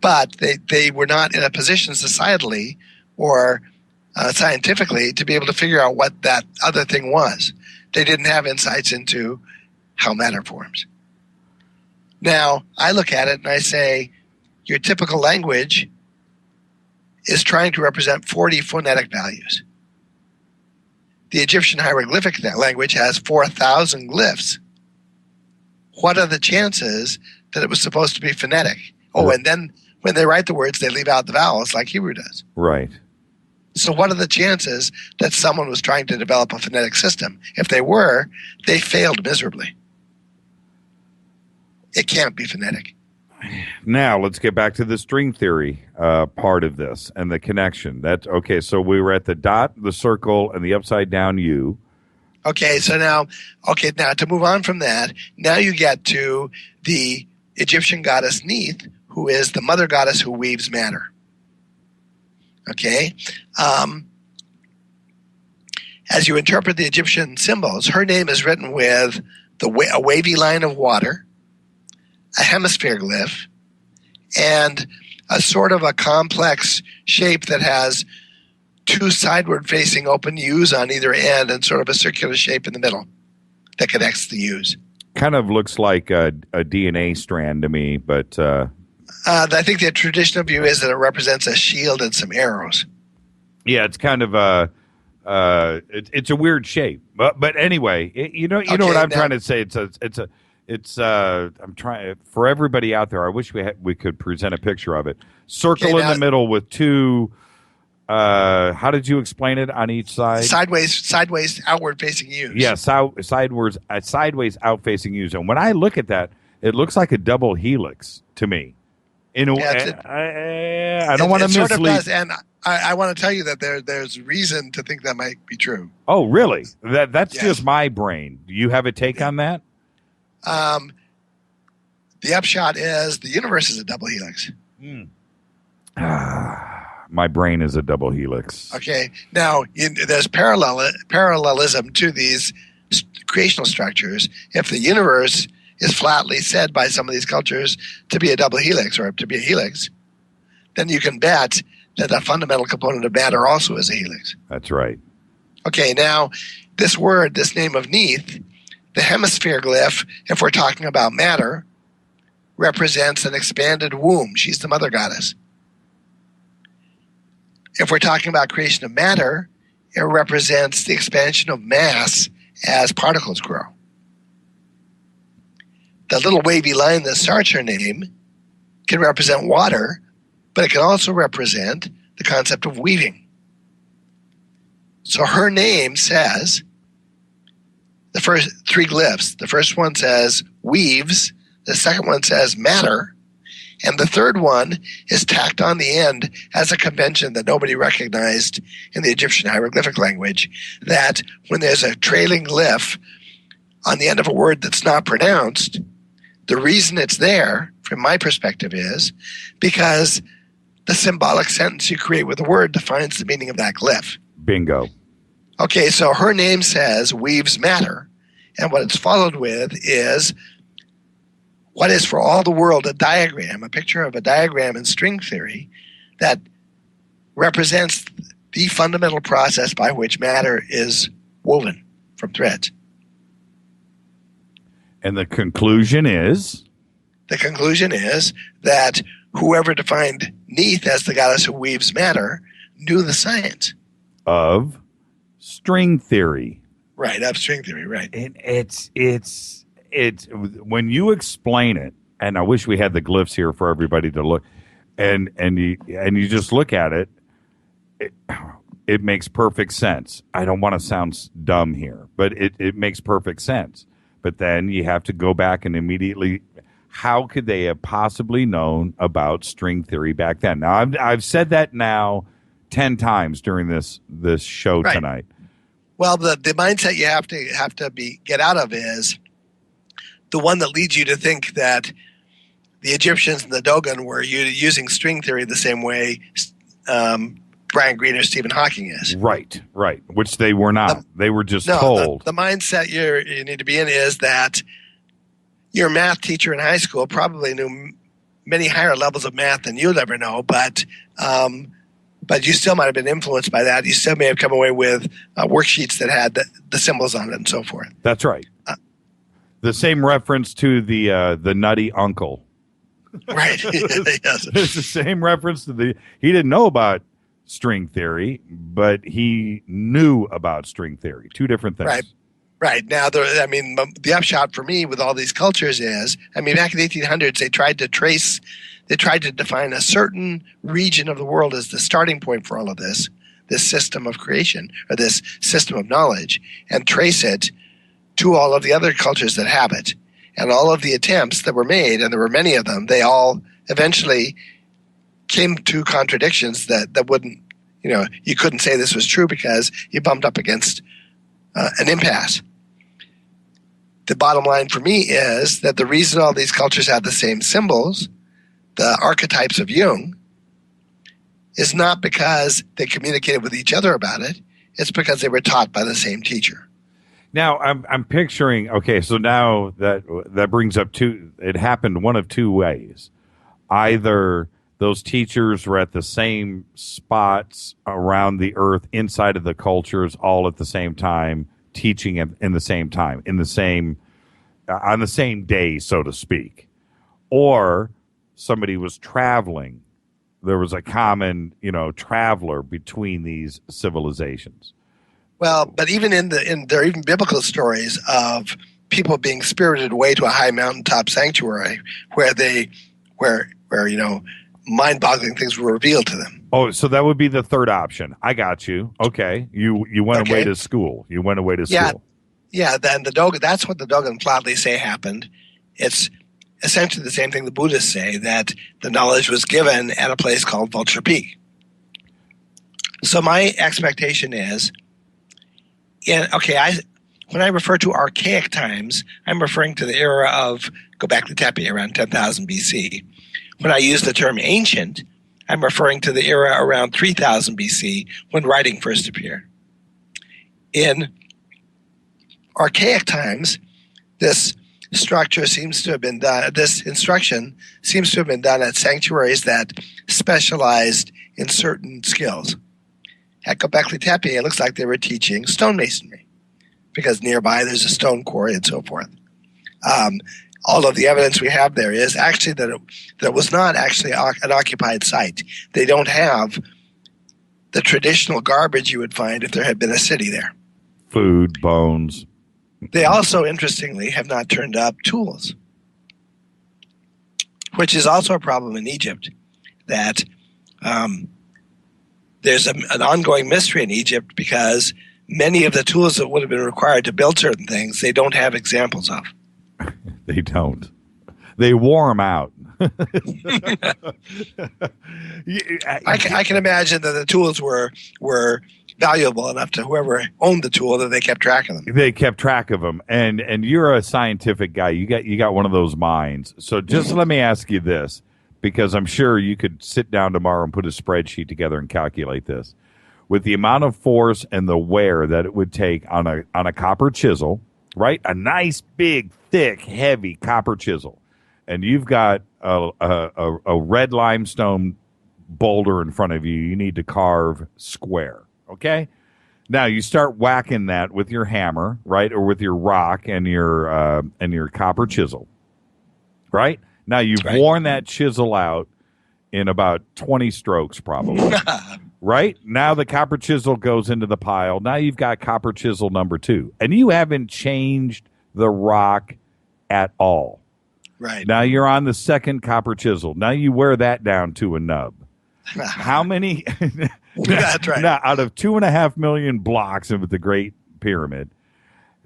But they were not in a position societally or scientifically to be able to figure out what that other thing was. They didn't have insights into how matter forms. Now, I look at it and I say, your typical language is trying to represent 40 phonetic values. The Egyptian hieroglyphic language has 4,000 glyphs. What are the chances that it was supposed to be phonetic? Oh, and then when they write the words, they leave out the vowels like Hebrew does. Right. So what are the chances that someone was trying to develop a phonetic system? If they were, they failed miserably. It can't be phonetic. Now, let's get back to the string theory part of this and the connection. That's okay, so we were at the dot, the circle, and the upside down U. Okay, so now to move on from that, now you get to the Egyptian goddess Neith, who is the mother goddess who weaves matter. Okay? As you interpret the Egyptian symbols, her name is written with a wavy line of water, a hemisphere glyph, and a sort of a complex shape that has two sideward-facing open U's on either end and sort of a circular shape in the middle that connects the U's. Kind of looks like a DNA strand to me, but... I think the traditional view is that it represents a shield and some arrows. Yeah, it's kind of it's a weird shape, but anyway, you know what I'm trying to say. I'm trying for everybody out there. I wish we could present a picture of it. Circle in the middle with two. How did you explain it on each side? Sideways, outward facing U's. Yeah, sideways out facing U's. And when I look at that, it looks like a double helix to me. I don't want to mislead. Sort of does, and I want to tell you that there's reason to think that might be true. Oh, really? That's just my brain. Do you have a take on that? The upshot is the universe is a double helix. My brain is a double helix. Okay. Now, there's parallelism to these creational structures. If the universe is flatly said by some of these cultures to be a double helix or to be a helix, then you can bet that a fundamental component of matter also is a helix. That's right. Okay, now, this name of Neith, the hemisphere glyph, if we're talking about matter, represents an expanded womb. She's the mother goddess. If we're talking about creation of matter, it represents the expansion of mass as particles grow. The little wavy line that starts her name can represent water, but it can also represent the concept of weaving. So her name says, the first three glyphs, the first one says weaves, the second one says matter, and the third one is tacked on the end as a convention that nobody recognized in the Egyptian hieroglyphic language, that when there's a trailing glyph on the end of a word that's not pronounced, the reason it's there, from my perspective, is because the symbolic sentence you create with a word defines the meaning of that glyph. Bingo. Okay, so her name says weaves matter, and what it's followed with is what is for all the world a diagram, a picture of a diagram in string theory that represents the fundamental process by which matter is woven from threads. And the conclusion is? The conclusion is that whoever defined Neith as the goddess who weaves matter knew the science of string theory. Right, of string theory, right. And it's when you explain it, and I wish we had the glyphs here for everybody to look, and you just look at it, it makes perfect sense. I don't want to sound dumb here, but it makes perfect sense. But then you have to go back and immediately, how could they have possibly known about string theory back then? Now, I've said that now 10 times during this show tonight. Well, the mindset you have to get out of is the one that leads you to think that the Egyptians and the Dogon were using string theory the same way Brian Greene or Stephen Hawking is. Right. Which they were not. They were just told. The mindset you need to be in is that your math teacher in high school probably knew many higher levels of math than you'll ever know, but you still might have been influenced by that. You still may have come away with worksheets that had the symbols on it and so forth. That's right. The same reference to the nutty uncle. Right. Yes. It's the same reference to he didn't know about string theory, but he knew about string theory. Two different things. Right. Now, the upshot for me with all these cultures is, back in the 1800s, they tried to define a certain region of the world as the starting point for all of this system of creation, or this system of knowledge, and trace it to all of the other cultures that have it. And all of the attempts that were made, and there were many of them, they all eventually came to contradictions that wouldn't, you couldn't say this was true because you bumped up against an impasse. The bottom line for me is that the reason all these cultures have the same symbols, the archetypes of Jung, is not because they communicated with each other about it. It's because they were taught by the same teacher. Now, I'm picturing, okay, so now that brings up it happened one of two ways. Either those teachers were at the same spots around the earth, inside of the cultures, all at the same time, teaching in the same time, on the same day, so to speak. Or somebody was traveling. There was a common, traveler between these civilizations. Well, but even there are even biblical stories of people being spirited away to a high mountaintop sanctuary where mind-boggling things were revealed to them. Oh, so that would be the third option. I got you. Okay, you went away to school. You went away to school. Yeah. Then the Dogon. That's what the Dogon flatly say happened. It's essentially the same thing the Buddhists say, that the knowledge was given at a place called Vulture Peak. So my expectation is, when I refer to archaic times, I'm referring to the era of Gobekli Tepe around 10,000 BC. When I use the term ancient, I'm referring to the era around 3000 BC when writing first appeared. In archaic times, this instruction seems to have been done at sanctuaries that specialized in certain skills. At Gobekli Tepe, it looks like they were teaching stonemasonry because nearby there's a stone quarry and so forth. All of the evidence we have there is actually that it was not actually an occupied site. They don't have the traditional garbage you would find if there had been a city there. Food, bones. They also, interestingly, have not turned up tools, which is also a problem in Egypt, that there's an ongoing mystery in Egypt because many of the tools that would have been required to build certain things, they don't have examples of. They don't. They wore them out. I can imagine that the tools were valuable enough to whoever owned the tool that they kept track of them. They kept track of them, and you're a scientific guy. You got one of those minds. So just let me ask you this, because I'm sure you could sit down tomorrow and put a spreadsheet together and calculate this. With the amount of force and the wear that it would take on a copper chisel, right? A nice, big, thick, heavy copper chisel, and you've got a red limestone boulder in front of you. You need to carve square. Okay, now you start whacking that with your hammer, right, or with your rock and your copper chisel, right? Now you've worn that chisel out in about 20 strokes, probably, right? Now the copper chisel goes into the pile. Now you've got copper chisel number 2, and you haven't changed the rock at all. Right. Now you're on the second copper chisel. Now you wear that down to a nub. How many? That's right. Now, out of 2.5 million blocks of the Great Pyramid,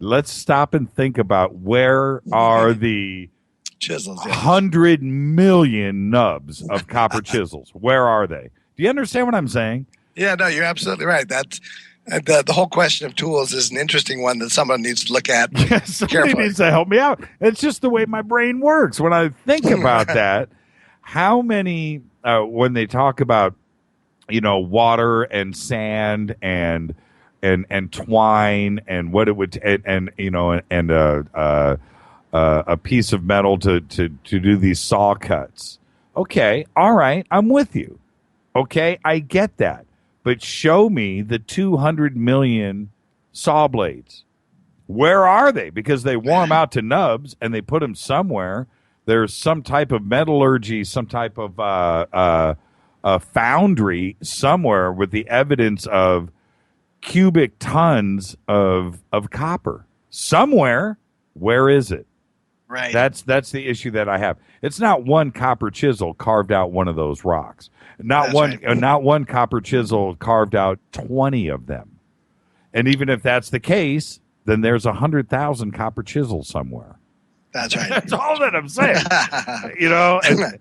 let's stop and think about where are the Chisels. Yeah. 100 million nubs of copper chisels. Where are they? Do you understand what I'm saying? Yeah, no, you're absolutely right. That's the whole question of tools is an interesting one that someone needs to look at Somebody carefully. needs to help me out. It's just the way my brain works. When I think about that, how many, when they talk about, water and sand and twine and what it would, and a piece of metal to do these saw cuts. Okay, all right, I'm with you. Okay, I get that. But show me the 200 million saw blades. Where are they? Because they wore them out to nubs and they put them somewhere. There's some type of metallurgy, some type of foundry somewhere with the evidence of cubic tons of copper. Somewhere. Where is it? Right. That's the issue that I have. It's not one copper chisel carved out one of those rocks. Not one copper chisel carved out 20 of them. And even if that's the case, then there's 100,000 copper chisels somewhere. That's right. That's all that I'm saying. And,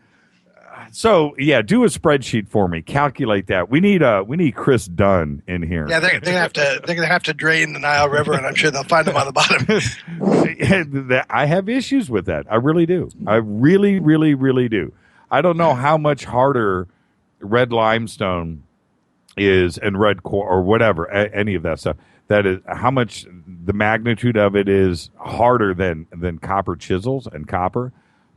so yeah, do a spreadsheet for me. Calculate that. We need Chris Dunn in here. Yeah, they're gonna have to drain the Nile River, and I'm sure they'll find them on the bottom. I have issues with that. I really do. I really, really, really do. I don't know how much harder red limestone is and red core or whatever, any of that stuff. That is how much the magnitude of it is harder than copper chisels and copper.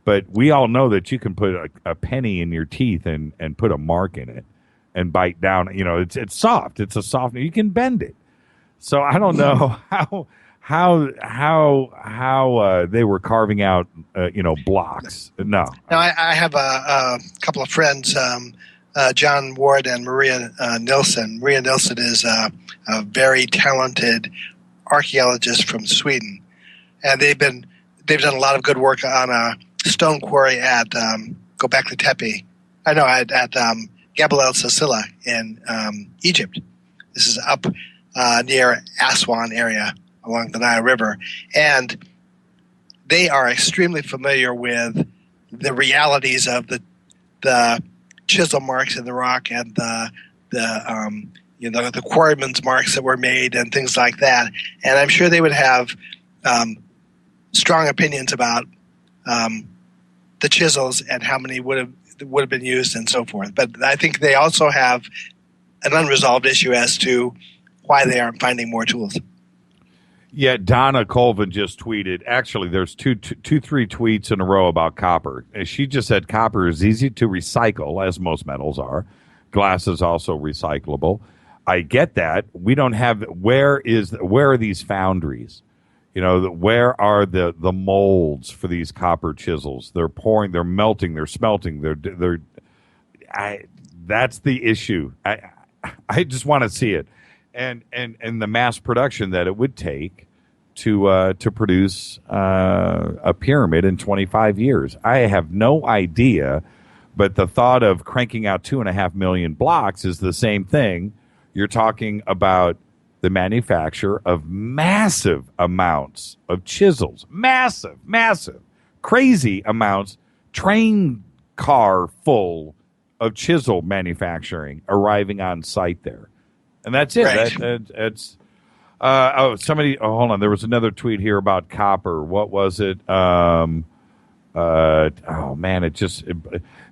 But we all know that you can put a penny in your teeth and put a mark in it and bite down. It's soft. It's a soft. You can bend it. So I don't know how they were carving out blocks. No. Now I have a couple of friends, John Ward and Maria Nilsson. Maria Nilsson is a very talented archaeologist from Sweden, and they've done a lot of good work on a stone quarry at Gobekli Tepe. I know at Jebel El Sasila in Egypt. This is up near Aswan area along the Nile River, and they are extremely familiar with the realities of the chisel marks in the rock and the quarryman's marks that were made and things like that. And I'm sure they would have strong opinions about the chisels and how many would have been used and so forth. But I think they also have an unresolved issue as to why they aren't finding more tools. Yeah, Donna Colvin just tweeted. Actually, there's three tweets in a row about copper. She just said copper is easy to recycle, as most metals are. Glass is also recyclable. I get that. We don't have. Where are these foundries? Where are the molds for these copper chisels? They're pouring, they're melting, they're smelting. That's the issue. I just want to see it, and the mass production that it would take to produce a pyramid in 25 years. I have no idea, but the thought of cranking out 2.5 million blocks is the same thing. You're talking about the manufacture of massive amounts of chisels, massive, crazy amounts, train car full of chisel manufacturing arriving on site there. And that's it. Right. Hold on. There was another tweet here about copper. What was it?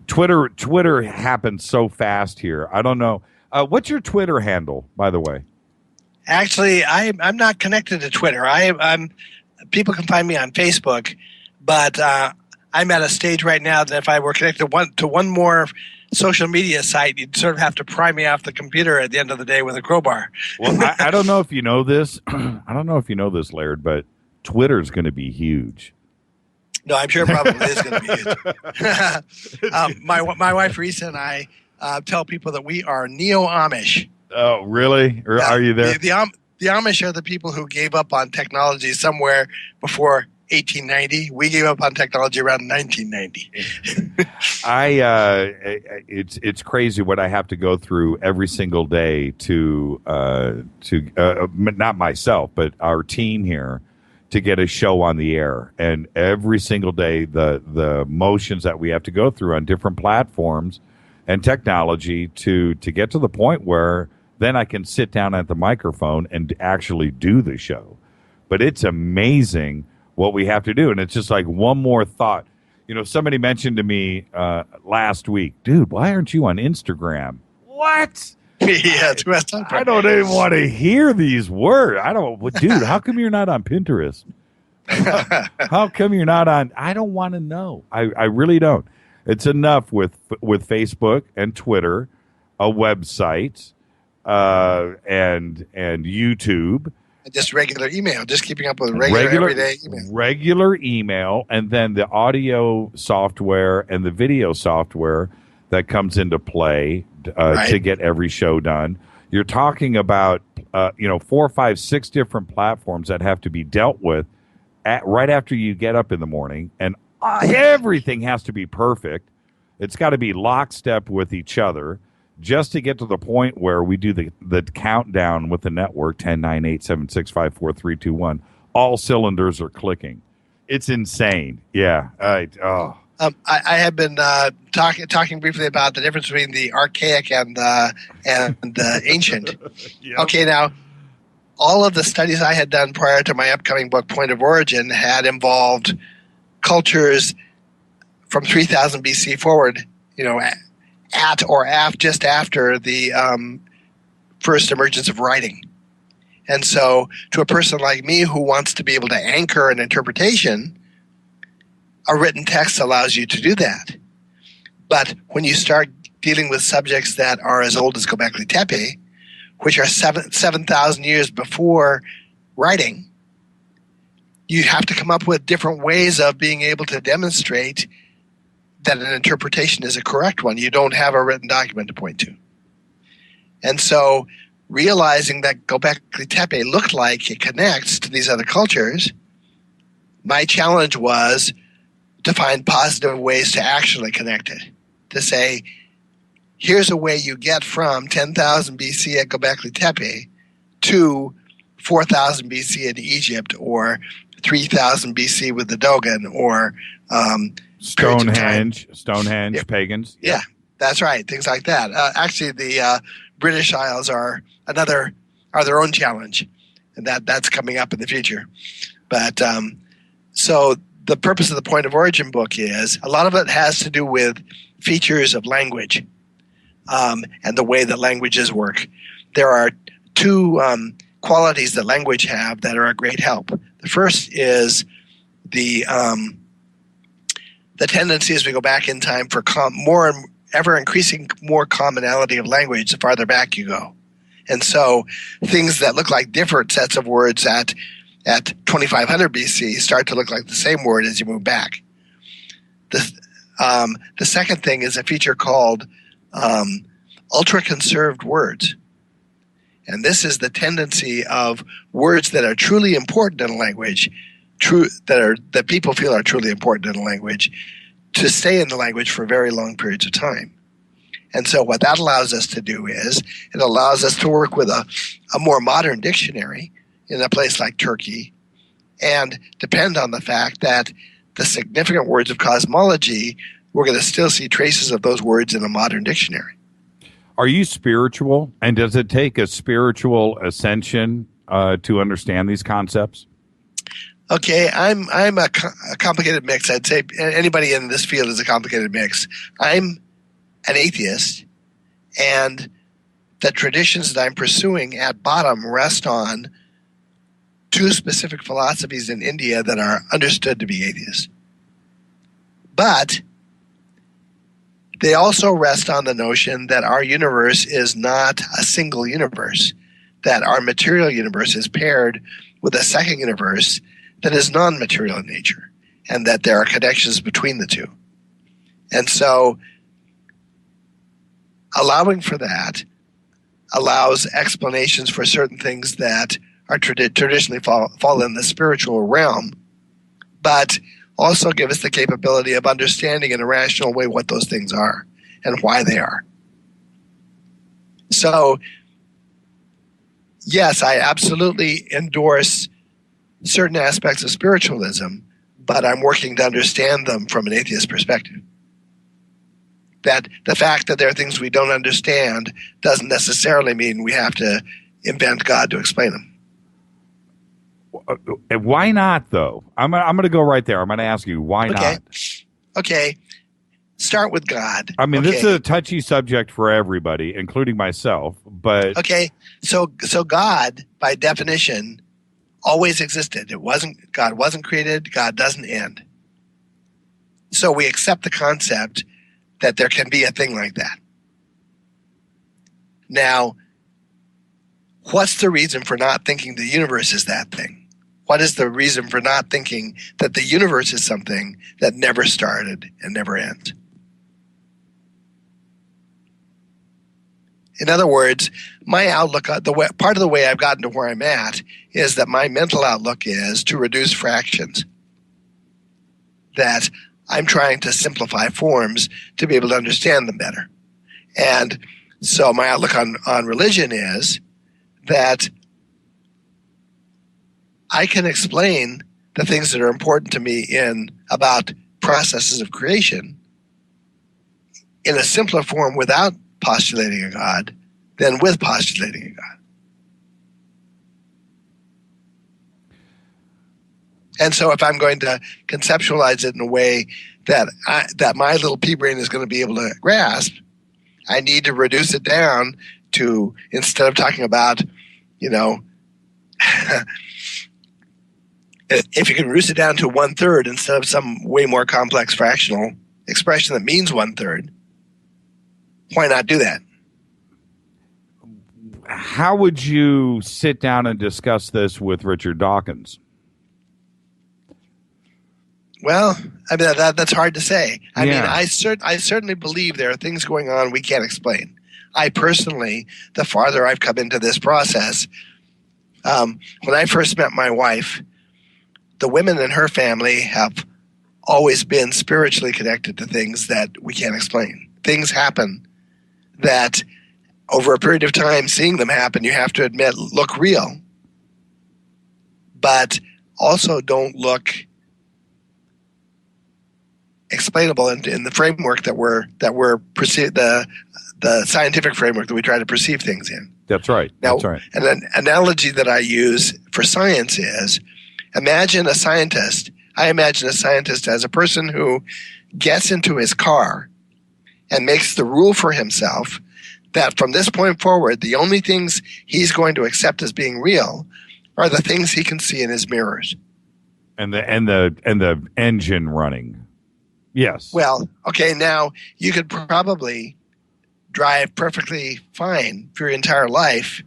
Twitter happened so fast here. I don't know. What's your Twitter handle, by the way? Actually, I'm not connected to Twitter. I'm people can find me on Facebook, but I'm at a stage right now that if I were connected to one more social media site, you'd sort of have to pry me off the computer at the end of the day with a crowbar. Well, I don't know if you know this. I don't know if you know this, Laird, but Twitter's going to be huge. No, I'm sure it probably is going to be huge. My wife, Risa, and I tell people that we are neo-Amish. Oh, really? Or are you there? The Amish are the people who gave up on technology somewhere before 1890. We gave up on technology around 1990. It's crazy what I have to go through every single day to not myself, but our team here to get a show on the air. And every single day, the motions that we have to go through on different platforms and technology to get to the point where then I can sit down at the microphone and actually do the show. But it's amazing what we have to do. And it's just like one more thought. You know, somebody mentioned to me last week, dude, why aren't you on Instagram? What? Yeah, I don't even want to hear these words. Dude, how come you're not on Pinterest? How come you're not on? I don't want to know. I really don't. It's enough with Facebook and Twitter, a website, and YouTube. Just regular email, just keeping up with regular everyday email. Regular email, and then the audio software and the video software that comes into play to get every show done. You're talking about 4, 5, 6 different platforms that have to be dealt with right after you get up in the morning, and everything has to be perfect. It's got to be lockstep with each other just to get to the point where we do the countdown with the network, 10, 9, 8, 7, 6, 5, 4, 3, 2, 1. All cylinders are clicking. It's insane. Yeah. I have been talking briefly about the difference between the archaic and the ancient. Yep. Okay, now, all of the studies I had done prior to my upcoming book, Point of Origin, had involved cultures from 3000 BC forward, at or just after the first emergence of writing. And so to a person like me who wants to be able to anchor an interpretation, a written text allows you to do that. But when you start dealing with subjects that are as old as Gobekli Tepe, which are 7,000 years before writing, you have to come up with different ways of being able to demonstrate that an interpretation is a correct one. You don't have a written document to point to. And so realizing that Gobekli Tepe looked like it connects to these other cultures, my challenge was to find positive ways to actually connect it. To say, here's a way you get from 10,000 BC at Gobekli Tepe to 4,000 BC in Egypt, or 3,000 BC with the Dogon, or Stonehenge, yeah. pagans. Yeah, that's right. Things like that. Actually, the British Isles are their own challenge, and that's coming up in the future. But so the purpose of the Point of Origin book is a lot of it has to do with features of language and the way that languages work. There are two qualities that language have that are a great help. The first is the tendency as we go back in time for more and ever increasing more commonality of language the farther back you go. And so things that look like different sets of words at 2500 BC start to look like the same word as you move back. The second thing is a feature called ultra-conserved words. And this is the tendency of words that are truly important in a language, that people feel are truly important in a language, to stay in the language for very long periods of time. And so what that allows us to do is it allows us to work with a more modern dictionary in a place like Turkey and depend on the fact that the significant words of cosmology, we're going to still see traces of those words in a modern dictionary. Are you spiritual? And does it take a spiritual ascension to understand these concepts? Okay, I'm a complicated mix. I'd say anybody in this field is a complicated mix. I'm an atheist, and the traditions that I'm pursuing at bottom rest on two specific philosophies in India that are understood to be atheists. But they also rest on the notion that our universe is not a single universe, that our material universe is paired with a second universe that is non-material in nature, and that there are connections between the two. And so allowing for that allows explanations for certain things that are traditionally fall in the spiritual realm, but also give us the capability of understanding in a rational way what those things are and why they are. So, yes, I absolutely endorse certain aspects of spiritualism, but I'm working to understand them from an atheist perspective. That the fact that there are things we don't understand doesn't necessarily mean we have to invent God to explain them. Why not, though? I'm going to go right there. I'm going to ask you, why not? Okay. Start with God. I mean, this is a touchy subject for everybody, including myself, but... Okay, so God, by definition, always existed. God wasn't created. God doesn't end. So we accept the concept that there can be a thing like that. Now, what's the reason for not thinking the universe is that thing? What is the reason for not thinking that the universe is something that never started and never ends? In other words, my outlook, part of the way I've gotten to where I'm at is that my mental outlook is to reduce fractions. That I'm trying to simplify forms to be able to understand them better. And so my outlook on religion is that I can explain the things that are important to me about processes of creation in a simpler form without postulating a God than with postulating a God. And so if I'm going to conceptualize it in a way that my little pea brain is going to be able to grasp, I need to reduce it down to, instead of talking about, if you can reduce it down to 1/3 instead of some way more complex fractional expression that means 1/3, why not do that? How would you sit down and discuss this with Richard Dawkins? Well, I mean, that's hard to say. I mean, I certainly believe there are things going on we can't explain. I personally, the farther I've come into this process, when I first met my wife, the women in her family have always been spiritually connected to things that we can't explain. Things happen that over a period of time, seeing them happen, you have to admit, look real, but also don't look explainable in the framework that we're the scientific framework that we try to perceive things in. That's right. Now, that's right. And an analogy that I use for science is, imagine a scientist. I imagine a scientist as a person who gets into his car and makes the rule for himself that from this point forward, the only things he's going to accept as being real are the things he can see in his mirrors. And the engine running. Yes. Well, okay, now you could probably drive perfectly fine for your entire life,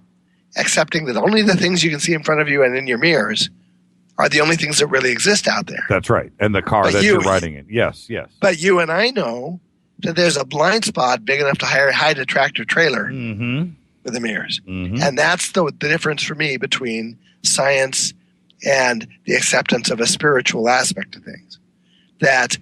accepting that only the things you can see in front of you and in your mirrors are the only things that really exist out there. That's right. And the car that you're riding in. Yes, yes. But you and I know that there's a blind spot big enough to hide a tractor trailer with the mirrors. Mm-hmm. And that's the difference for me between science and the acceptance of a spiritual aspect of things. That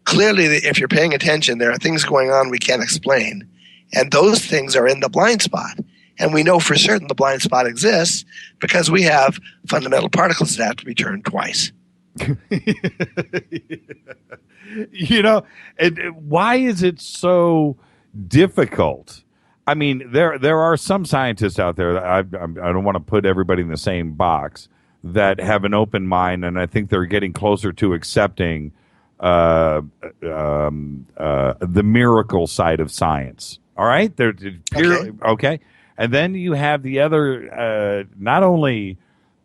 clearly, if you're paying attention, there are things going on we can't explain. And those things are in the blind spot. And we know for certain the blind spot exists because we have fundamental particles that have to be turned twice. Why is it so difficult? I mean, there are some scientists out there that I don't want to put everybody in the same box that have an open mind, and I think they're getting closer to accepting the miracle side of science. All right, they're okay. And then you have the other, not only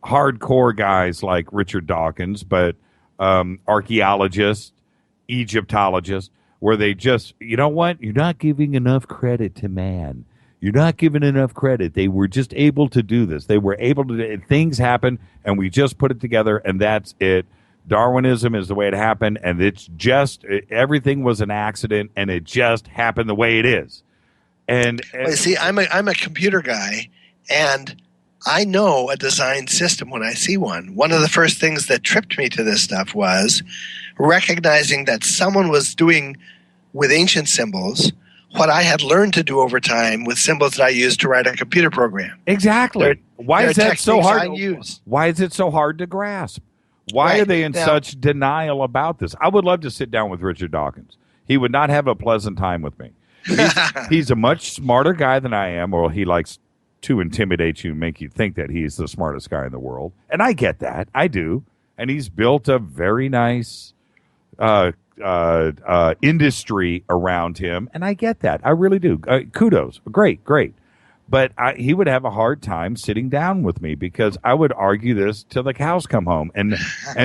hardcore guys like Richard Dawkins, but archaeologists, Egyptologists, where they just, you know what? You're not giving enough credit to man. You're not giving enough credit. They were just able to do this. They were able to, things happen, and we just put it together, and that's it. Darwinism is the way it happened, and it's just, everything was an accident, and it just happened the way it is. And see, I'm a computer guy, and I know a design system when I see one. One of the first things that tripped me to this stuff was recognizing that someone was doing with ancient symbols what I had learned to do over time with symbols that I used to write a computer program. Exactly. Why is that so hard? I use. Why is it so hard to grasp? Why Right. are they in Now- such denial about this? I would love to sit down with Richard Dawkins. He would not have a pleasant time with me. He's a much smarter guy than I am, or he likes to intimidate you and make you think that he's the smartest guy in the world. And I get that. I do. And he's built a very nice industry around him. And I get that. I really do. Kudos. Great. But he would have a hard time sitting down with me because I would argue this till the cows come home. And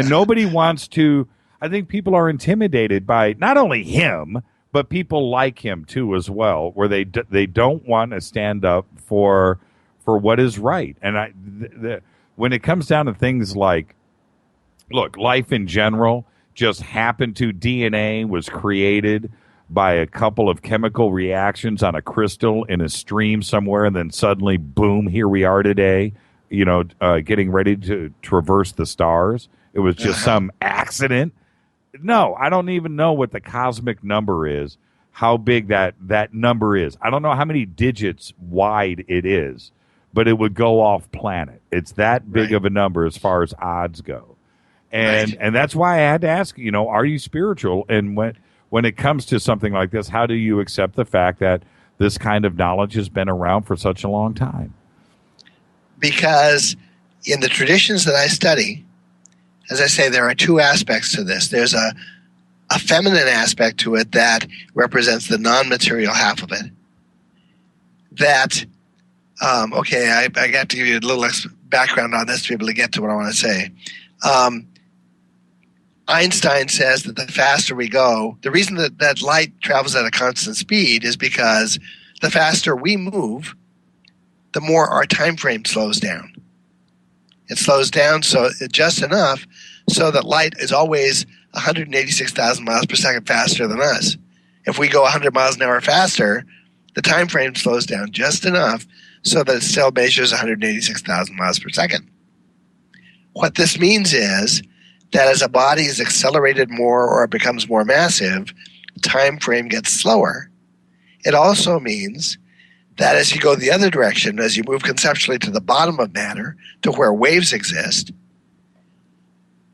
nobody wants to. I think people are intimidated by not only him, but people like him too as well, where they don't want to stand up for what is right. And when it comes down to things like, look, life in general just happened to DNA was created by a couple of chemical reactions on a crystal in a stream somewhere, and then suddenly, boom, here we are today, getting ready to traverse the stars. It was just some accident. No, I don't even know what the cosmic number is, how big that number is. I don't know how many digits wide it is, but it would go off planet. It's that big of a number as far as odds go. And that's why I had to ask, are you spiritual? And when it comes to something like this, how do you accept the fact that this kind of knowledge has been around for such a long time? Because in the traditions that I study, as I say, there are two aspects to this. There's a feminine aspect to it that represents the non-material half of it. That, I got to give you a little background on this to be able to get to what I want to say. Einstein says that the faster we go, the reason that light travels at a constant speed is because the faster we move, the more our time frame slows down. It slows down just enough so that light is always 186,000 miles per second faster than us. If we go 100 miles an hour faster, the time frame slows down just enough so that it still measures 186,000 miles per second. What this means is that as a body is accelerated more or it becomes more massive, time frame gets slower. It also means that as you go the other direction, as you move conceptually to the bottom of matter, to where waves exist,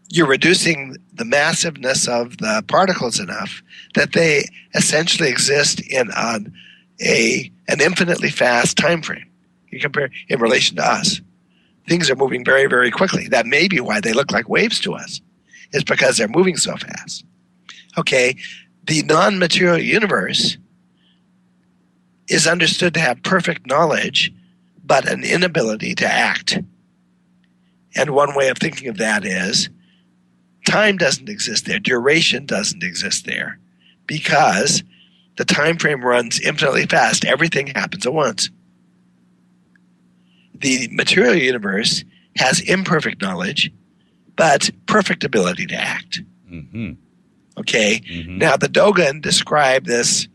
you're reducing the massiveness of the particles enough that they essentially exist in an infinitely fast time frame. You compare in relation to us. Things are moving very, very quickly. That may be why they look like waves to us. It's because they're moving so fast. Okay, the non-material universe is understood to have perfect knowledge, but an inability to act. And one way of thinking of that is time doesn't exist there. Duration doesn't exist there because the time frame runs infinitely fast. Everything happens at once. The material universe has imperfect knowledge, but perfect ability to act. Mm-hmm. Okay? Mm-hmm. Now, the Dogon described the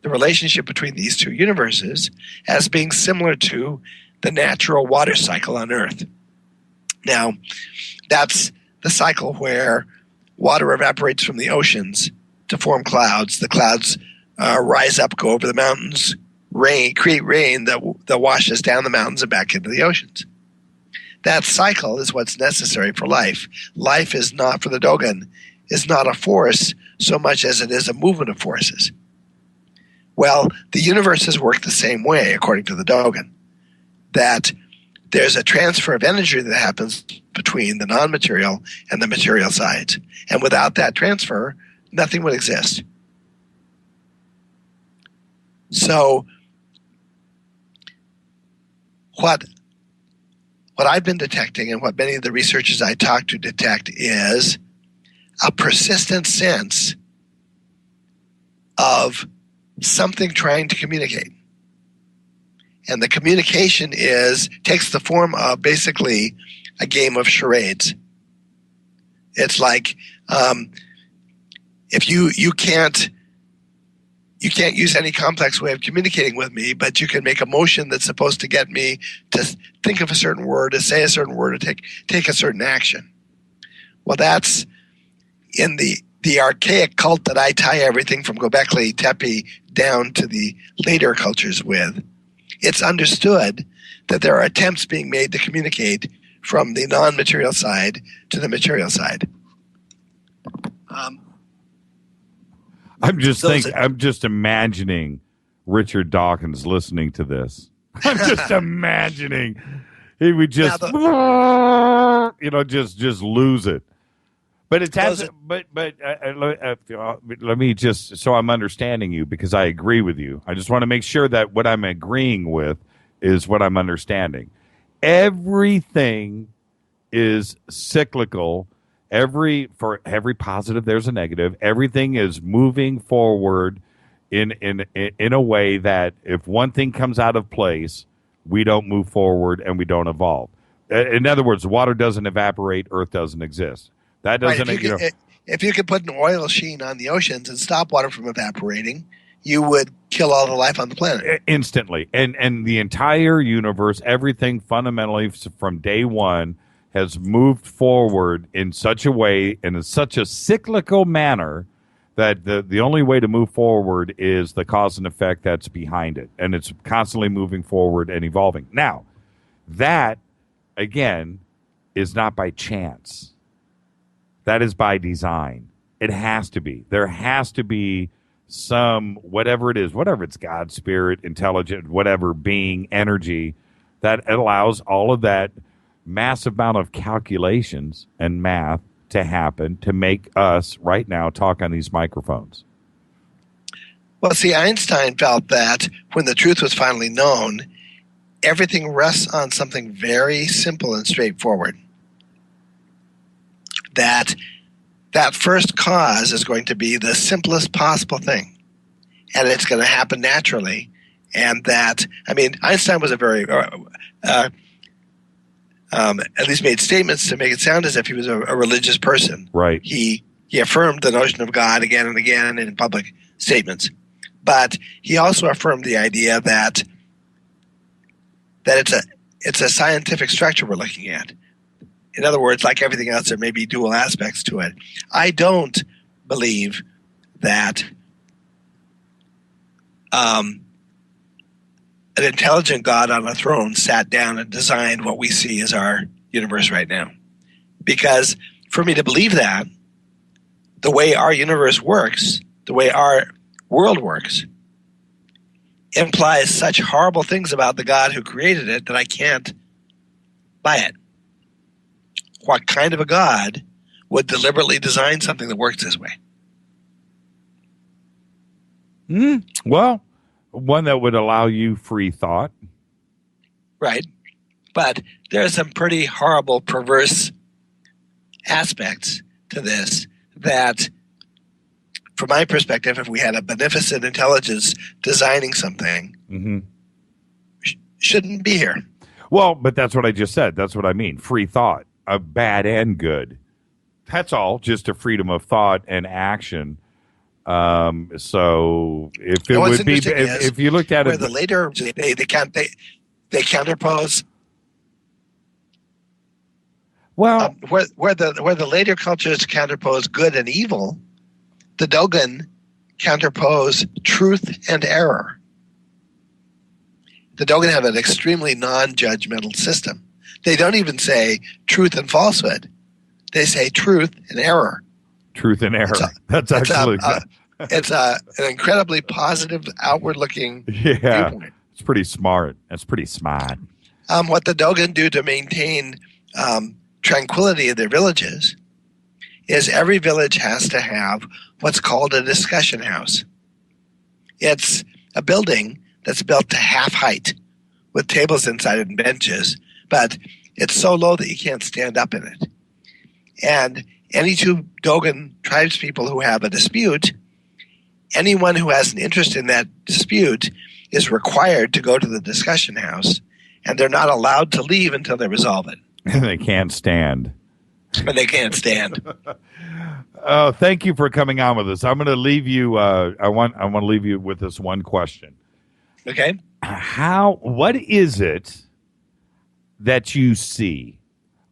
relationship between these two universes as being similar to the natural water cycle on Earth. Now, that's the cycle where water evaporates from the oceans to form clouds. The clouds rise up, go over the mountains, create rain that washes down the mountains and back into the oceans. That cycle is what's necessary for life. Life is not, for the Dogon, is not a force so much as it is a movement of forces. Well, the universes work the same way, according to the Dogon, that there's a transfer of energy that happens between the non-material and the material sides. And without that transfer, nothing would exist. So what I've been detecting and what many of the researchers I talk to detect is a persistent sense of something trying to communicate. And the communication takes the form of basically a game of charades. It's like if you can't use any complex way of communicating with me, but you can make a motion that's supposed to get me to think of a certain word, to say a certain word, to take a certain action. Well, that's in the archaic cult that I tie everything from Gobekli Tepe down to the later cultures with, it's understood that there are attempts being made to communicate from the non-material side to the material side. I'm just imagining Richard Dawkins listening to this. I'm just imagining he would just, just lose it. But it has. But let me just, so I'm understanding you, because I agree with you. I just want to make sure that what I'm agreeing with is what I'm understanding. Everything is cyclical. For every positive, there's a negative. Everything is moving forward in a way that if one thing comes out of place, we don't move forward and we don't evolve. In other words, water doesn't evaporate, Earth doesn't exist. That doesn't. Right, if you could put an oil sheen on the oceans and stop water from evaporating, you would kill all the life on the planet instantly. And the entire universe, everything fundamentally from day one, has moved forward in such a way and in such a cyclical manner that the only way to move forward is the cause and effect that's behind it. And it's constantly moving forward and evolving. Now, that, again, is not by chance. That is by design. It has to be. There has to be some, whatever it is, whatever it's God, spirit, intelligent, whatever, being, energy, that allows all of that massive amount of calculations and math to happen to make us right now talk on these microphones. Well, see, Einstein felt that when the truth was finally known, everything rests on something very simple and straightforward. That first cause is going to be the simplest possible thing, and it's going to happen naturally. And that, I mean, Einstein was a very at least made statements to make it sound as if he was a religious person. Right. He affirmed the notion of God again and again in public statements. But he also affirmed the idea that it's a scientific structure we're looking at. In other words, like everything else, there may be dual aspects to it. I don't believe that an intelligent God on a throne sat down and designed what we see as our universe right now. Because for me to believe that, the way our universe works, the way our world works, implies such horrible things about the God who created it that I can't buy it. What kind of a God would deliberately design something that works this way? Well, one that would allow you free thought. Right. But there are some pretty horrible, perverse aspects to this that, from my perspective, if we had a beneficent intelligence designing something, shouldn't be here. Well, but that's what I just said. That's what I mean. Free thought, bad and good. That's all. Just a freedom of thought and action. So if it would be, if you looked at where it, the later they counterpose. Well, where the later cultures counterpose good and evil, the Dogon counterpose truth and error. The Dogon have an extremely non-judgmental system. They don't even say truth and falsehood. They say truth and error. Truth and error. That's actually it's an incredibly positive, outward-looking viewpoint. It's pretty smart. That's pretty smart. What the Dogon do to maintain tranquility in their villages is every village has to have what's called a discussion house. It's a building that's built to half height with tables inside it and benches, but it's so low that you can't stand up in it. And any two Dogon tribespeople who have a dispute, anyone who has an interest in that dispute is required to go to the discussion house, and they're not allowed to leave until they resolve it. And they can't stand. But they can't stand. Oh, thank you for coming on with us. I'm going to leave you. I want to leave you with this one question. Okay. What is it that you see?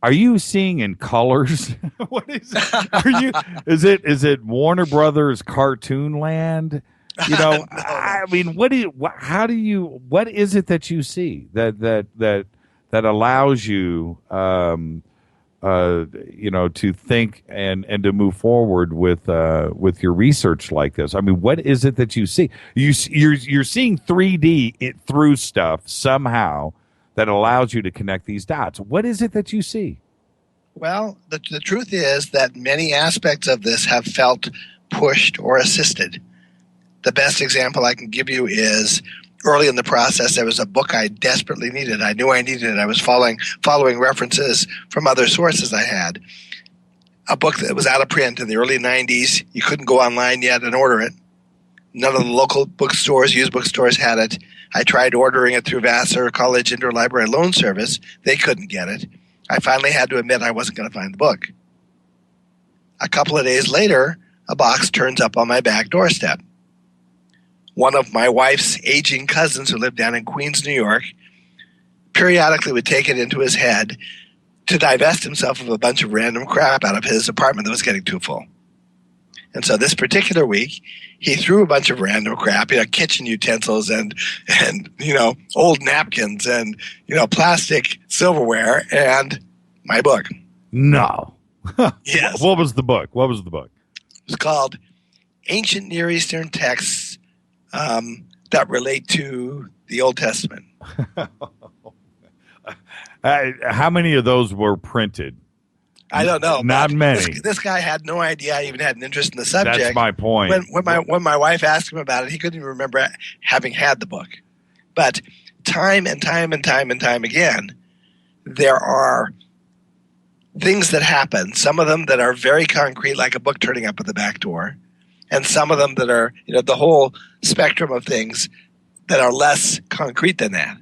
Are you seeing in colors? What is it? Is it Warner Brothers cartoon land? You know, No. I mean, what is it that you see that allows you, to think and to move forward with your research like this? I mean, what is it that you see? You're seeing 3D through stuff somehow that allows you to connect these dots. What is it that you see? Well, the truth is that many aspects of this have felt pushed or assisted. The best example I can give you is early in the process, there was a book I desperately needed. I knew I needed it. I was following references from other sources I had. A book that was out of print in the early 90s. You couldn't go online yet and order it. None of the local bookstores, used bookstores had it. I tried ordering it through Vassar College Interlibrary Loan Service. They couldn't get it. I finally had to admit I wasn't going to find the book. A couple of days later, a box turns up on my back doorstep. One of my wife's aging cousins who lived down in Queens, New York, periodically would take it into his head to divest himself of a bunch of random crap out of his apartment that was getting too full. And so this particular week, he threw a bunch of random crap, kitchen utensils and old napkins and, plastic silverware and my book. No. Yes. What was the book? It was called Ancient Near Eastern Texts that Relate to the Old Testament. How many of those were printed? I don't know. Not many. This guy had no idea I even had an interest in the subject. That's my point. When my wife asked him about it, he couldn't even remember having had the book. But time and time again, there are things that happen, some of them that are very concrete, like a book turning up at the back door, and some of them that are, the whole spectrum of things that are less concrete than that.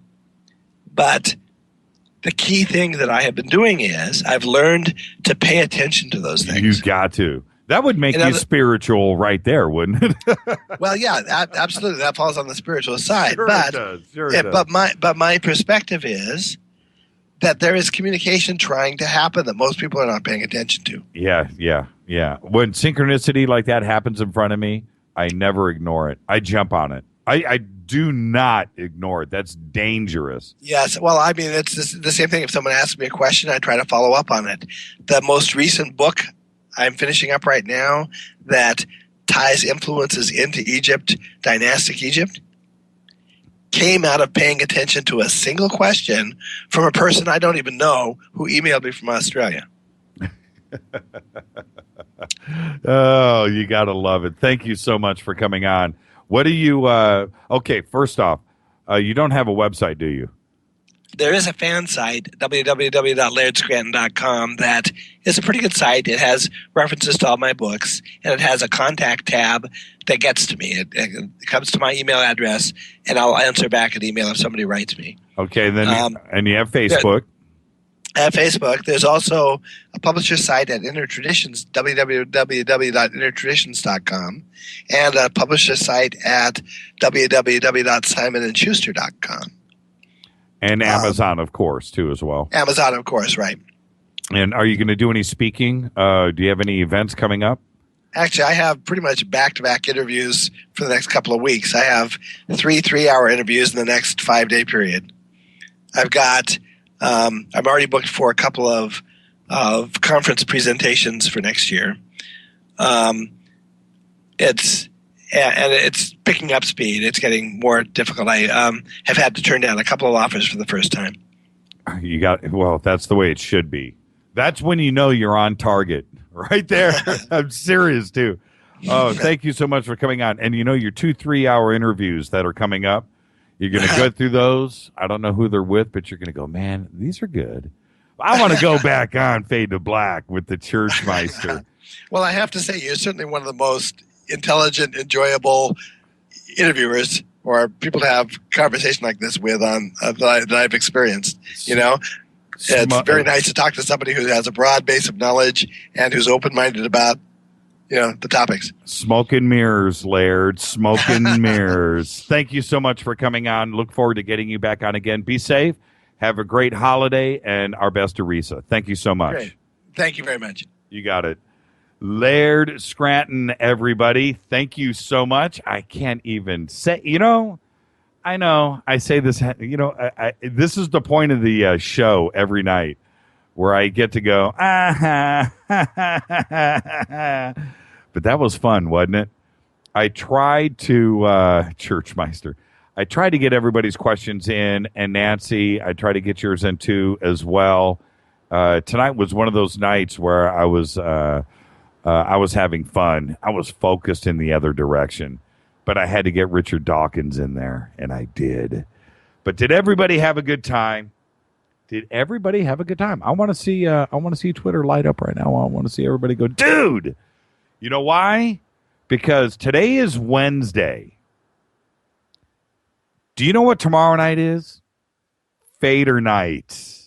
But the key thing that I have been doing is I've learned to pay attention to those things. You've got to. That would make you spiritual right there, wouldn't it? Well, yeah, absolutely. That falls on the spiritual side. Sure it does. But my perspective is that there is communication trying to happen that most people are not paying attention to. Yeah. When synchronicity like that happens in front of me, I never ignore it. I jump on it. I do not ignore it. That's dangerous. Yes. Well, I mean, it's the same thing. If someone asks me a question, I try to follow up on it. The most recent book I'm finishing up right now that ties influences into Egypt, dynastic Egypt, came out of paying attention to a single question from a person I don't even know who emailed me from Australia. Oh, you got to love it. Thank you so much for coming on. What do you, okay, first off, you don't have a website, do you? There is a fan site, www.lairdscranton.com, that is a pretty good site. It has references to all my books, and it has a contact tab that gets to me. It comes to my email address, and I'll answer back an email if somebody writes me. Okay, then and you have Facebook. At Facebook. There's also a publisher site at Intertraditions, www.intertraditions.com, and a publisher site at www.simonandschuster.com. And Amazon, of course, too, as well. Amazon, of course, right. And are you going to do any speaking? Do you have any events coming up? Actually, I have pretty much back-to-back interviews for the next couple of weeks. I have 3 3-hour interviews in the next 5-day period. I've got... I'm already booked for a couple of conference presentations for next year. It's picking up speed. It's getting more difficult. I have had to turn down a couple of offers for the first time. Well, that's the way it should be. That's when you know you're on target, right there. I'm serious too. Oh, thank you so much for coming on. And your 2 3-hour interviews that are coming up. You're going to go through those. I don't know who they're with, but you're going to go, man, these are good. I want to go back on Fade to Black with the Churchmeister. Well, I have to say, you're certainly one of the most intelligent, enjoyable interviewers or people to have conversation like this with that I've experienced. It's very nice to talk to somebody who has a broad base of knowledge and who's open-minded about the topics. Smoke and mirrors, Laird. Smoke and mirrors. Thank you so much for coming on. Look forward to getting you back on again. Be safe. Have a great holiday, and our best to Risa. Thank you so much. Great. Thank you very much. You got it. Laird Scranton, everybody. Thank you so much. I can't even say, I know I say this, this is the point of the show every night where I get to go, but that was fun, wasn't it? I tried to, Churchmeister, I tried to get everybody's questions in, and Nancy, I tried to get yours in too as well. Tonight was one of those nights where I was having fun. I was focused in the other direction, but I had to get Richard Dawkins in there, and I did. But did everybody have a good time? Did everybody have a good time? I want to see Twitter light up right now. I want to see everybody go, dude. You know why? Because today is Wednesday. Do you know what tomorrow night is? Fader night.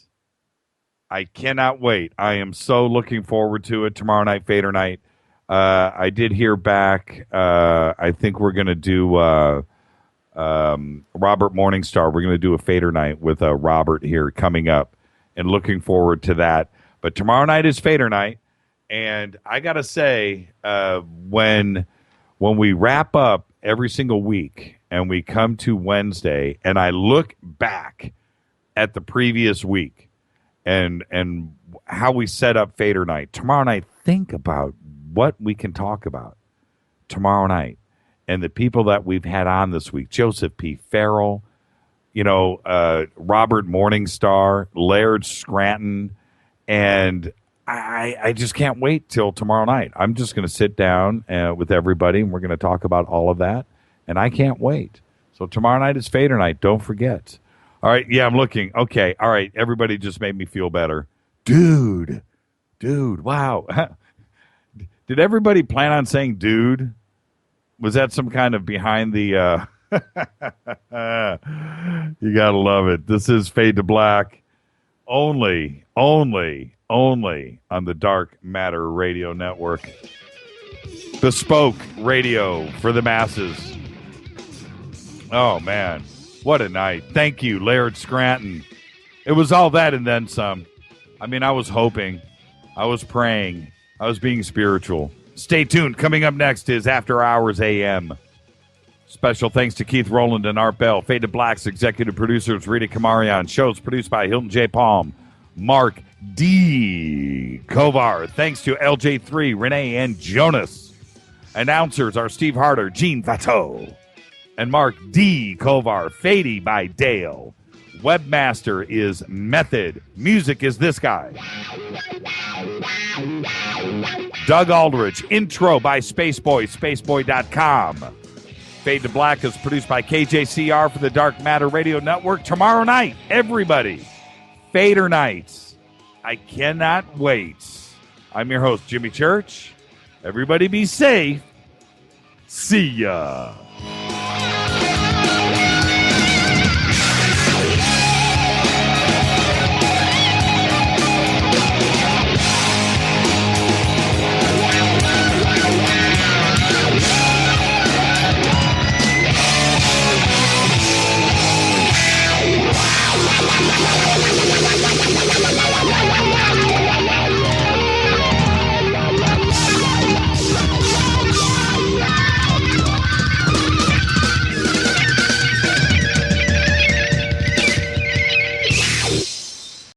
I cannot wait. I am so looking forward to it. Tomorrow night, Fader night. I did hear back. I think we're going to do Robert Morningstar. We're going to do a Fader night with Robert here coming up, and looking forward to that. But tomorrow night is Fader night, and I got to say, when we wrap up every single week and we come to Wednesday, and I look back at the previous week and how we set up Fader night tomorrow night, think about what we can talk about tomorrow night, and the people that we've had on this week: Joseph P. Farrell, Robert Morningstar, Laird Scranton, and I just can't wait till tomorrow night. I'm just going to sit down with everybody, and we're going to talk about all of that, and I can't wait. So tomorrow night is Fader night. Don't forget. All right, yeah, I'm looking. Okay, all right, everybody just made me feel better. Dude, wow. Did everybody plan on saying dude? Was that some kind of behind the... You gotta love it. This is Fade to Black. Only on the Dark Matter Radio Network. Bespoke radio for the masses. Oh, man. What a night. Thank you, Laird Scranton. It was all that and then some. I mean, I was hoping. I was praying. I was being spiritual. Stay tuned. Coming up next is After Hours AM. Special thanks to Keith Rowland and Art Bell. Fade to Black's executive producers, Rita Kamarian. Shows produced by Hilton J. Palm. Mark D. Kovar. Thanks to LJ3, Renee, and Jonas. Announcers are Steve Harder, Gene Vato, and Mark D. Kovar. Fady by Dale. Webmaster is Method. Music is this guy. Doug Aldrich. Intro by Spaceboy, spaceboy.com. Fade to Black is produced by KJCR for the Dark Matter Radio Network. Tomorrow night, everybody, Fader nights. I cannot wait. I'm your host, Jimmy Church. Everybody be safe. See ya.